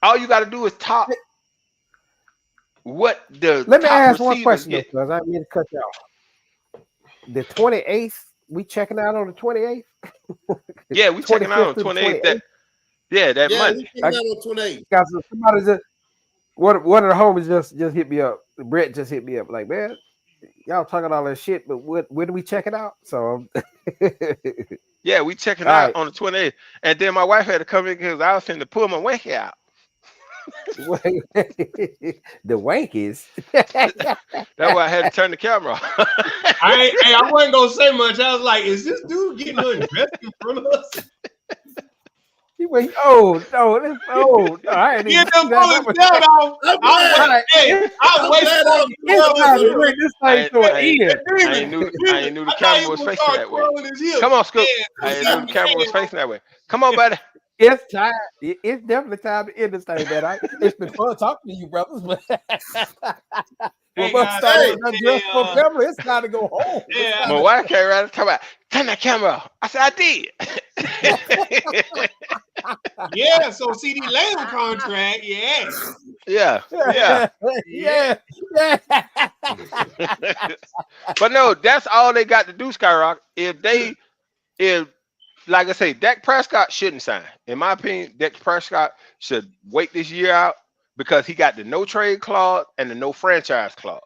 all you got to do is top what the. Let me top ask one question get. because I need to cut you off. The 28th, we checking out on the 28th. Yeah, we checking out on the 28th. That Monday. We checking out on 28th. Guys, somebody just one of the homies just hit me up. Brett just hit me up like, man, y'all talking all that shit, but when do we check it out? So yeah, we checking out on the 28th. And then my wife had to come in because I was finna pull my wanky out. The wankies. That's why I had to turn the camera off. I wasn't gonna say much. I was like, is this dude getting undressed in front of us? He went, oh no, this no, I ain't even them bullets down off. I ain't knew the camera was facing that way. Come on, Scoop. I ain't knew the camera was facing that way. Come on, buddy. It's time. It's definitely time to end this thing, man. It's been fun talking to you, brothers. But it's time to go home. Yeah. My wife came around and talk about turn that camera off. I said I did. Yeah. So CD Lamb contract. Yeah. But no, that's all they got to do, Skyrock. If like I say, Dak Prescott shouldn't sign. In my opinion, Dak Prescott should wait this year out because he got the no trade clause and the no franchise clause.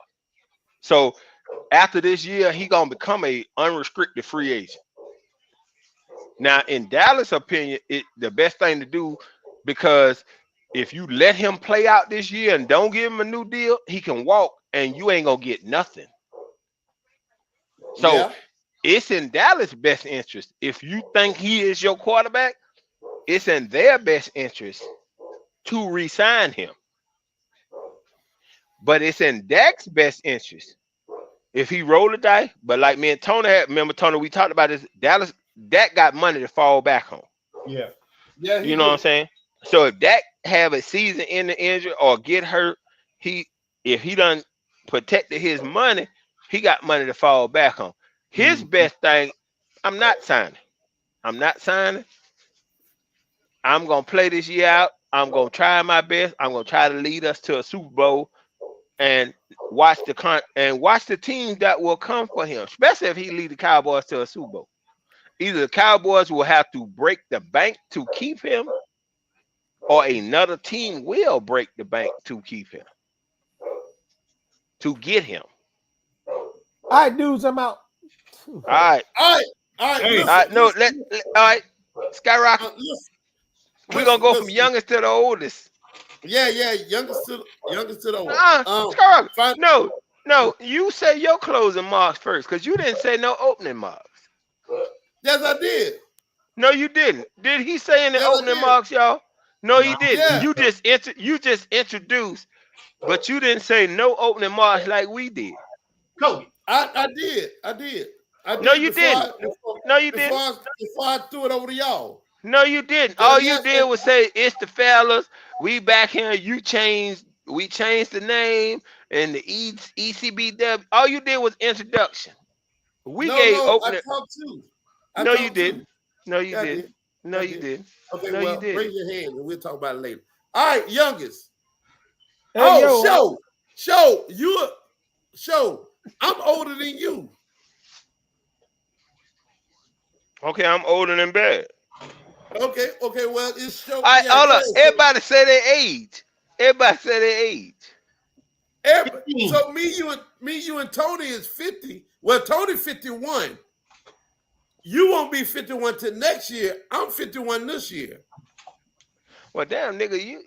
So after this year, he gonna become a unrestricted free agent. Now, in Dallas' opinion, the best thing to do, because if you let him play out this year and don't give him a new deal, he can walk and you ain't gonna get nothing. So it's in Dallas' best interest. If you think he is your quarterback, it's in their best interest to re-sign him. But it's in Dak's best interest if he roll the dice. But like me and Tony remember, Tony, we talked about this. Dak got money to fall back on. Yeah. You know what I'm saying? So if Dak have a season in the injury or get hurt, if he done protected his money, he got money to fall back on. His best thing, I'm not signing. I'm going to play this year out. I'm going to try my best. I'm going to try to lead us to a Super Bowl and watch the team that will come for him, especially if he lead the Cowboys to a Super Bowl. Either the Cowboys will have to break the bank to keep him or another team will break the bank to keep him, to get him. All right, dudes, I'm out. All right. All right. Hey. All right. No, listen, all right. Skyrocket. listen, We're gonna go from listen. youngest to the oldest. Yeah, youngest to the old. Skyrocket. Fine. No. You say your closing marks first, because you didn't say no opening marks. Yes, I did. No, you didn't. Did he say any Yes, I opening did. marks, y'all? No, he didn't. Yeah. You just introduced, but you didn't say no opening marks like we did. Kobe. I did. No, you didn't. No, you Before didn't. I threw it over to y'all. No, you didn't. Yeah, All you yes, did was say it's the fellas. We back here. We changed the name and the ECBW. All you did was introduction. We gave I opening. talked too. No, you didn't. No, you Yeah, I didn't. did. No, I you did. didn't. Okay, No, well, you didn't. raise your hand and we'll talk about it later. All right, youngest. Hey, yo, Show. I'm older than you. Okay, I'm older than bad. Okay, well, it's show. All right, yeah, hold up. yeah, Everybody say their age. Everybody say their age. So me, you and Tony is 50. Well, Tony 51. You won't be 51 till next year. I'm 51 this year. Well, damn, nigga,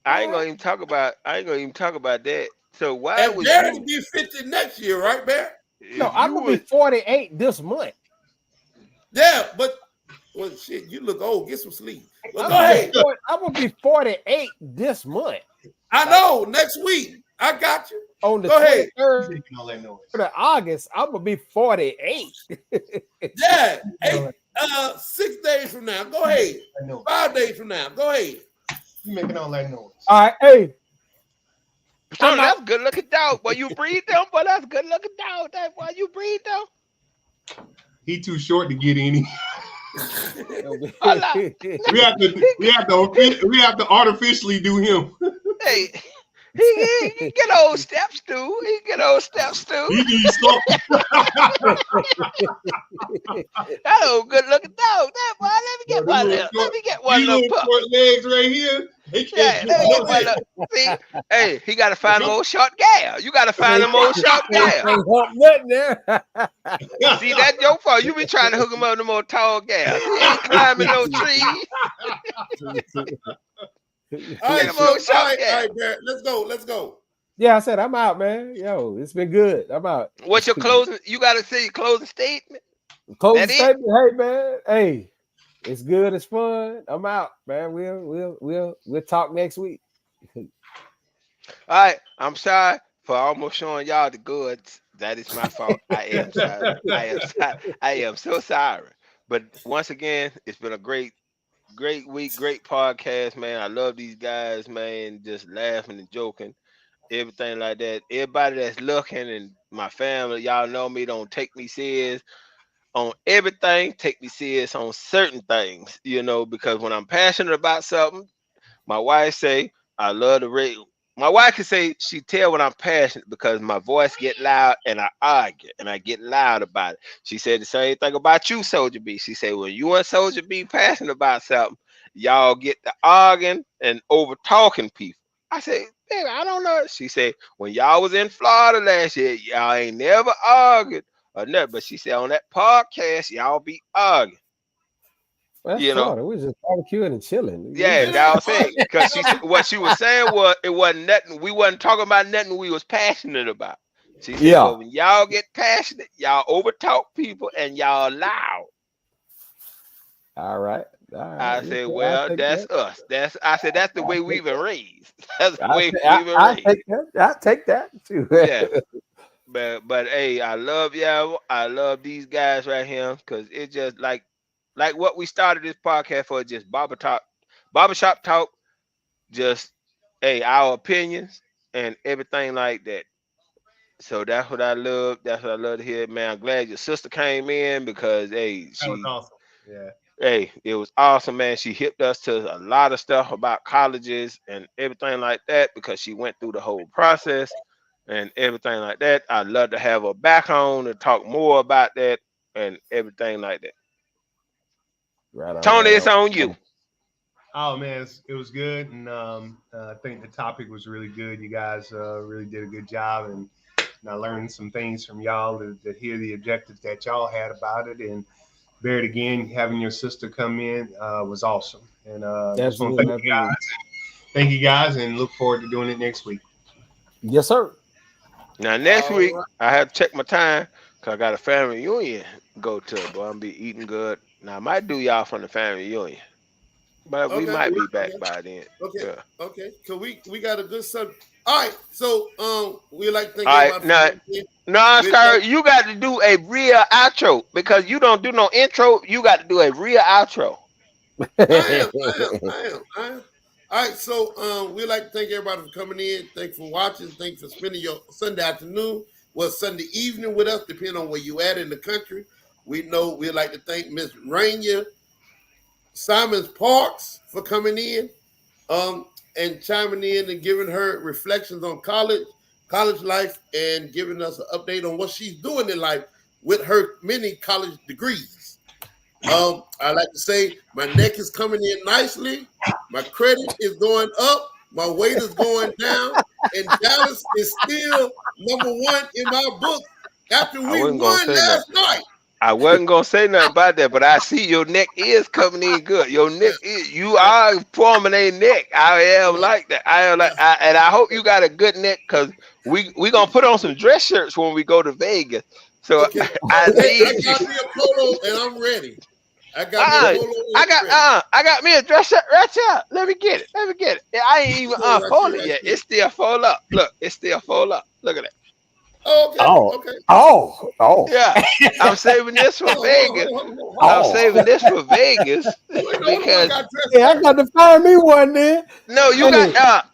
I ain't gonna even talk about that. So why And was Barry you? will be 50 next year, right, Barry? no, if I'm you gonna be 48 this month. Yeah, but well, shit, you look old. Get some sleep. Well, go I'm ahead. gonna be 48 this month. I know. Next week, I got you. On the Go ahead. 23rd Making all that noise. of August, I'm gonna be 48. Yeah. 6 days from now. Go ahead. I know. 5 days from now. Go ahead. You making all that noise. All right, hey, So that's good looking dog. Boy, you breed them, but that's good looking dog. That boy, you breed them. He too short to get any. Hola. We have to artificially do him. Hey, he get old steps too. He needs something. That old good looking dog. That boy, let me get one These little little pup. short legs right here. They Yeah, can't let me do get one nothing. little. See, hey, he gotta find a more short gal. You gotta find a more short gal. Ain't help nothing there. See, that's your fault. You be trying to hook him up to more tall gals. He ain't climbing no trees. All right, Get him on Show. shot, All yeah. right, Barry. Let's go. Yeah, I said I'm out, man. Yo, it's been good. I'm out. What's your closing? You gotta say your closing statement. Closing That it? statement. Hey, man. Hey, it's good. It's fun. I'm out, man. We'll talk next week. All right. I'm sorry for almost showing y'all the goods. That is my fault. I am sorry. I am so sorry. But once again, it's been a great week, great podcast, man. I love these guys, man. Just laughing and joking, everything like that. Everybody that's looking and my family, y'all know me. Don't take me serious on everything. Take me serious on certain things, because when I'm passionate about something, my wife say I love the radio. My wife can say she tell when I'm passionate because my voice get loud and I argue and I get loud about it. She said the same thing about you, Soldier B. She said when you and Soldier B passionate about something, y'all get to arguing and over talking people. I said, baby, I don't know. She said when y'all was in Florida last year, y'all ain't never argued or nothing. But she said on that podcast, y'all be arguing. Well, that's You know. Florida. We're just barbecuing and chilling. Yeah, that was it. Because what she was saying was it wasn't nothing. We wasn't talking about nothing we was passionate about. She said, Yeah. well, when y'all get passionate, y'all overtalk people and y'all loud. All right. I said, Okay, well, I'll take that's that. us. That's the way we've been raised. That's the I'll way take- we've been I'll raised. take that. I'll take that too. Yeah. But hey, I love y'all. I love these guys right here because it's just like what we started this podcast for, just barbershop talk, just our opinions and everything like that. So that's what I love. That's what I love to hear, man. I'm glad your sister came in because That was awesome. Yeah. it was awesome, man. She hipped us to a lot of stuff about colleges and everything like that because she went through the whole process and everything like that. I'd love to have her back on to talk more about that and everything like that. Right on, Tony, right it's on. on you. Oh man, it was good, and I think the topic was really good. You guys really did a good job, and I learned some things from y'all to hear the objectives that y'all had about it. And Barrett, again, having your sister come in was awesome. And just want to thank you guys. Thank you guys, and look forward to doing it next week. Yes, sir. Now next All week right. I have to check my time because I got a family reunion to go to. But I'm be eating good. Now I might do y'all from the family reunion, but we Okay. might be back by then. Okay. Yeah. Okay. So we got a good subject. All right. So we like to thank All right, everybody now- for coming in. No, We'd Scar, like- you got to do a real outro because you don't do no intro. You got to do a real outro. I am. All right, so we'd like to thank everybody for coming in. Thanks for watching. Thanks for spending your Sunday afternoon or Sunday evening with us, depending on where you at in the country. We know we'd like to thank Miss Rainier Simons Parks for coming in and chiming in and giving her reflections on college life, and giving us an update on what she's doing in life with her many college degrees. I like to say my neck is coming in nicely, my credit is going up, my weight is going down, and Dallas is still number one in my book after we wasn't gonna won say last night. I wasn't gonna say nothing about that, but I see your neck is coming in good. Your neck is, you are forming a neck. I am like that. I am like, and I hope you got a good neck because we gonna put on some dress shirts when we go to Vegas. So Okay. I Hey, I need. got me a polo and I'm ready. I got me a polo. And I got me a dress shirt right here. Let me get it. I ain't even Right unfold here, it yet. right here. It's still fold up. Look, it's still fold up. Look at that. Oh, okay. Oh. Okay. Oh. Yeah, I'm saving this for Vegas. I'm saving this for Vegas because Yeah, I got to find me one then. no, you Hey. got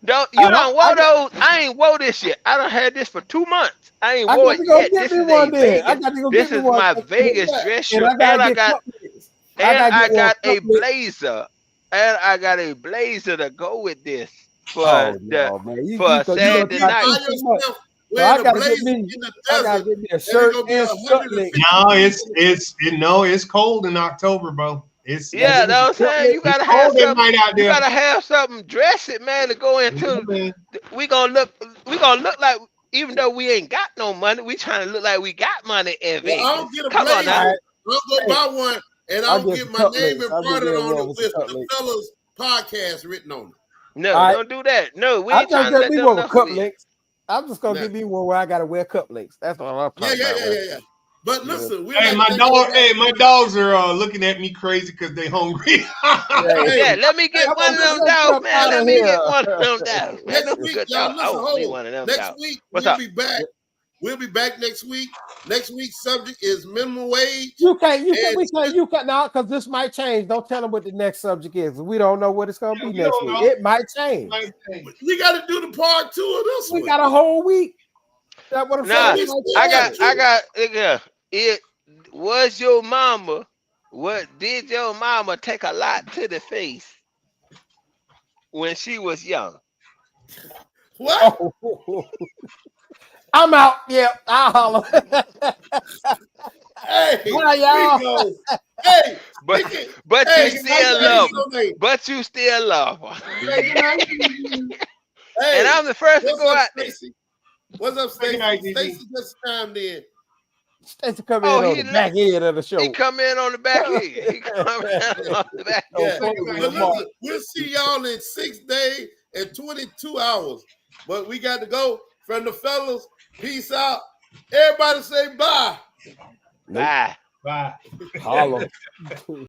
don't you don't I wore those. I ain't wore this yet. I done had this for 2 months. I ain't I wore got it to go yet. get This me is one a then. Vegas. I got to go This get me is one. my Vegas dress shirt, And I and I got got a blazer, and I got a blazer to go with this for for Saturday night. So I gotta get me. I gotta get me a shirt and short leg. No, it's cold in October, bro. It's Yeah, that's what I'm saying. You gotta have cold at something. night out You there. gotta have something. Dress it, man, to go into. We gonna look like, even though we ain't got no money, we trying to look like we got money in Vegas. I'll get a Come on blazer. now. I'll go buy one, and I'll I'll get get some my cup name links. I'll get embroidered that on one it with with some cup the links. fellas podcast written on it. No, All right. don't do that. No, we I'm ain't trying just to gonna let be them one with knuckle cup in. links. I'm just gonna Yeah. give me one where I gotta wear cup links. That's what I'm talking about. man. Yeah. But listen, we Hey, like my dogs are looking at me crazy because they hungry. Yeah, let me get one of them dogs, man. Let me get one of them dogs. Man, Next those week, good y'all dogs. listen, I want me hold one of them Next dogs. week What's we'll up? be back. We'll be back next week. Next week's subject is minimum wage. You can't now because this might change. Don't tell them what the next subject is. We don't know what it's gonna be we next don't week. know. It might change. We got to do the part 2 of this We one. got a whole week. That's what I'm Nah, saying. I got. It was your mama. What did your mama take a lot to the face when she was young? What? Oh. I'm out. Yeah, I'll holler. Hey, Bye, y'all. we go. Hey, But Nikki, but hey, you still love her. hey, But you still love her. hey, And I'm the first to what's go up, out there. Stacy? What's up, Good night, Stacy? Gigi. Stacy just chimed in. Stacy come Oh, in on he the back end of the show. He come in on the back end. He come in on the back Yeah, end. but listen, we'll see y'all in 6 days and 22 hours. But we got to go from the fellas. Peace out. Everybody say bye. Bye. Bye. Holler.